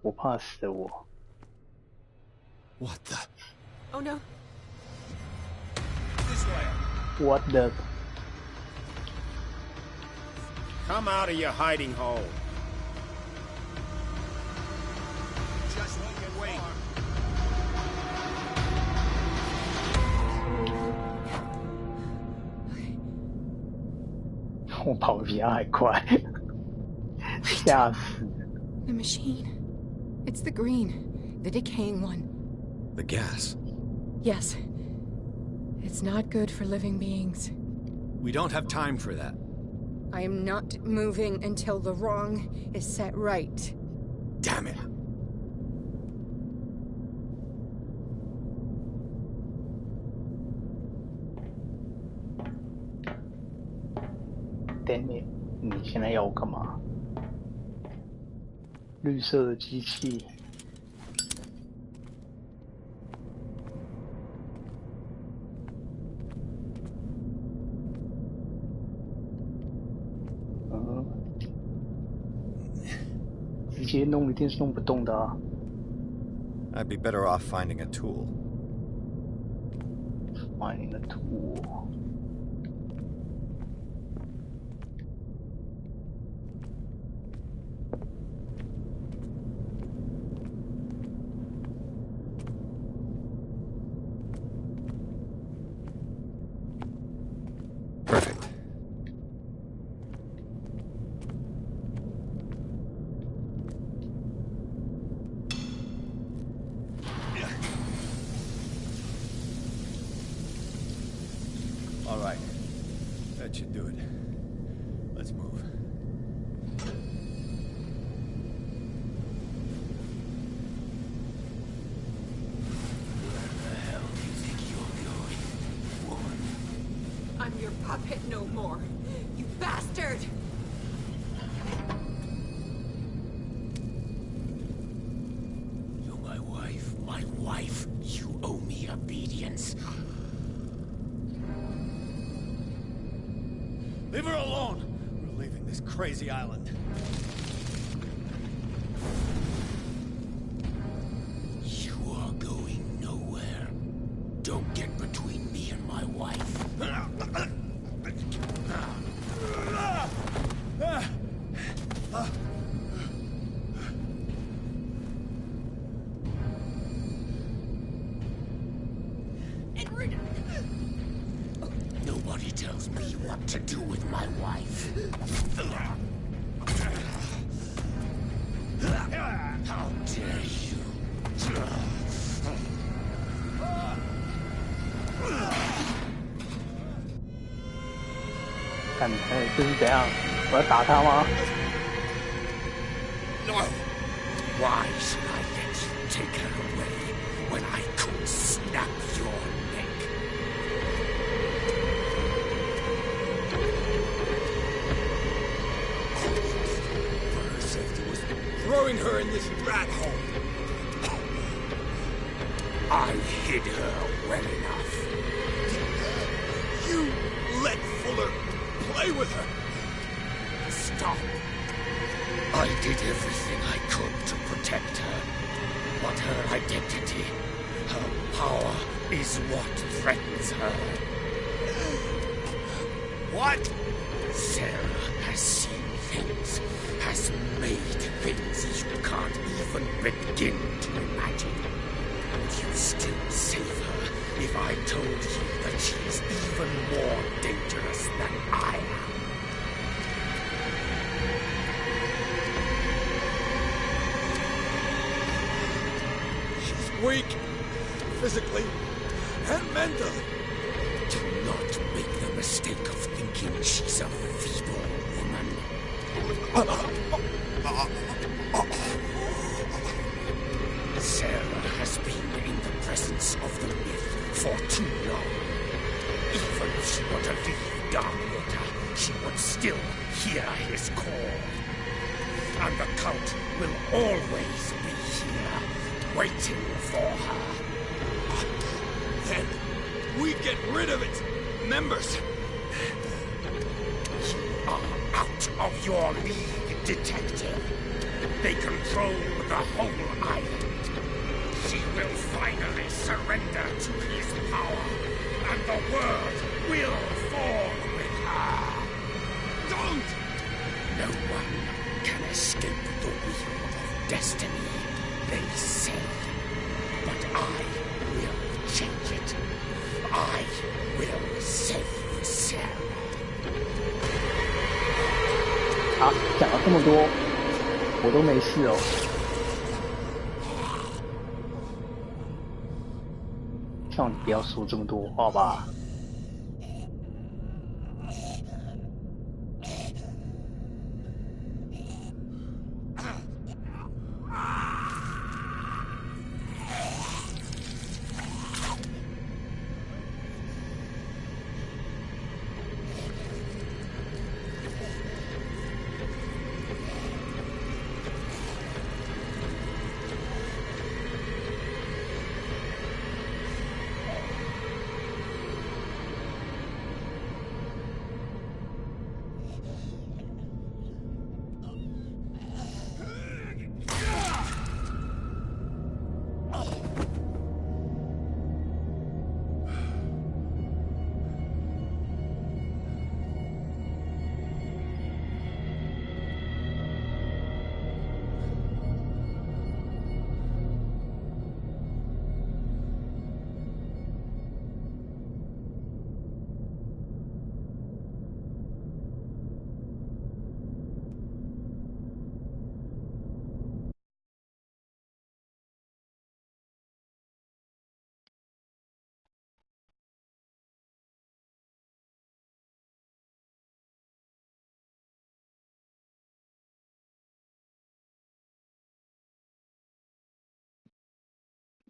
我怕死的我。What the? Oh no. What the? Come out of your hiding hole. Just wait. 我跑得比他还快，吓死！ The machine. It's the green, the decaying one. The gas. Yes. It's not good for living beings. We don't have time for that. I am not moving until the wrong is set right. Damn it. Damn it！ 你现在要我干嘛？绿色的机器。直接弄一定是弄不动的啊。I'd be better off finding a tool. Finding a tool. Perfect. All right. That should do it. Let's move. I'm your puppet no more, you bastard! You're my wife. My wife. You owe me obedience. Leave her alone! We're leaving this crazy island. You are going nowhere. Don't get between me and my wife. Nobody tells me what to do with my wife. How dare you? 干，这是怎样？我要打他吗？ No. Why should I let you take her away when I could snap your neck? For her safety was throwing her in this rat hole. I hid her well enough. You let Fuller play with her. Stop. I did everything I could to protect her. But her identity, her power, is what threatens her. What? Sarah has seen things, has made things you can't even begin to imagine. Would you still save her if I told you that she is even more dangerous than I am? She's weak, physically and mentally. Do not make the mistake of thinking she's a feeble woman. Sarah has been in the presence of the myth for too long. Even if she were to leave Darkwater, she would still hear his call. And the Count will always be here, waiting for her. Then we get rid of its members. You are out of your league, detective. They control the whole island. She will finally surrender to his power, and the world will fall with her. Don't! No one can escape the wheel of destiny, they say. But I will change it. I will save Sarah. 啊，讲了这么多，我都没事哦。叫你不要说这么多话吧。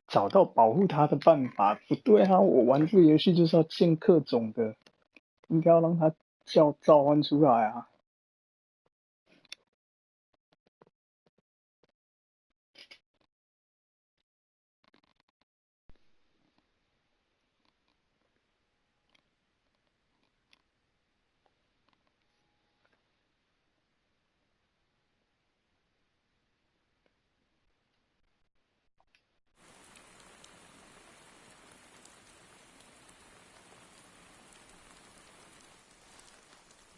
找到保护他的办法，不对啊！我玩这个游戏就是要见各种的，应该要让他召唤出来啊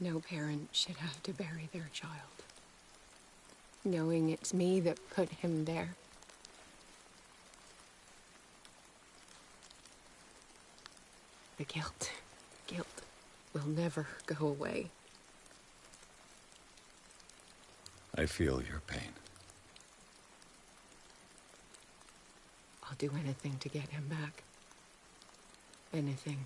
！No parent should have to bury their child, knowing it's me that put him there. The guilt will never go away. I feel your pain. I'll do anything to get him back. Anything.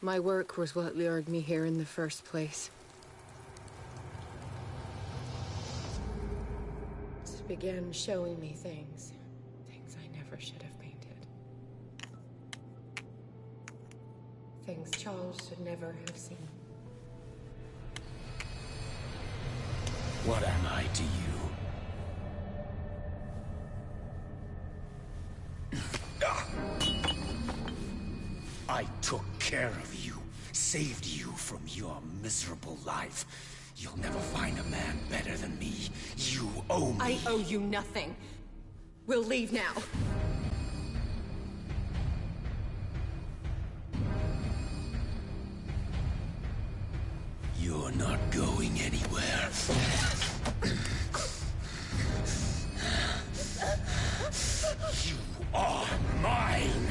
My work was what lured me here in the first place. It began showing me things I never should have painted. Things Charles should never have seen. What am I to you? I took care of you, saved you from your miserable life. You'll never find a man better than me. You owe me. I owe you nothing. We'll leave now. You're not going anywhere. You are mine!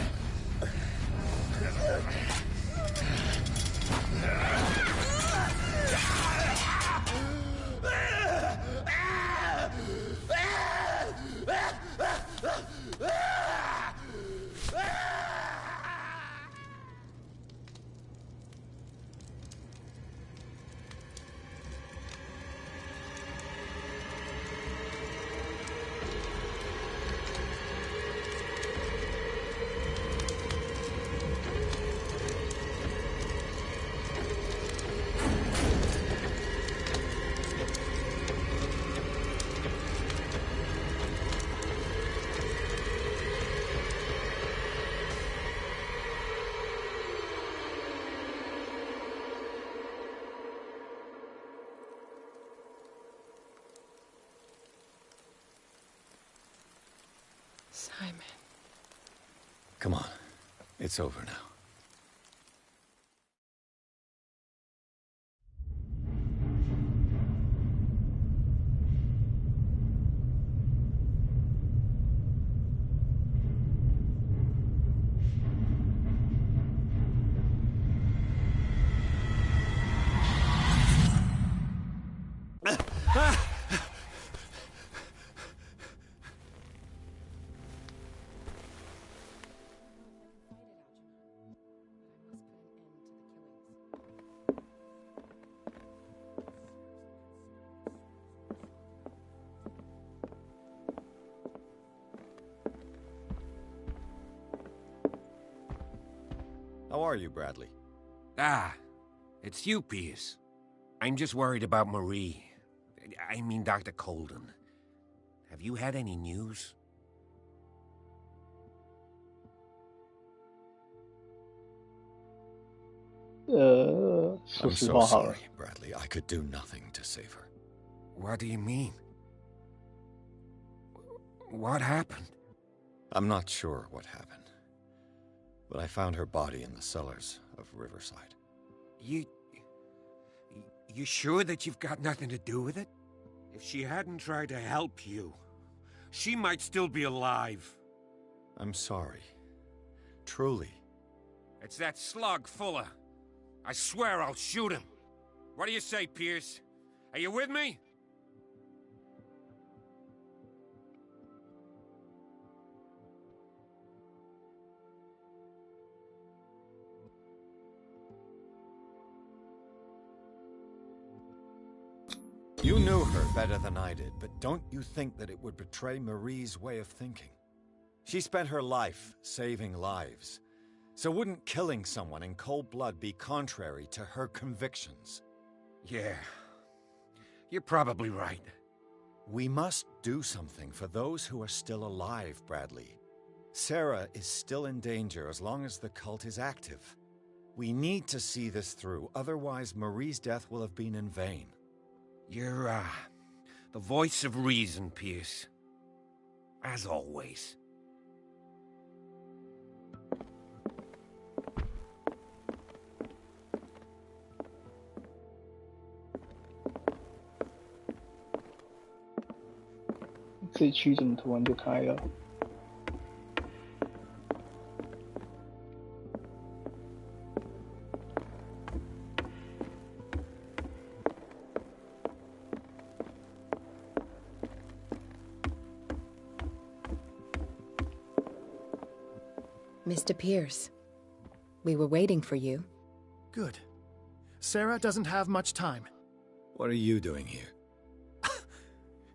Come on. It's over now. How are you, Bradley? Ah, it's you, Pierce. I'm just worried about Marie. I mean, Dr. Colden. Have you had any news? I'm so sorry, Bradley. I could do nothing to save her. What do you mean? What happened? I'm not sure what happened. But I found her body in the cellars of Riverside. You sure that you've got nothing to do with it? If she hadn't tried to help you, she might still be alive. I'm sorry. Truly. It's that slug, Fuller. I swear I'll shoot him. What do you say, Pierce? Are you with me? You knew her better than I did, but don't you think that it would betray Marie's way of thinking? She spent her life saving lives. So wouldn't killing someone in cold blood be contrary to her convictions? Yeah. You're probably right. We must do something for those who are still alive, Bradley. Sarah is still in danger as long as the cult is active. We need to see this through, otherwise Marie's death will have been in vain. You're, the voice of reason, Pierce. As always.这区怎么突然就开了？ Mr. Pierce, we were waiting for you. Good. Sarah doesn't have much time. What are you doing here?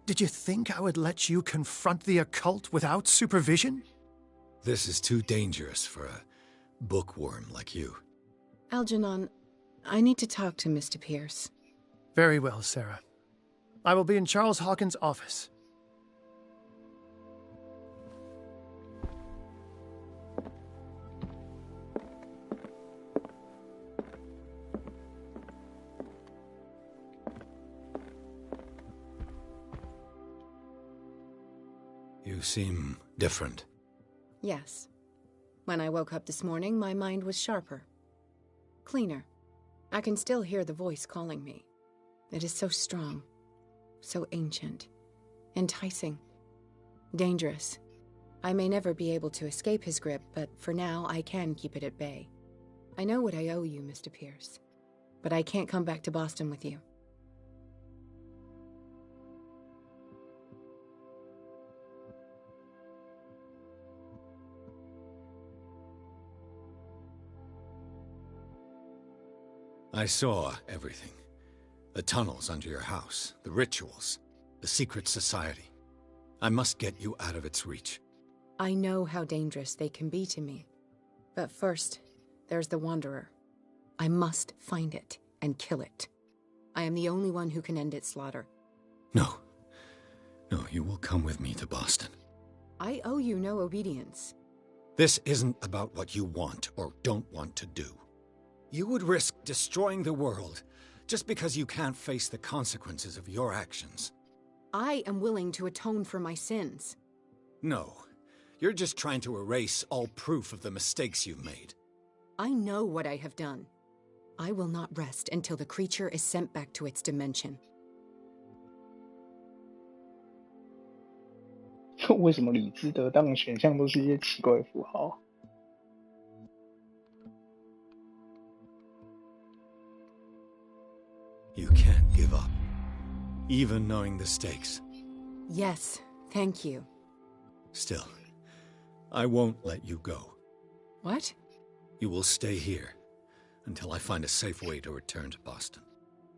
Did you think I would let you confront the occult without supervision? This is too dangerous for a bookworm like you. Algernon, I need to talk to Mr. Pierce. Very well, Sarah. I will be in Charles Hawkins' office. You seem different. Yes. When I woke up this morning, my mind was sharper. Cleaner. I can still hear the voice calling me. It is so strong. So ancient. Enticing. Dangerous. I may never be able to escape his grip, but for now I can keep it at bay. I know what I owe you, Mr. Pierce. But I can't come back to Boston with you. I saw everything. The tunnels under your house, the rituals, the secret society. I must get you out of its reach. I know how dangerous they can be to me. But first, there's the Wanderer. I must find it and kill it. I am the only one who can end its slaughter. No. No, you will come with me to Boston. I owe you no obedience. This isn't about what you want or don't want to do. You would risk destroying the world just because you can't face the consequences of your actions. I am willing to atone for my sins. No. You're just trying to erase all proof of the mistakes you've made. I know what I have done. I will not rest until the creature is sent back to its dimension. 为什么理智得当的选项都是一些奇怪的符号？ You can't give up, even knowing the stakes. Yes, thank you. Still, I won't let you go. What? You will stay here until I find a safe way to return to Boston.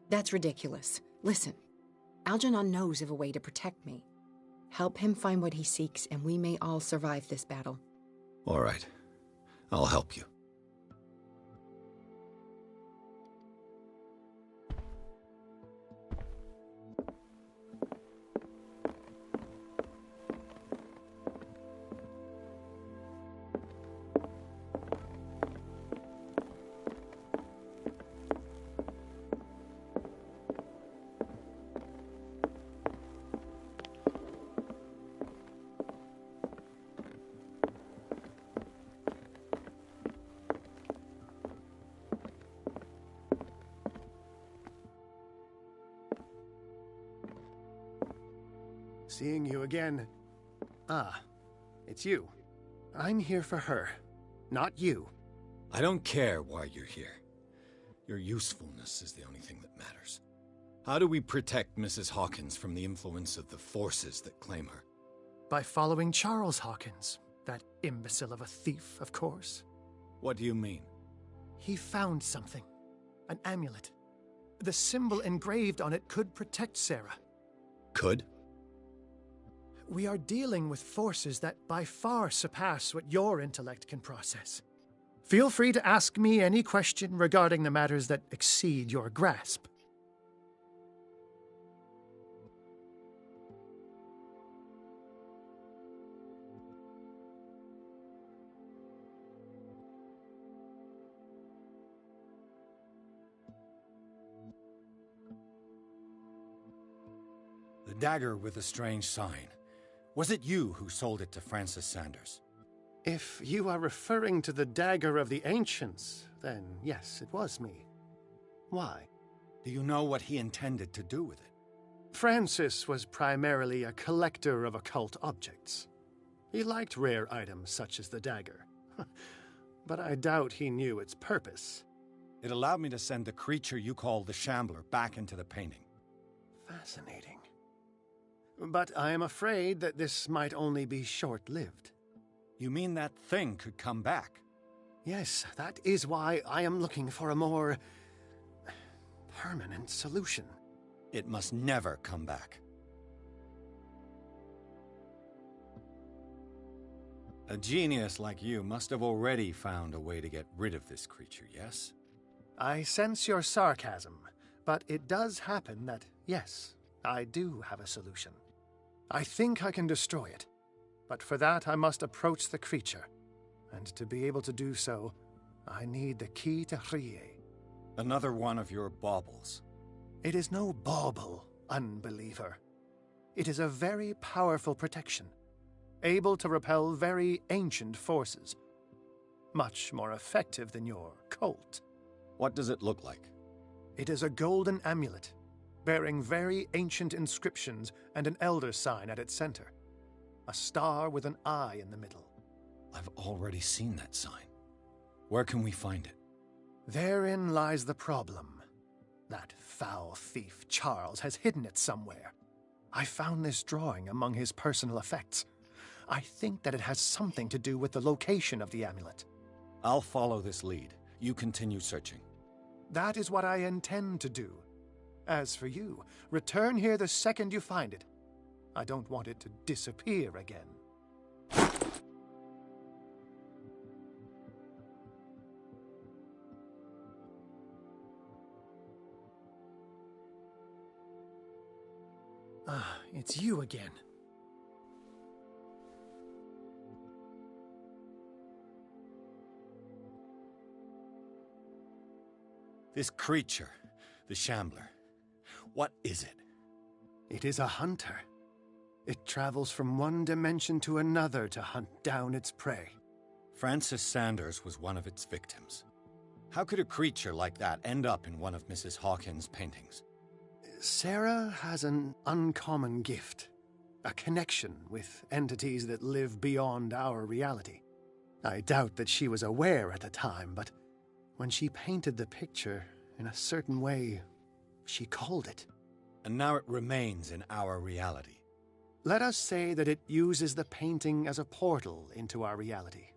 That's ridiculous. Listen, Algernon knows of a way to protect me. Help him find what he seeks, and we may all survive this battle. All right. I'll help you. Seeing you again. Ah, it's you. I'm here for her, not you. I don't care why you're here. Your usefulness is the only thing that matters. How do we protect Mrs. Hawkins from the influence of the forces that claim her? By following Charles Hawkins, that imbecile of a thief, of course. What do you mean? He found something. An amulet. The symbol engraved on it could protect Sarah. Could? We are dealing with forces that by far surpass what your intellect can process. Feel free to ask me any question regarding the matters that exceed your grasp. The dagger with the strange sign. Was it you who sold it to Francis Sanders? If you are referring to the dagger of the ancients, then yes, it was me. Why? Do you know what he intended to do with it? Francis was primarily a collector of occult objects. He liked rare items such as the dagger. But I doubt he knew its purpose. It allowed me to send the creature you call the Shambler back into the painting. Fascinating. But I am afraid that this might only be short-lived. You mean that thing could come back? Yes, that is why I am looking for a more permanent solution. It must never come back. A genius like you must have already found a way to get rid of this creature, yes? I sense your sarcasm, but it does happen that, yes, I do have a solution. I think I can destroy it, but for that I must approach the creature, and to be able to do so, I need the key to Rie. Another one of your baubles. It is no bauble, unbeliever. It is a very powerful protection, able to repel very ancient forces. Much more effective than your cult. What does it look like? It is a golden amulet, bearing very ancient inscriptions and an elder sign at its center. A star with an eye in the middle. I've already seen that sign. Where can we find it? Therein lies the problem. That foul thief Charles has hidden it somewhere. I found this drawing among his personal effects. I think that it has something to do with the location of the amulet. I'll follow this lead. You continue searching. That is what I intend to do. As for you, return here the second you find it. I don't want it to disappear again. Ah, it's you again. This creature, the Shambler, what is it? It is a hunter. It travels from one dimension to another to hunt down its prey. Francis Sanders was one of its victims. How could a creature like that end up in one of Mrs. Hawkins' paintings? Sarah has an uncommon gift. A connection with entities that live beyond our reality. I doubt that she was aware at the time, but when she painted the picture in a certain way, she called it. And now it remains in our reality. Let us say that it uses the painting as a portal into our reality,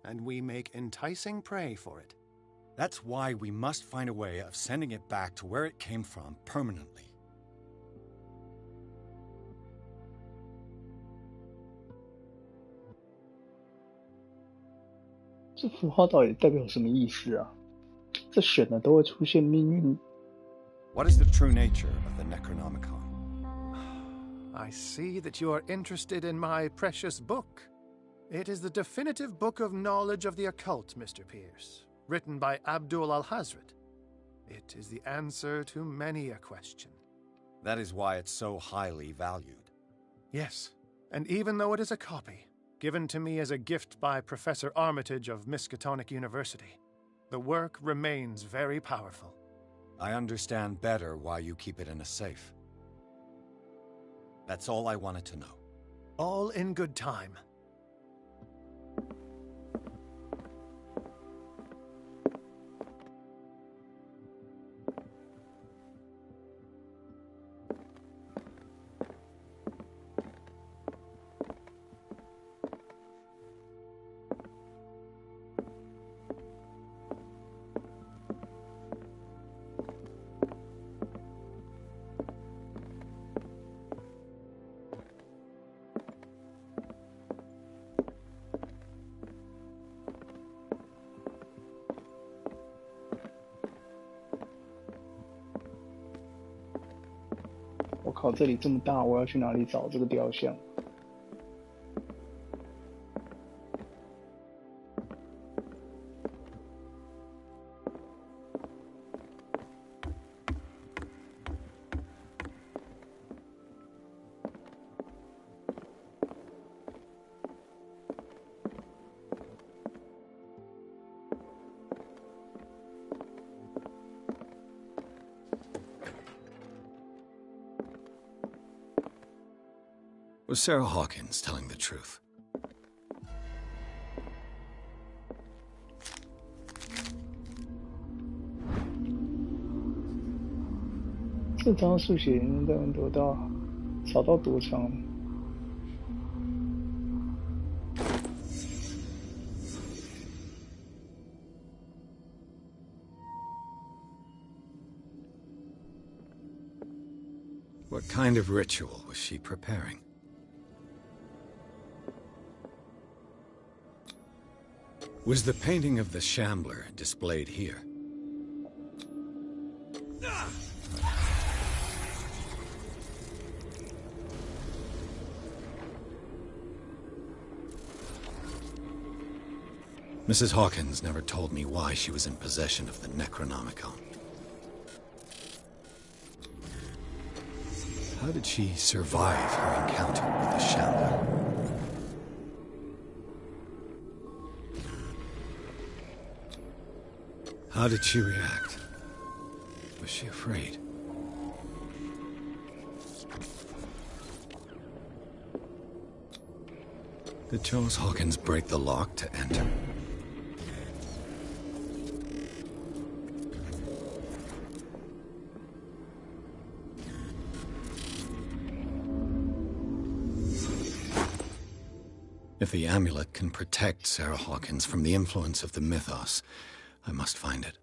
and we make enticing prey for it. That's why we must find a way of sending it back to where it came from permanently. 这符号到底代表什么意思啊？这选了都会出现命运。What is the true nature of the Necronomicon? I see that you are interested in my precious book. It is the definitive book of knowledge of the occult, Mr. Pierce, written by Abdul al-Hazred. It is the answer to many a question. That is why it's so highly valued. Yes, and even though it is a copy, given to me as a gift by Professor Armitage of Miskatonic University, the work remains very powerful. I understand better why you keep it in a safe. That's all I wanted to know. All in good time.我靠，这里这么大，我要去哪里找这个雕像？Was Sarah Hawkins telling the truth? 这张速写能不能得到？找到多长？ What kind of ritual was she preparing? Was the painting of the Shambler displayed here? Mrs. Hawkins never told me why she was in possession of the Necronomicon. How did she survive her encounter with the Shambler? How did she react? Was she afraid? Did Charles Hawkins break the lock to enter? If the amulet can protect Sarah Hawkins from the influence of the mythos, I must find it.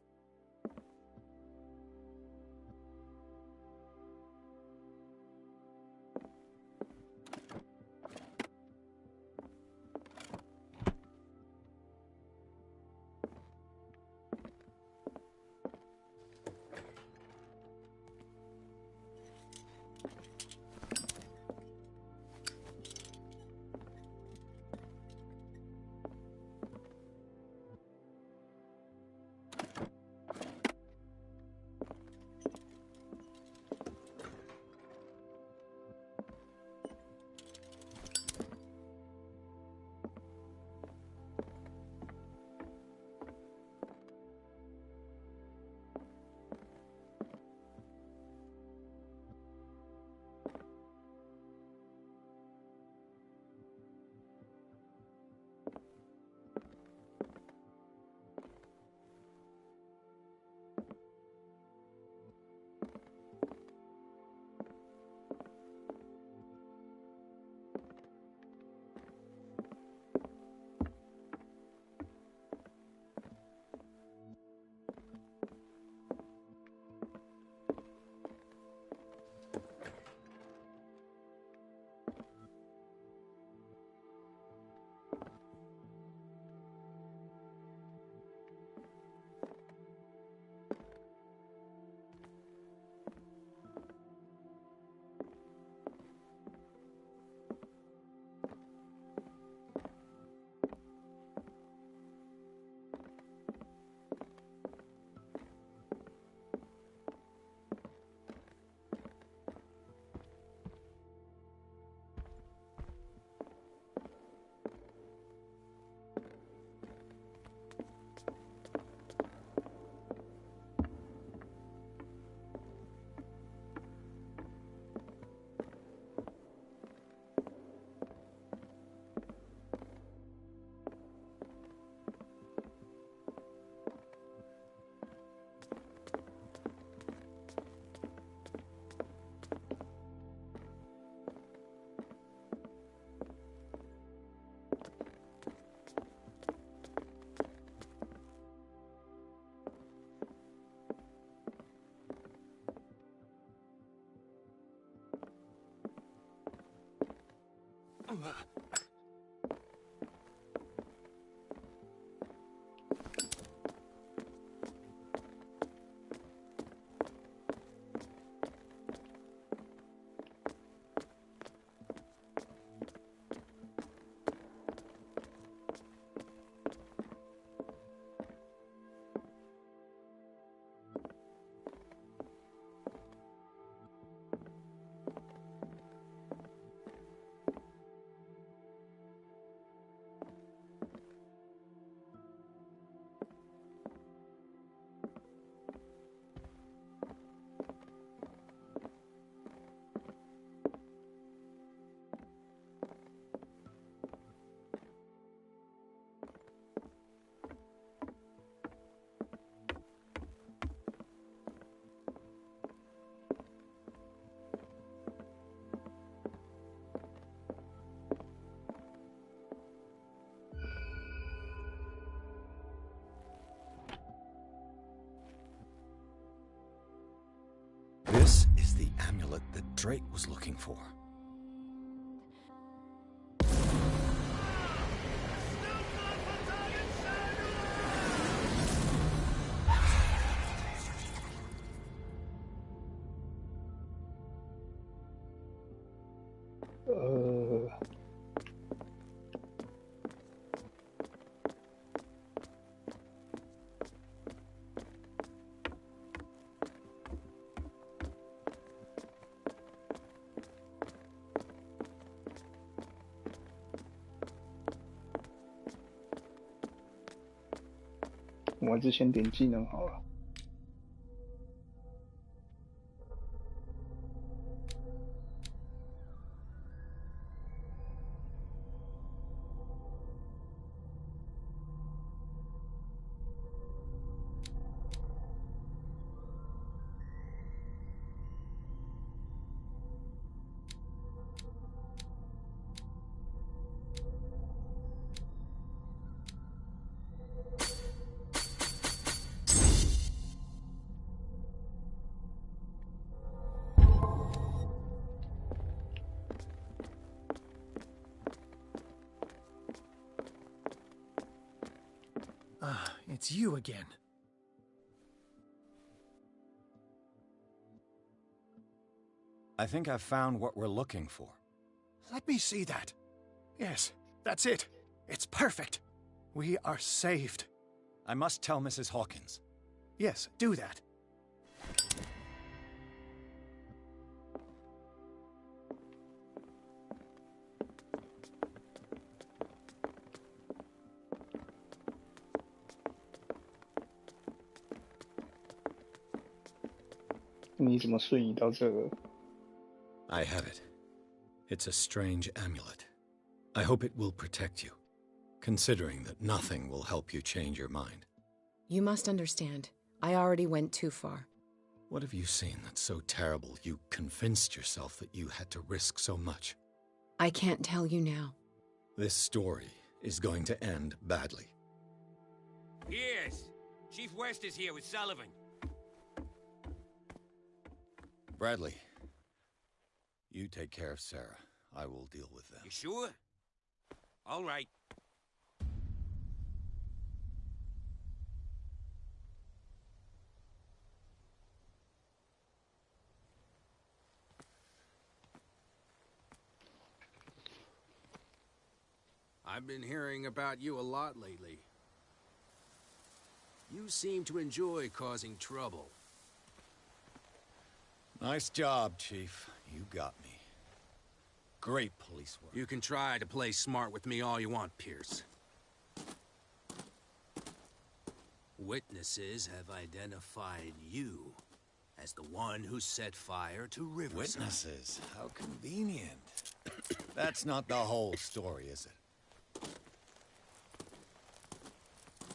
amulet that Drake was looking for. Uh... 我还是先点技能好了。It's you again. I think I've found what we're looking for. Let me see that. Yes, that's it. It's perfect. We are saved. I must tell Mrs. Hawkins. Yes, do that. I have it. It's a strange amulet. I hope it will protect you, considering that nothing will help you change your mind. You must understand, I already went too far. What have you seen that's so terrible you convinced yourself that you had to risk so much? I can't tell you now. This story is going to end badly. Yes! Chief West is here with Sullivan. Bradley, you take care of Sarah. I will deal with them. You sure? All right. I've been hearing about you a lot lately. You seem to enjoy causing trouble. Nice job, Chief. You got me. Great police work. You can try to play smart with me all you want, Pierce. Witnesses have identified you as the one who set fire to Riverside. Witnesses? How convenient. That's not the whole story, is it?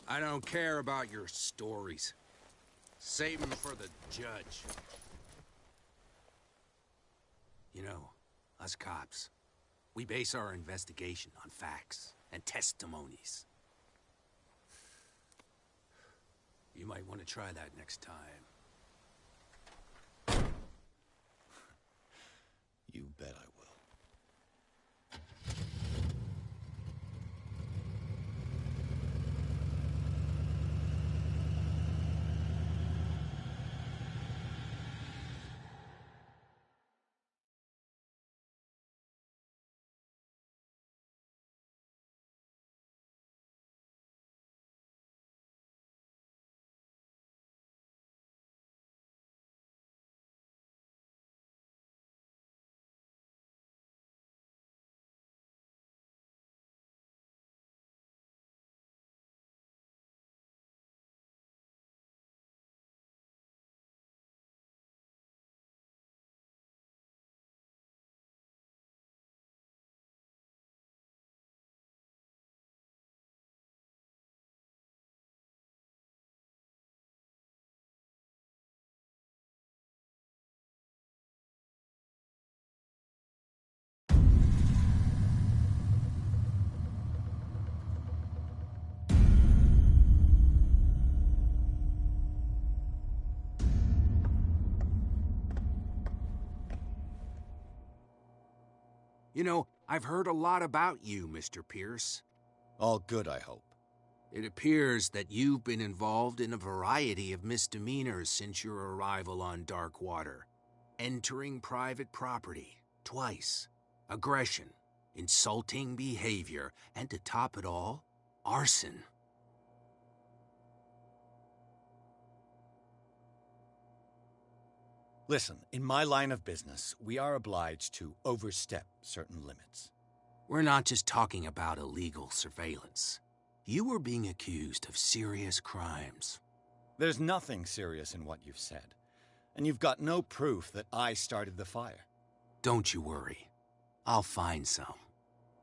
I don't care about your stories. Save them for the judge. You know, us cops, we base our investigation on facts and testimonies. You might want to try that next time. You bet I will. You know, I've heard a lot about you, Mr. Pierce. All good, I hope. It appears that you've been involved in a variety of misdemeanors since your arrival on Darkwater. Entering private property, twice. Aggression, insulting behavior, and to top it all, arson. Listen, in my line of business, we are obliged to overstep certain limits. We're not just talking about illegal surveillance. You were being accused of serious crimes. There's nothing serious in what you've said, and you've got no proof that I started the fire. Don't you worry. I'll find some.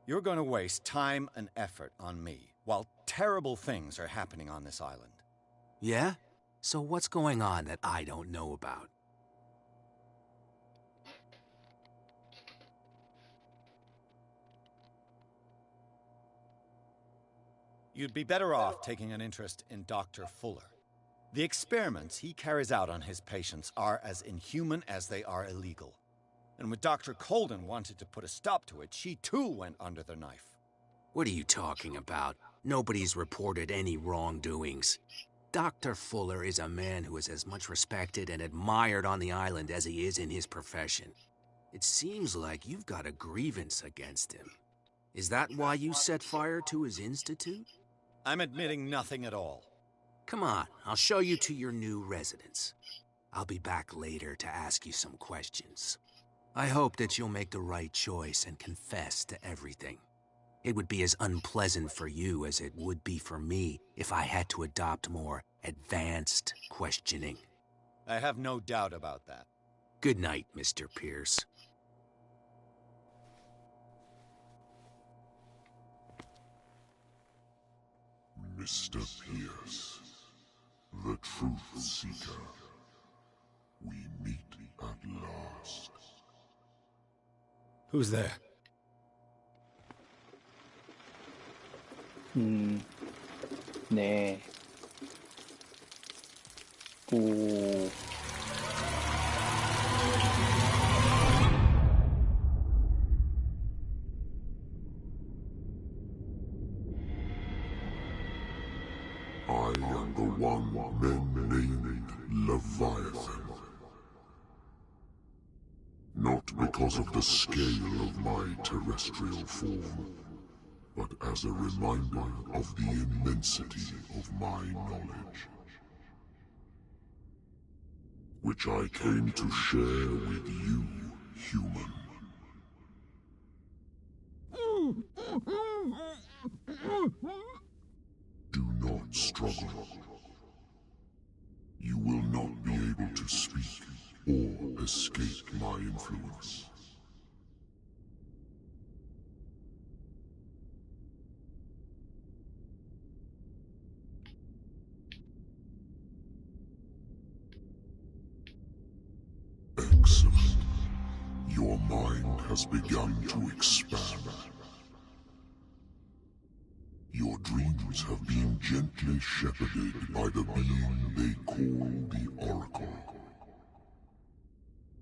You're going to waste time and effort on me, while terrible things are happening on this island. Yeah? So what's going on that I don't know about? You'd be better off taking an interest in Dr. Fuller. The experiments he carries out on his patients are as inhuman as they are illegal. And when Dr. Colden wanted to put a stop to it, she too went under the knife. What are you talking about? Nobody's reported any wrongdoings. Dr. Fuller is a man who is as much respected and admired on the island as he is in his profession. It seems like you've got a grievance against him. Is that why you set fire to his institute? I'm admitting nothing at all. Come on, I'll show you to your new residence. I'll be back later to ask you some questions. I hope that you'll make the right choice and confess to everything. It would be as unpleasant for you as it would be for me if I had to adopt more advanced questioning. I have no doubt about that. Good night, Mr. Pierce. Mr. Pierce, the Truth Seeker. We meet at last. Who's there? 네. 오. I am the one men named Leviathan. Not because of the scale of my terrestrial form, but as a reminder of the immensity of my knowledge, which I came to share with you, human. Do not struggle. You will not be able to speak or escape my influence. Excellent. Your mind has begun to expand. Your dreams have been gently shepherded by the being they call the Oracle.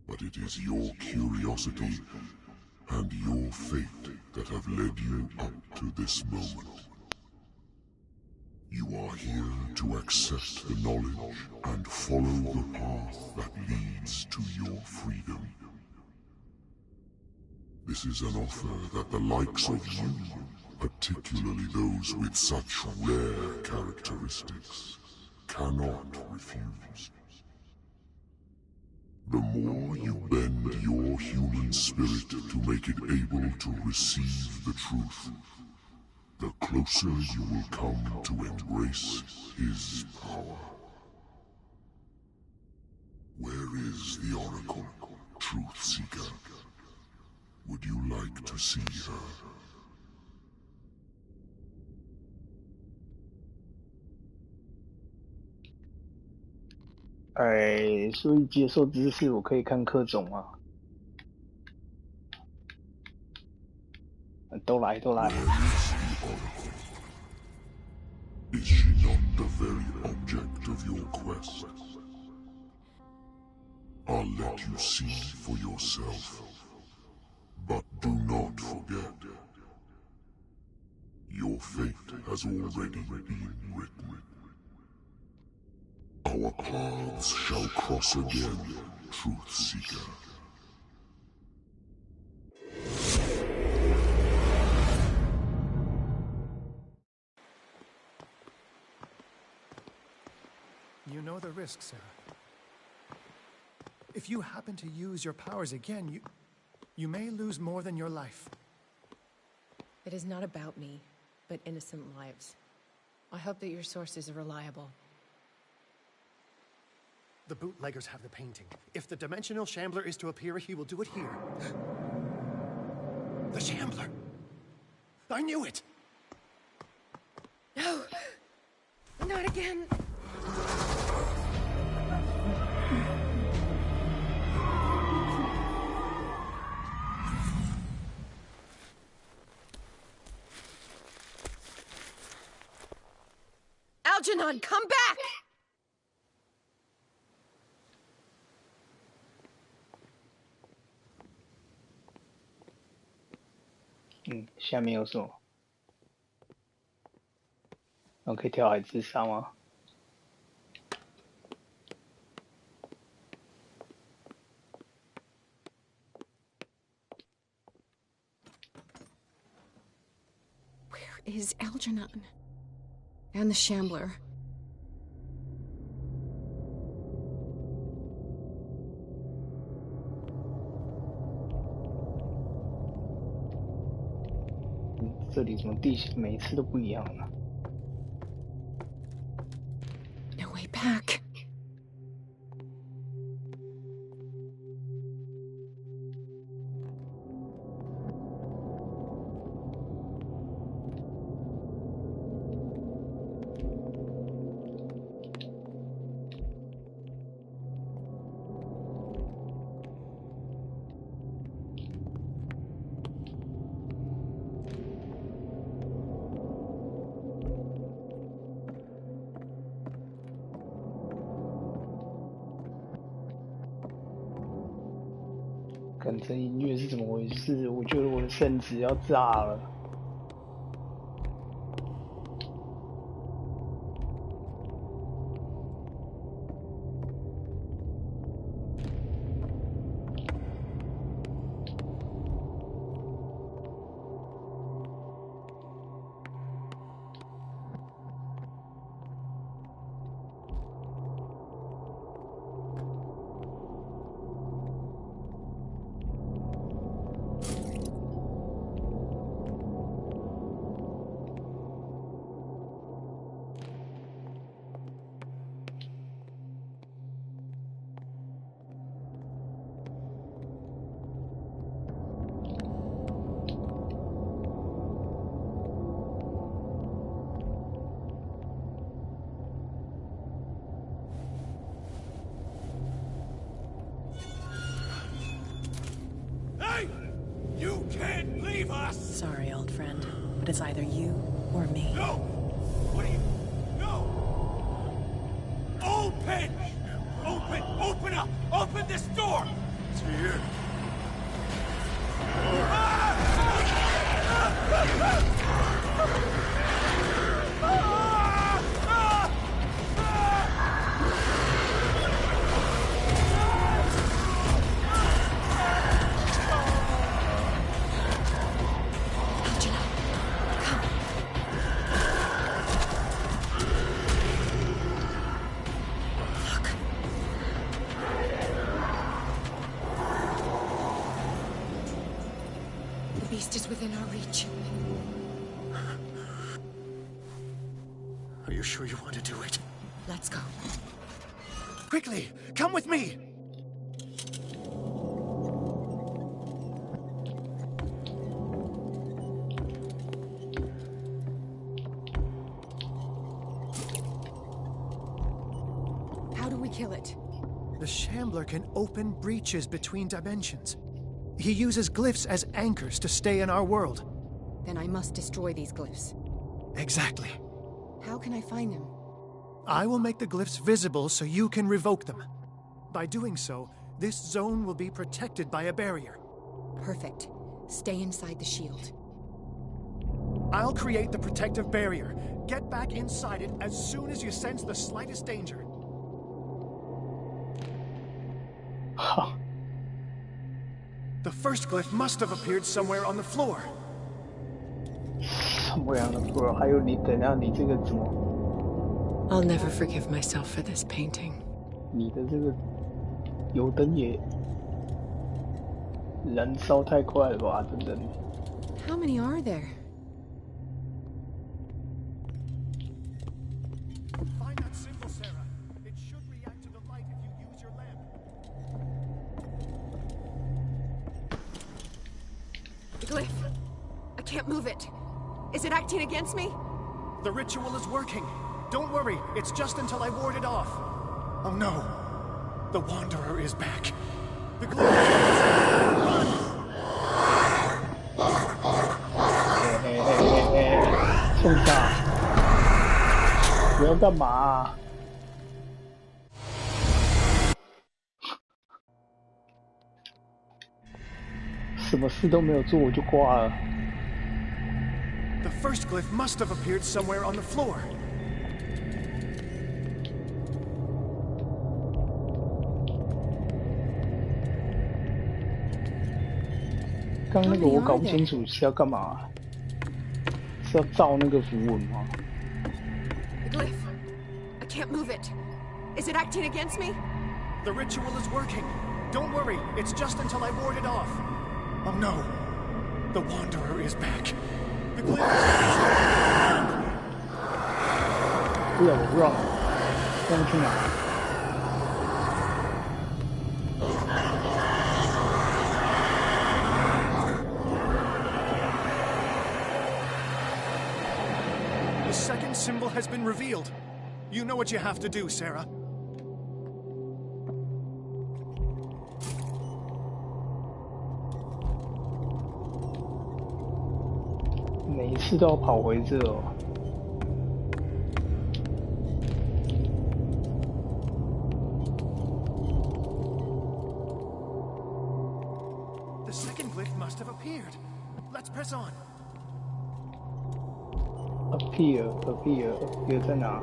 But it is your curiosity and your fate that have led you up to this moment. You are here to accept the knowledge and follow the path that leads to your freedom. This is an offer that the likes of you, particularly those with such rare characteristics, cannot refuse. The more you bend your human spirit to make it able to receive the truth, the closer you will come to embrace his power. Where is the Oracle, Truth Seeker? Would you like to see her?所以接受知识我可以看各种啊，都来。Is she not the very object of your quest? I'll let you see for yourself. But do not forget, your fate has already been written. Our paths shall cross again, Truth Seeker. You know the risk, Sarah. If you happen to use your powers again, you may lose more than your life. It is not about me, but innocent lives. I hope that your sources are reliable. The bootleggers have the painting. If the dimensional shambler is to appear, he will do it here. The shambler! I knew it! No! Not again! Algernon, come back!嗯，下面有什么？我可以跳海自杀吗？ Is Algernon and the Shambler. Mm, 这里怎么地形每次都不一样呢？ No way back.看这音乐是怎么回事？我觉得我的肾值要炸了。You can't leave us! Sorry, old friend, but it's either you or me. No! What are you... No! Open! Open up! Open this door! It's here. The beast is within our reach. Are you sure you want to do it? Let's go. Quickly, come with me! How do we kill it? The Shambler can open breaches between dimensions. He uses glyphs as anchors to stay in our world. Then I must destroy these glyphs. Exactly. How can I find them? I will make the glyphs visible so you can revoke them. By doing so, this zone will be protected by a barrier. Perfect. Stay inside the shield. I'll create the protective barrier. Get back inside it as soon as you sense the slightest danger. The first glyph must have appeared somewhere on the floor. Somewhere on the floor. 还有你等下你这个怎么？ I'll never forgive myself for this painting. 你的这个油灯也燃烧太快了吧，等等。How many are there? Find that symbol, Sarah. It should react to the light if you use your lamp. The glyph. I can't move it. Is it acting against me? The ritual is working. Don't worry, it's just until I ward it off. Oh no. The Wanderer is back. The glyph is run! 送上！你要干嘛啊？什么事都没有做我就挂了。The first glyph must have appeared somewhere on the floor. 刚那个我搞不清楚是要干嘛，是要照那个符文吗 The glyph. I can't move it. Is it acting against me? The ritual is working. Don't worry, it's just until I ward it off. Oh no. The Wanderer is back. The glyph is... 不要我 run， run 去哪？ The second symbol has been revealed. You know what you have to do, Sarah. 每一次都要跑回这哦。The second glyph must have appeared. Let's press on. appear 在哪？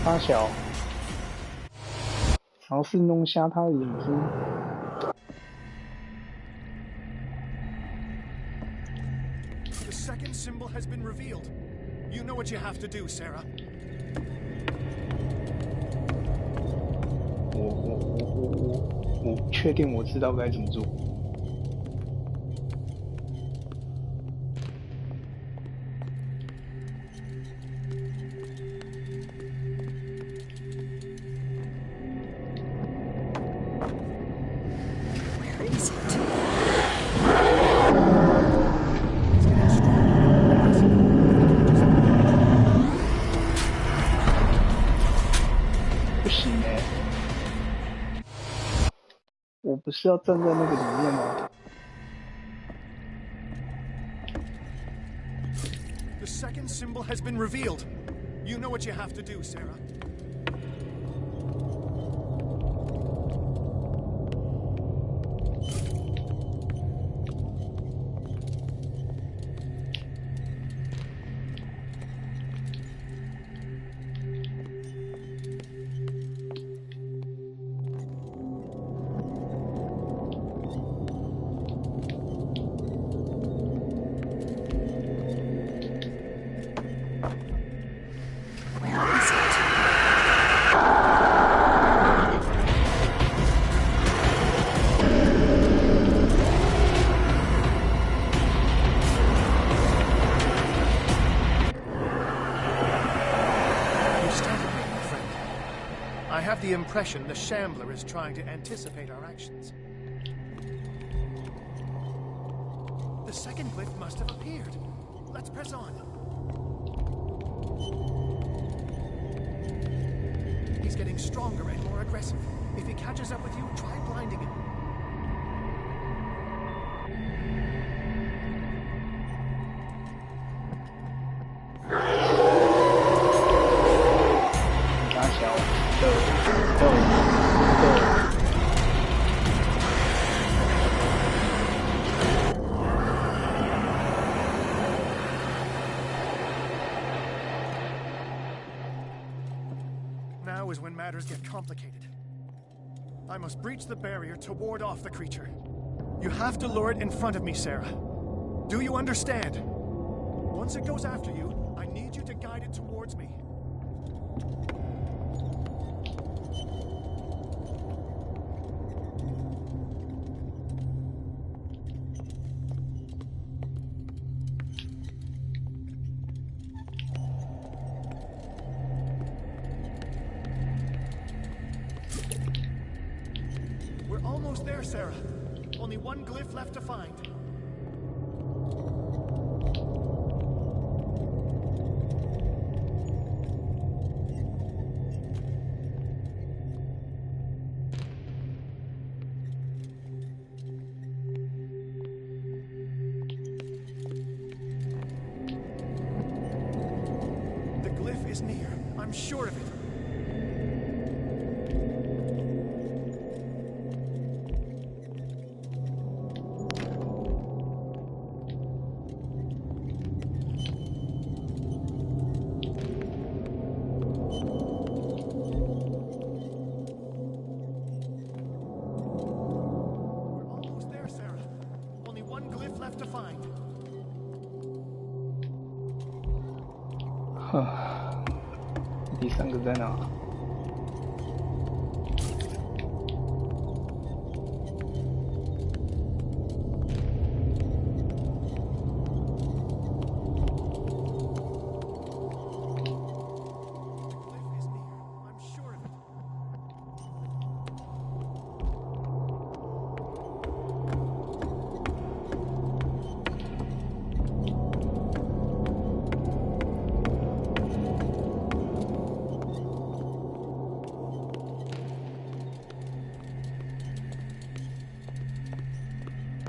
发小，尝试弄瞎他的眼睛。The second symbol has been revealed. You know what you have to do, Sarah. 我确定我知道该怎么做。不是要站在那个里面吗 The second symbol has been revealed. You know what you have to do, Sarah. I have the impression the Shambler is trying to anticipate our actions. The second glyph must have appeared. Let's press on. He's getting stronger and more aggressive. If he catches up with you, try blinding him. Now is when matters get complicated. I must breach the barrier to ward off the creature. You have to lure it in front of me, Sarah. Do you understand? Once it goes after you, I need you to guide it towards me. We're almost there, Sarah. Only one glyph left to find. The glyph is near. I'm sure of it. Left to find. 第三个在哪？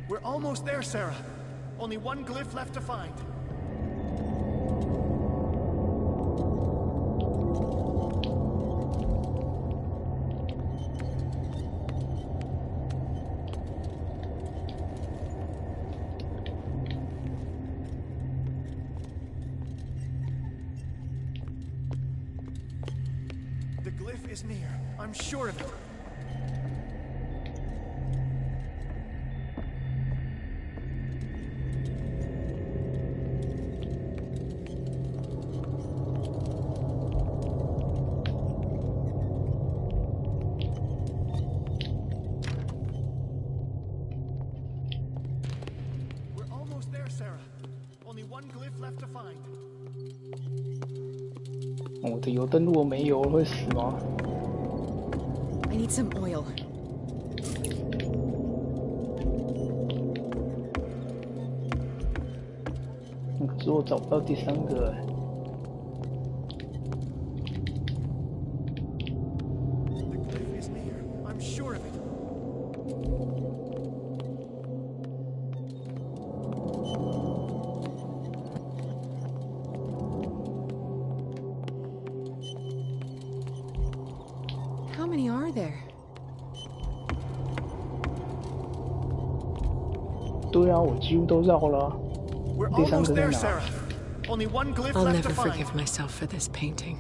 We're almost there, Sarah. Only one glyph left to find. The glyph is near. I'm sure of it. Sarah, only one glyph left to find. 我的油灯如果没油会死吗 I need some oil. 可是我找不到第三个。 How many are there? 对啊，我几乎都绕了。第三个在哪？ I'll never forgive myself for this painting.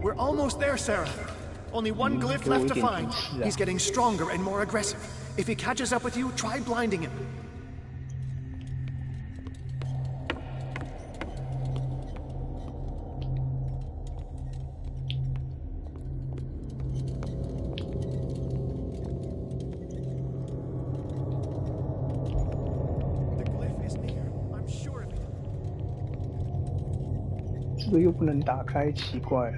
We're almost there, Sarah. Only one glyph left to find. He's getting stronger and more aggressive. If he catches up with you, try blinding him. The glyph is near. I'm sure of it. 这个又不能打开，奇怪了。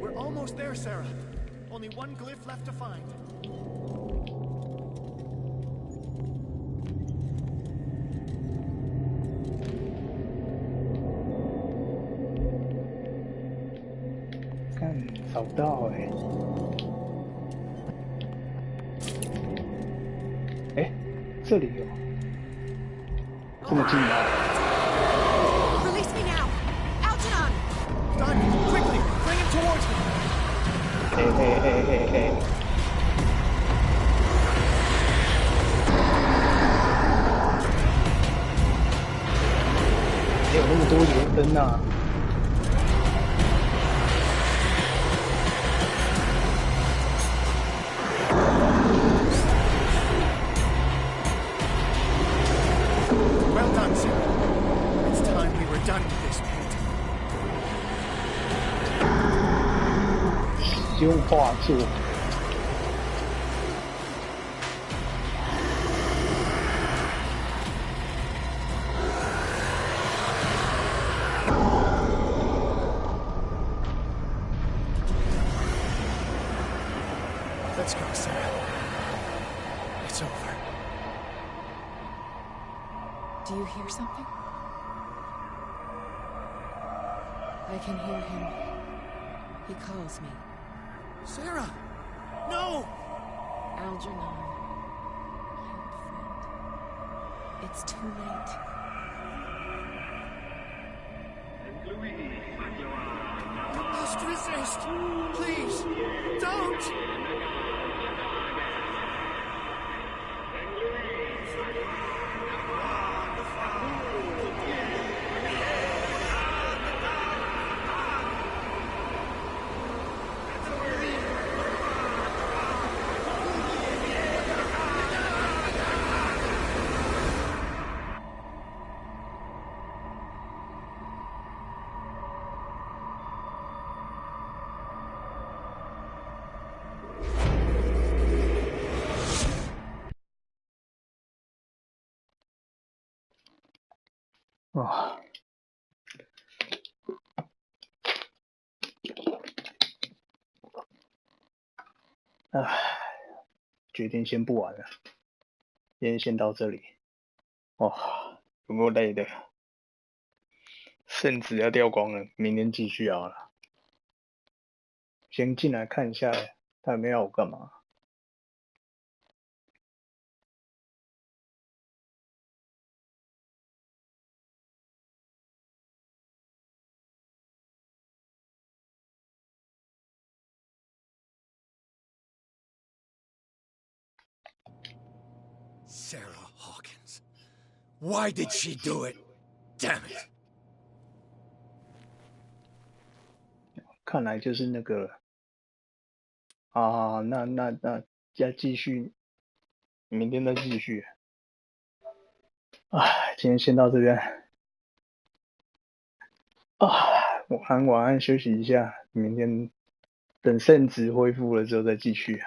We're almost there, Sarah. Only one glyph left to find. 看，找不到哎、这里有，这么近吗？ Release me now! Algernon! Done! Quickly! Bring him towards me! 嘿。没有那么多油灯啊！ Well done, Sarah. It's time we were done with this painting. 使用画作。 Let's go, Sarah. It's over. Do you hear something? I can hear him. He calls me. Sarah! No! Algernon. My old friend. It's too late. You must resist! Please! Don't!决定先不玩了，今天先到这里。有够累的，肾值要掉光了，明天继续好了。先进来看一下，他有没有要我干嘛？ Sarah Hawkins. Why did she do it? Damn it. 看来就是那个了啊，那再继续，明天再继续。今天先到这边。晚安，休息一下，明天等肾值恢复了之后再继续。